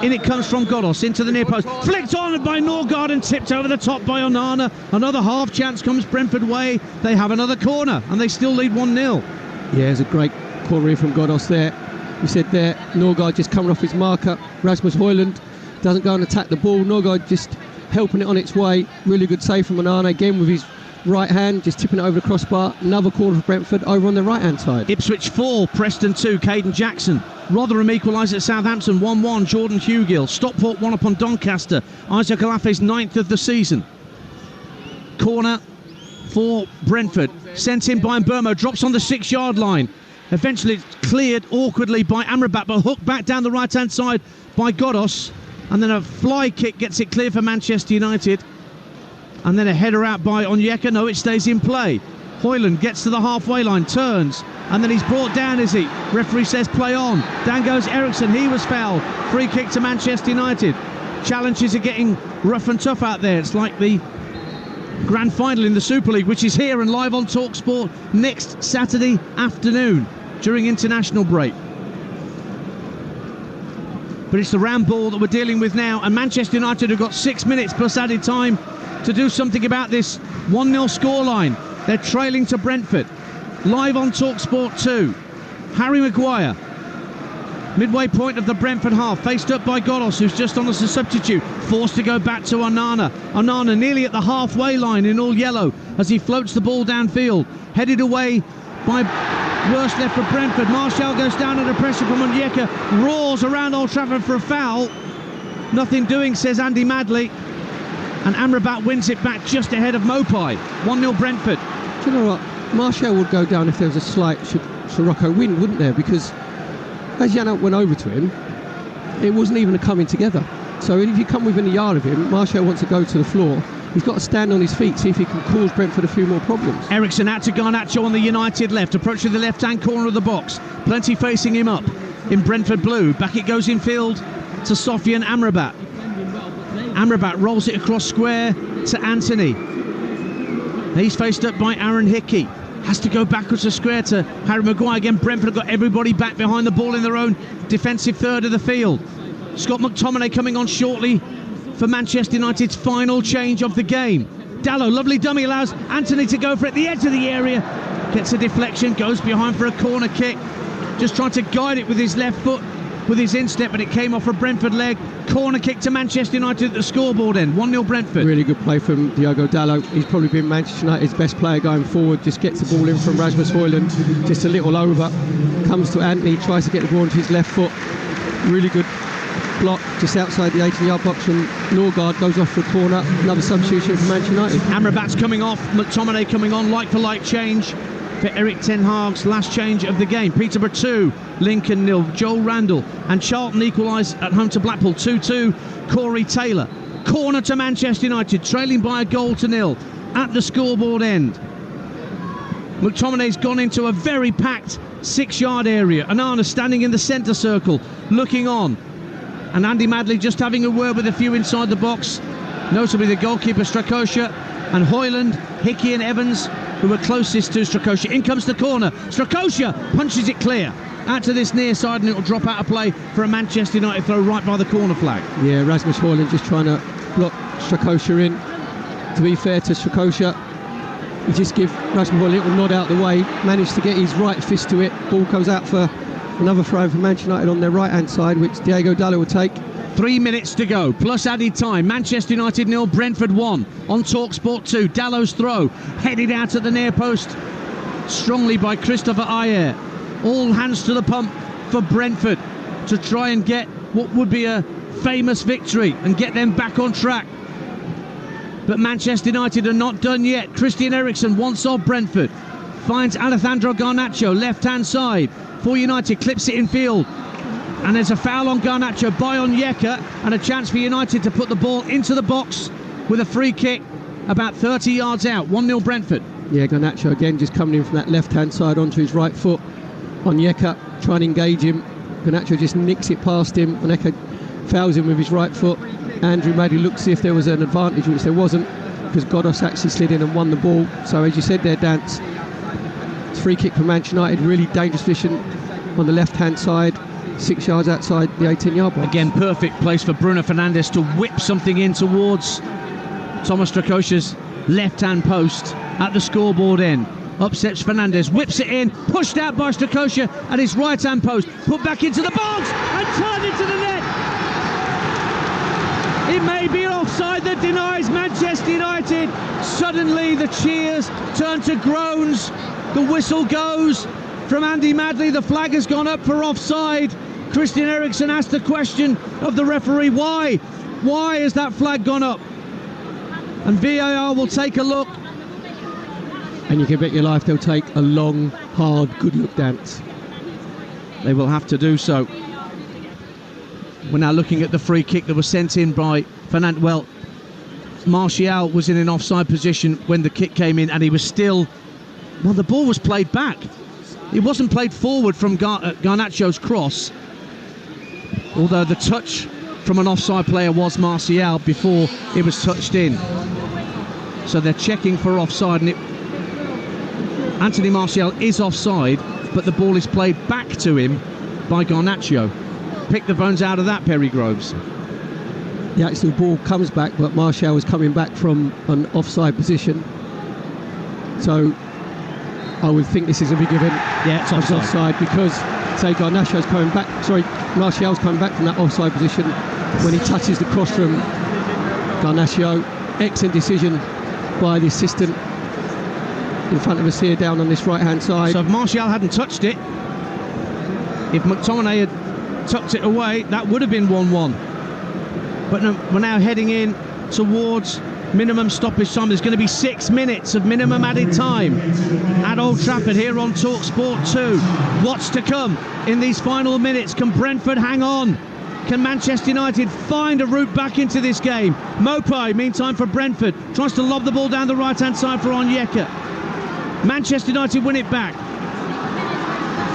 S2: In it comes from Ghoddos, into the near post. Flicked on by Norgard and tipped over the top by Onana. Another half chance comes Brentford way. They have another corner, and they still lead 1-0.
S3: Yeah, it's a great corner in from Ghoddos there. You said there, Norgard just coming off his marker. Rasmus Højlund doesn't go and attack the ball. Norgard just helping it on its way. Really good save from Onana, again with his right hand, just tipping it over the crossbar. Another corner for Brentford over on the right hand side.
S2: Ipswich 4, Preston 2, Caden Jackson. Rotherham equalise at Southampton 1-1, Jordan Hugill. Stockport 1 up on Doncaster. Isaac Alafe's 9th of the season. Corner for Brentford. Sent in by Mbermo, drops on the 6-yard line. Eventually it's cleared awkwardly by Amrabat, but hooked back down the right hand side by Ghoddos. And then a fly kick gets it clear for Manchester United. And then a header out by Onyeka. No, it stays in play. Højlund gets to the halfway line, turns, and then he's brought down, is he? Referee says play on. Down goes Eriksson, he was fouled. Free kick to Manchester United. Challenges are getting rough and tough out there. It's like the grand final in the Super League, which is here and live on Talksport next Saturday afternoon during international break. But it's the round ball that we're dealing with now, and Manchester United have got 6 minutes plus added time to do something about this 1-0 scoreline. They're trailing to Brentford. Live on Talksport 2. Harry Maguire, midway point of the Brentford half, faced up by Ghoddos, who's just on as a substitute, forced to go back to Onana. Onana nearly at the halfway line in all yellow as he floats the ball downfield, headed away by worst left for Brentford. Martial goes down under pressure from Onyeka, roars around Old Trafford for a foul. Nothing doing, says Andy Madley. And Amrabat wins it back just ahead of Mopé. 1-0 Brentford.
S3: Do you know what? Martial would go down if there was a slight Sirocco win, wouldn't there? Because as Janelt went over to him, it wasn't even a coming together. So if you come within a yard of him, Martial wants to go to the floor. He's got to stand on his feet, see if he can cause Brentford a few more problems.
S2: Eriksson out to Garnacho on the United left, approaching the left-hand corner of the box. Plenty facing him up in Brentford blue. Back it goes in field to Sofian Amrabat. Amrabat rolls it across square to Anthony. He's faced up by Aaron Hickey. Has to go backwards to square to Harry Maguire. Again, Brentford have got everybody back behind the ball in their own defensive third of the field. Scott McTominay coming on shortly for Manchester United's final change of the game. Dallow, lovely dummy, allows Anthony to go for it at the edge of the area. Gets a deflection, goes behind for a corner kick. Just trying to guide it with his left foot, with his instep, but it came off a Brentford leg. Corner kick to Manchester United at the scoreboard end. 1-0 Brentford.
S3: Really good play from Diogo Dalot. He's probably been Manchester United's best player going forward. Just gets the ball in from Rasmus Højlund, just a little over. Comes to Anthony, tries to get the ball onto his left foot. Really good block just outside the 18-yard box from Norgard, goes off for a corner. Another substitution for Manchester United.
S2: Amrabat's coming off, McTominay coming on, like-for-like change for Eric Ten Hag's last change of the game. Peterborough 2, Lincoln 0. Joel Randall and Charlton equalise at home to Blackpool 2-2. Corey Taylor. Corner to Manchester United, trailing by a goal to nil at the scoreboard end. McTominay's gone into a very packed 6-yard area. Onana standing in the centre circle, looking on. And Andy Madley just having a word with a few inside the box, notably the goalkeeper Strakosha, and Hoyland, Hickey and Evans, who were closest to Strakosha. In comes the corner. Strakosha punches it clear out to this near side, and it will drop out of play for a Manchester United throw right by the corner flag.
S3: Yeah, Rasmus Hoyland just trying to block Strakosha in. To be fair to Strakosha, he just give Rasmus Hoyland a little nod out the way, managed to get his right fist to it. Ball goes out for another throw for Manchester United on their right-hand side, which Diego Dallo will take.
S2: 3 minutes to go, plus added time. Manchester United 0, Brentford 1 on Talksport 2. Dallo's throw, headed out at the near post, strongly by Christopher Ayer. All hands to the pump for Brentford to try and get what would be a famous victory and get them back on track. But Manchester United are not done yet. Christian Eriksen, once off Brentford, finds Alejandro Garnacho, left-hand side for United, clips it in field. And there's a foul on Garnacho by Onyeka, and a chance for United to put the ball into the box with a free kick about 30 yards out. 1-0 Brentford.
S3: Yeah, Garnacho again just coming in from that left-hand side onto his right foot. Onyeka trying to engage him. Garnacho just nicks it past him. Onyeka fouls him with his right foot. Andrew Maddy looked to see if there was an advantage, which there wasn't, because Godos actually slid in and won the ball. So as you said there, Dance, free kick for Manchester United, really dangerous position on the left-hand side, 6 yards outside the 18-yard box.
S2: Again, perfect place for Bruno Fernandes to whip something in towards Thomas Strakosha's left-hand post at the scoreboard end. Upsets Fernandes, whips it in, pushed out by Strakosha at his right-hand post, put back into the box and turned into the net. It may be an offside that denies Manchester United. Suddenly the cheers turn to groans. The whistle goes from Andy Madley. The flag has gone up for offside. Christian Eriksen asked the question of the referee, why? Why has that flag gone up? And VAR will take a look.
S3: And you can bet your life they'll take a long, hard, good look, Dance.
S2: They will have to do so. We're now looking at the free kick that was sent in by Fernand. Well, Martial was in an offside position when the kick came in, and he was still... Well, the ball was played back. It wasn't played forward from Garnacho's cross, although the touch from an offside player was Martial before it was touched in. So they're checking for offside, and Anthony Martial is offside, but the ball is played back to him by Garnacho. Pick the bones out of that, Perry Groves.
S3: The actual ball comes back, but Martial was coming back from an offside position. So I would think this is a big event.
S2: Yeah, it's offside
S3: because, say, Garnacho's coming back. Sorry, Martial's coming back from that offside position when he touches the cross from Garnacho. Excellent decision by the assistant in front of us here down on this right-hand side.
S2: So if Martial hadn't touched it, if McTominay had tucked it away, that would have been 1-1. But no, we're now heading in towards minimum stoppage time. There's going to be 6 minutes of minimum added time at Old Trafford here on Talksport 2. What's to come in these final minutes? Can Brentford hang on? Can Manchester United find a route back into this game? Mopai, meantime, for Brentford, tries to lob the ball down the right-hand side for Onyeka. Manchester United win it back.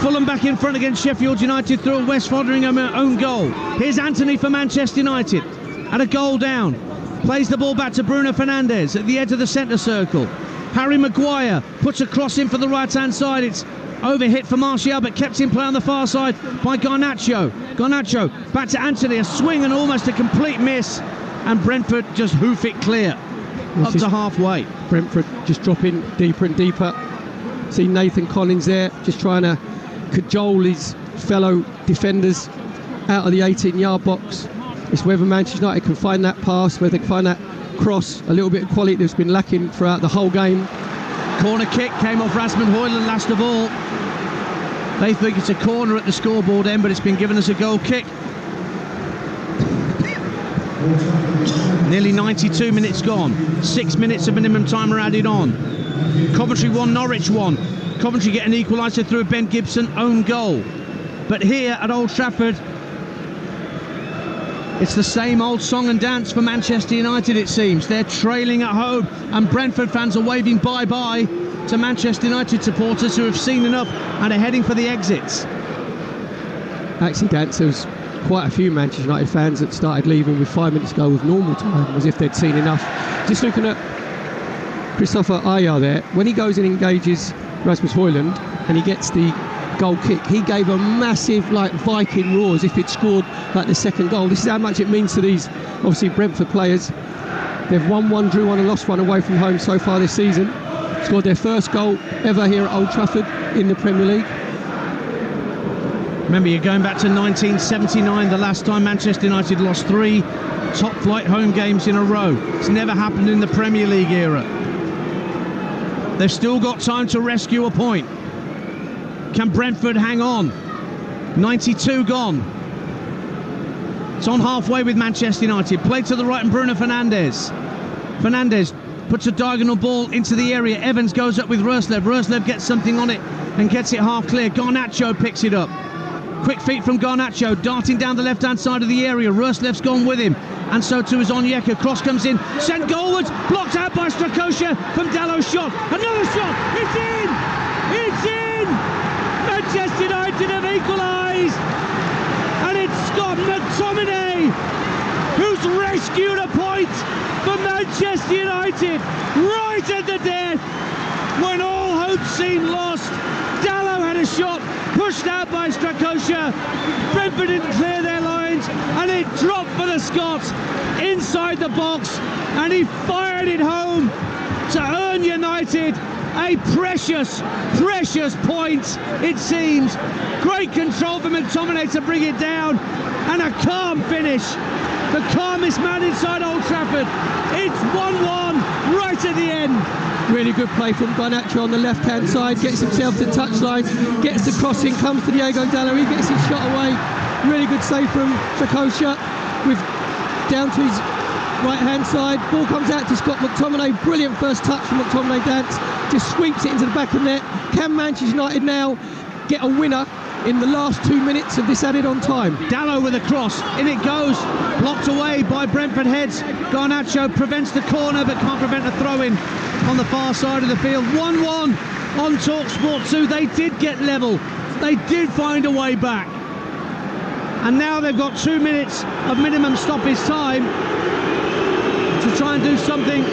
S2: Fulham back in front against Sheffield United through a West Foderingham own goal. Here's Anthony for Manchester United at a goal down. Plays the ball back to Bruno Fernandes at the edge of the centre circle. Harry Maguire puts a cross in for the right-hand side. It's overhit for Martial, but kept in play on the far side by Garnacho. Garnacho back to Anthony, a swing and almost a complete miss. And Brentford just hoof it clear up to halfway.
S3: Brentford just dropping deeper and deeper. See Nathan Collins there, just trying to cajole his fellow defenders out of the 18-yard box. It's whether Manchester United can find that pass, whether they can find that cross, a little bit of quality that's been lacking throughout the whole game.
S2: Corner kick came off Rasmus Højlund last of all. They think it's a corner at the scoreboard end, but it's been given as a goal kick. Nearly 92 minutes gone. 6 minutes of minimum time are added on. Coventry 1, Norwich 1. Coventry get an equaliser through a Ben Gibson own goal. But here at Old Trafford, it's the same old song and dance for Manchester United, it seems. They're trailing at home, and Brentford fans are waving bye-bye to Manchester United supporters who have seen enough and are heading for the exits.
S3: Actually, Dance, there was quite a few Manchester United fans that started leaving with 5 minutes to go with normal time, as if they'd seen enough. Just looking at Christopher Ayer there, when he goes and engages Rasmus Højlund and he gets the goal kick, he gave a massive like Viking roar as if he'd scored like the second goal. This is how much it means to these obviously Brentford players. They've won one, drew one and lost one away from home so far this season. Scored their first goal ever here at Old Trafford in the Premier League.
S2: Remember, you're going back to 1979, the last time Manchester United lost 3 top-flight home games in a row. It's never happened in the Premier League era. They've still got time to rescue a point. Can Brentford hang on? 92 gone. It's on halfway with Manchester United. Play to the right and Bruno Fernandes. Fernandes puts a diagonal ball into the area. Evans goes up with Roslev. Roslev gets something on it and gets it half clear. Garnacho picks it up. Quick feet from Garnacho, darting down the left-hand side of the area. Roslev's gone with him, and so too is Onyeka. Cross comes in, sent goalwards, blocked out by Strakosha from Dallow's shot. Another shot, it's in! It's in! Manchester United have equalised! And it's Scott McTominay who's rescued a point for Manchester United right at the death when all hope seemed lost. Dallow had a shot pushed out by Strakosha. Brentford didn't clear their lines and it dropped for the Scots inside the box, and he fired it home to earn United a precious point, it seems. Great control for McTominay to bring it down, and a calm finish. The calmest man inside Old Trafford. It's 1-1 right at the end.
S3: Really good play from Garnacho on the left-hand side, gets himself to touchline, gets the crossing, comes to Diego Dallo, he gets his shot away. Really good save from Strakosha, with down to his right-hand side. Ball comes out to Scott McTominay. Brilliant first touch from McTominay. Dance just sweeps it into the back of the net. Can Manchester United now get a winner in the last 2 minutes of this added on time?
S2: Dallow with a cross, in it goes, blocked away by Brentford heads. Garnacho prevents the corner but can't prevent a throw-in on the far side of the field. 1-1 on Talksport 2. They did get level, they did find a way back, and now they've got 2 minutes of minimum stoppage time to try and do something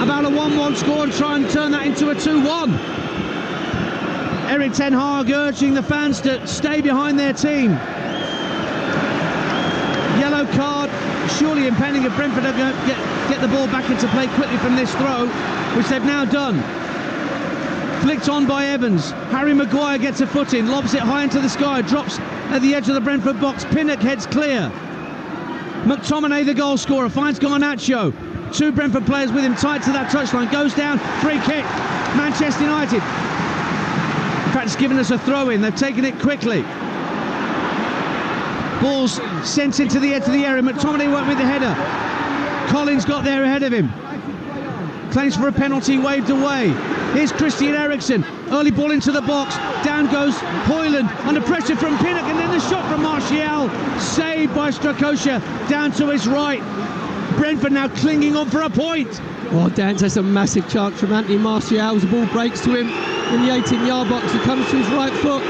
S2: about a 1-1 score and try and turn that into a 2-1. Erik ten Hag urging the fans to stay behind their team. Yellow card surely impending if Brentford are going to get the ball back into play quickly from this throw, which they've now done. Flicked on by Evans. Harry Maguire gets a foot in, lobs it high into the sky, drops at the edge of the Brentford box. Pinnock heads clear. McTominay, the goal scorer, finds Garnacho. 2 Brentford players with him tight to that touchline. Goes down, free kick. Manchester United. In fact, it's given us a throw-in. They've taken it quickly. Ball's sent into the edge of the area. McTominay went with the header. Collins got there ahead of him. Claims for a penalty, waved away. Here's Christian Eriksen. Early ball into the box. Down goes Højlund under pressure from Pinnock, and then the shot from Martial. Saved by Strakosha down to his right. Brentford now clinging on for a point.
S3: Oh, Dance has a massive chance from Anthony Martial as the ball breaks to him in the 18-yard box. He comes to his right foot.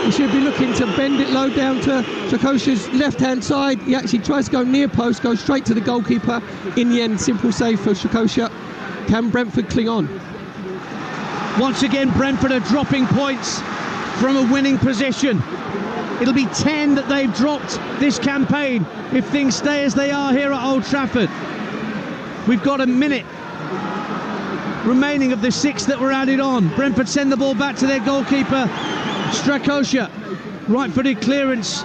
S3: He should be looking to bend it low down to Strakosha's left-hand side. He actually tries to go near post, goes straight to the goalkeeper. In the end, simple save for Strakosha. Can Brentford cling on?
S2: Once again, Brentford are dropping points from a winning position. It'll be 10 that they've dropped this campaign if things stay as they are here at Old Trafford. We've got a minute remaining of the 6 that were added on. Brentford send the ball back to their goalkeeper, Strakosha. Right-footed clearance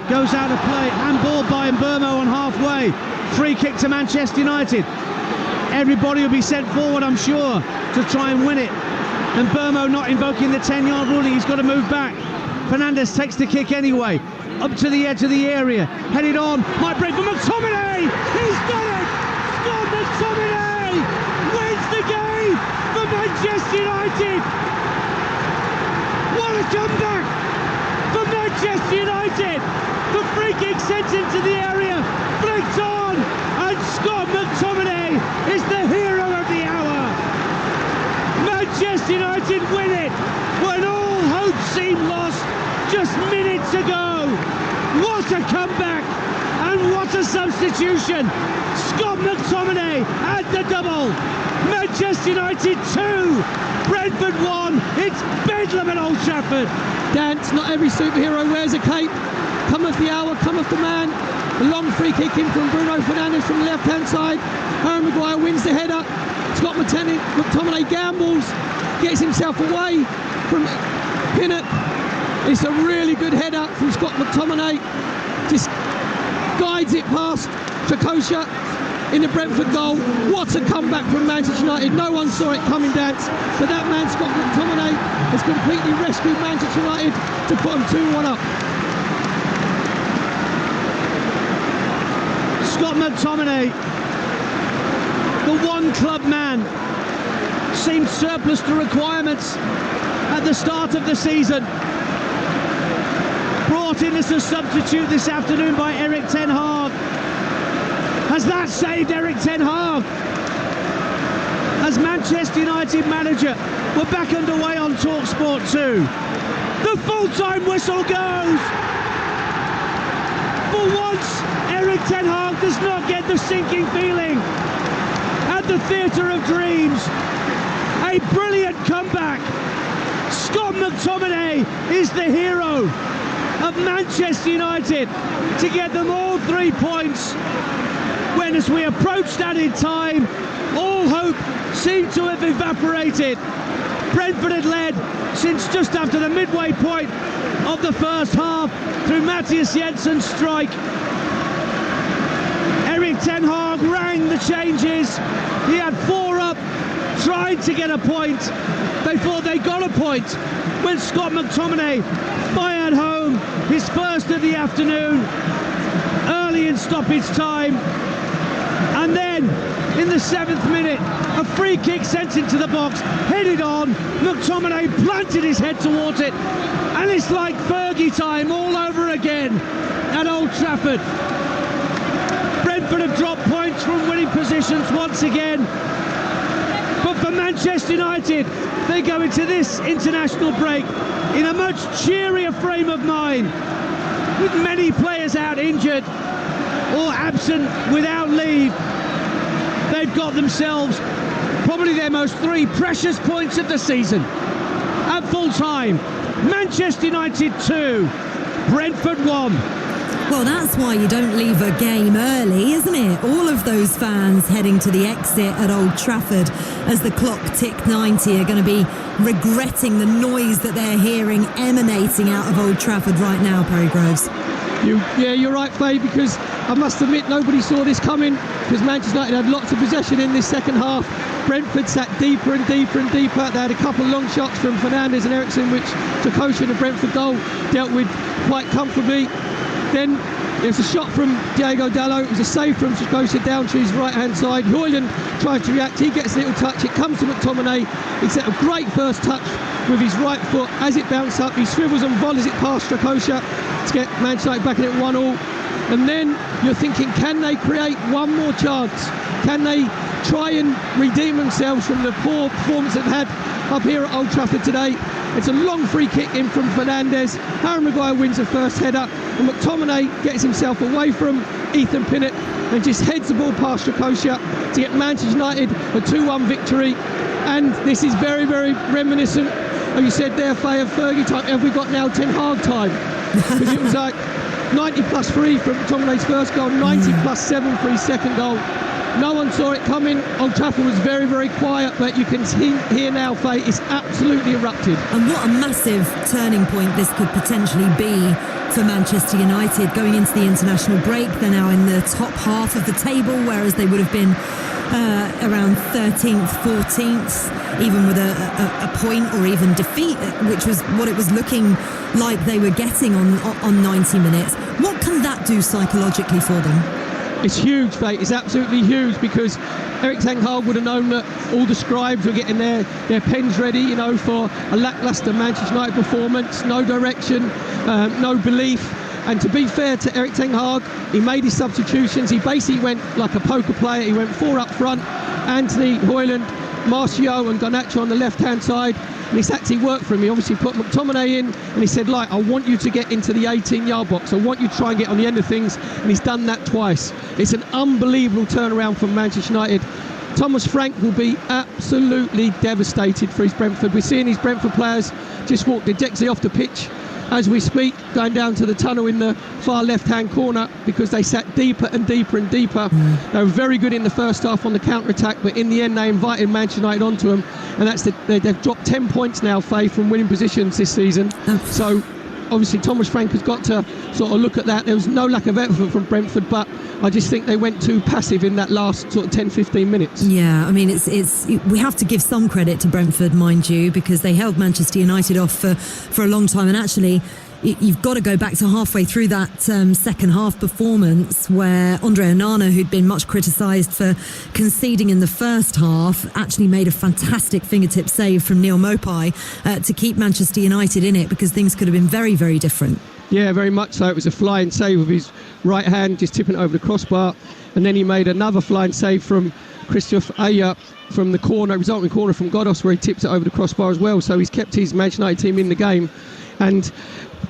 S2: goes out of play. Handball by Mbeumo on halfway. Free kick to Manchester United. Everybody will be sent forward, I'm sure, to try and win it. And Mbeumo not invoking the 10-yard ruling. He's got to move back. Fernandes takes the kick anyway. Up to the edge of the area. Headed on. Might break for McTominay. He's done it. Scott McTominay wins the game for Manchester United. What a comeback for Manchester United. The free kick sent into the area. Flicked on. And Scott McTominay is the hero of the hour. Manchester United win it when all hope seemed lost just minutes ago. What a comeback, And what a substitution! Scott McTominay at the double. Manchester United 2, Brentford 1. It's bedlam at Old Trafford.
S3: Dance, not every superhero wears a cape. Cometh the hour, cometh the man. A long free kick in from Bruno Fernandes from the left-hand side. Harry Maguire wins the header. Scott McTominay gambles, gets himself away from Pinnock. It's a really good header from Scott McTominay. Just guides it past Trakosha in the Brentford goal. What a comeback from Manchester United. No one saw it coming, Dance. But that man, Scott McTominay, has completely rescued Manchester United to put them 2-1 up.
S2: Scott McTominay, the one club man, seemed surplus to requirements at the start of the season. Brought in as a substitute this afternoon by Erik ten Hag. Has that saved Erik ten Hag? As Manchester United manager, we're back underway on Talksport 2. The full-time whistle goes. For once, Erik ten Hag does not get the sinking feeling at the Theatre of Dreams. A brilliant comeback. Scott McTominay is the hero of Manchester United to get them all 3 points when, as we approached added time, all hope seemed to have evaporated. Brentford had led since just after the midway point of the first half through Matthias Jensen's strike. Erik ten Hag rang the changes. He had 4 up, tried to get a point. They thought they got a point when Scott McTominay fired home his first of the afternoon early in stoppage time. And then in the 7th minute, a free kick sent into the box, headed on. McTominay planted his head towards it, and it's like Fergie time all over again at Old Trafford. Brentford have dropped points from winning positions once again. But for Manchester United, they go into this international break in a much cheerier frame of mind, with many players out injured or absent without leave. They've got themselves probably their most 3 precious points of the season. At full time, Manchester United 2, Brentford 1.
S1: Well, that's why you don't leave a game early, isn't it? All of those fans heading to the exit at Old Trafford as the clock ticked 90 are going to be regretting the noise that they're hearing emanating out of Old Trafford right now, Perry Groves.
S3: You're right, Faye, because I must admit nobody saw this coming, because Manchester United had lots of possession in this second half. Brentford sat deeper and deeper and deeper. They had a couple of long shots from Fernandes and Eriksson, which Trakosha in the Brentford goal dealt with quite comfortably. Then there's a shot from Diego Dallo. It was a save from Trakosha down to his right-hand side. Hoyland tries to react. He gets a little touch. It comes to McTominay. He set a great first touch with his right foot. As it bounced up, he swivels and volleys it past Trakosha to get Manchester United back in at 1-1. And then you're thinking, can they create one more chance? Can they try and redeem themselves from the poor performance they've had up here at Old Trafford today? It's a long free kick in from Fernandes. Harry Maguire wins the first header, and McTominay gets himself away from Ethan Pinnock and just heads the ball past Trakosha to get Manchester United a 2-1 victory. And this is very, very reminiscent, as you said there, Faye, of Fergie time. Have we got now Ten Hag time? Because it was like 90 plus 3 from McTominay's first goal, 90 plus 7 for his second goal. No one saw it coming. Old Trafford was very, very quiet, but you can see here now, Faye, it's absolutely erupted.
S1: And what a massive turning point this could potentially be for Manchester United going into the international break. They're now in the top half of the table, whereas they would have been around 13th, 14th, even with a point or even defeat, which was what it was looking like they were getting on 90 minutes. What can that do psychologically for them?
S3: It's huge, Faye. It's absolutely huge, because Erik ten Hag would have known that all the scribes were getting their pens ready, for a lacklustre Manchester United performance, no direction, no belief. And to be fair to Erik ten Hag, he made his substitutions. He basically went like a poker player. He went 4 up front, Anthony, Hoyland, Martial and Garnacho on the left-hand side. and it's actually worked for him. He obviously put McTominay in, and he said, like, I want you to get into the 18-yard box. I want you to try and get on the end of things, and he's done that twice. It's an unbelievable turnaround from Manchester United. Thomas Frank will be absolutely devastated for his Brentford. We're seeing these Brentford players just walk dejectedly off the pitch as we speak, going down to the tunnel in the far left-hand corner because they sat deeper and deeper and deeper. They were very good in the first half on the counter-attack, but in the end they invited Manchester United onto them, and they've dropped 10 points now, Faye, from winning positions this season. So obviously Thomas Frank has got to sort of look at that. There was no lack of effort from Brentford, but I just think they went too passive in that last sort of 10-15 minutes.
S1: Yeah, I mean, we have to give some credit to Brentford, mind you, because they held Manchester United off for a long time. And actually, you've got to go back to halfway through that second half performance where Andre Onana, who'd been much criticised for conceding in the first half, actually made a fantastic fingertip save from Neil Maupay to keep Manchester United in it, because things could have been very, very different.
S3: Yeah, very much so. It was a flying save with his right hand, just tipping it over the crossbar, and then he made another flying save from Christophe Ayer from the corner, resulting corner from Godos, where he tipped it over the crossbar as well. So he's kept his Manchester United team in the game, and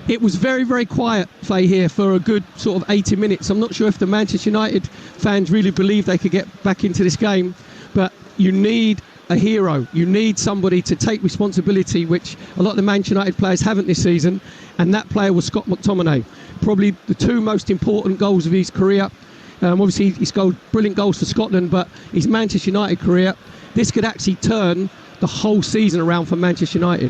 S3: it was very, very quiet, Faye, here for a good sort of 80 minutes. I'm not sure if the Manchester United fans really believe they could get back into this game, but you need a hero. You need somebody to take responsibility, which a lot of the Manchester United players haven't this season, and that player was Scott McTominay. Probably the two most important goals of his career. Obviously, he scored brilliant goals for Scotland, but his Manchester United career, this could actually turn the whole season around for Manchester United.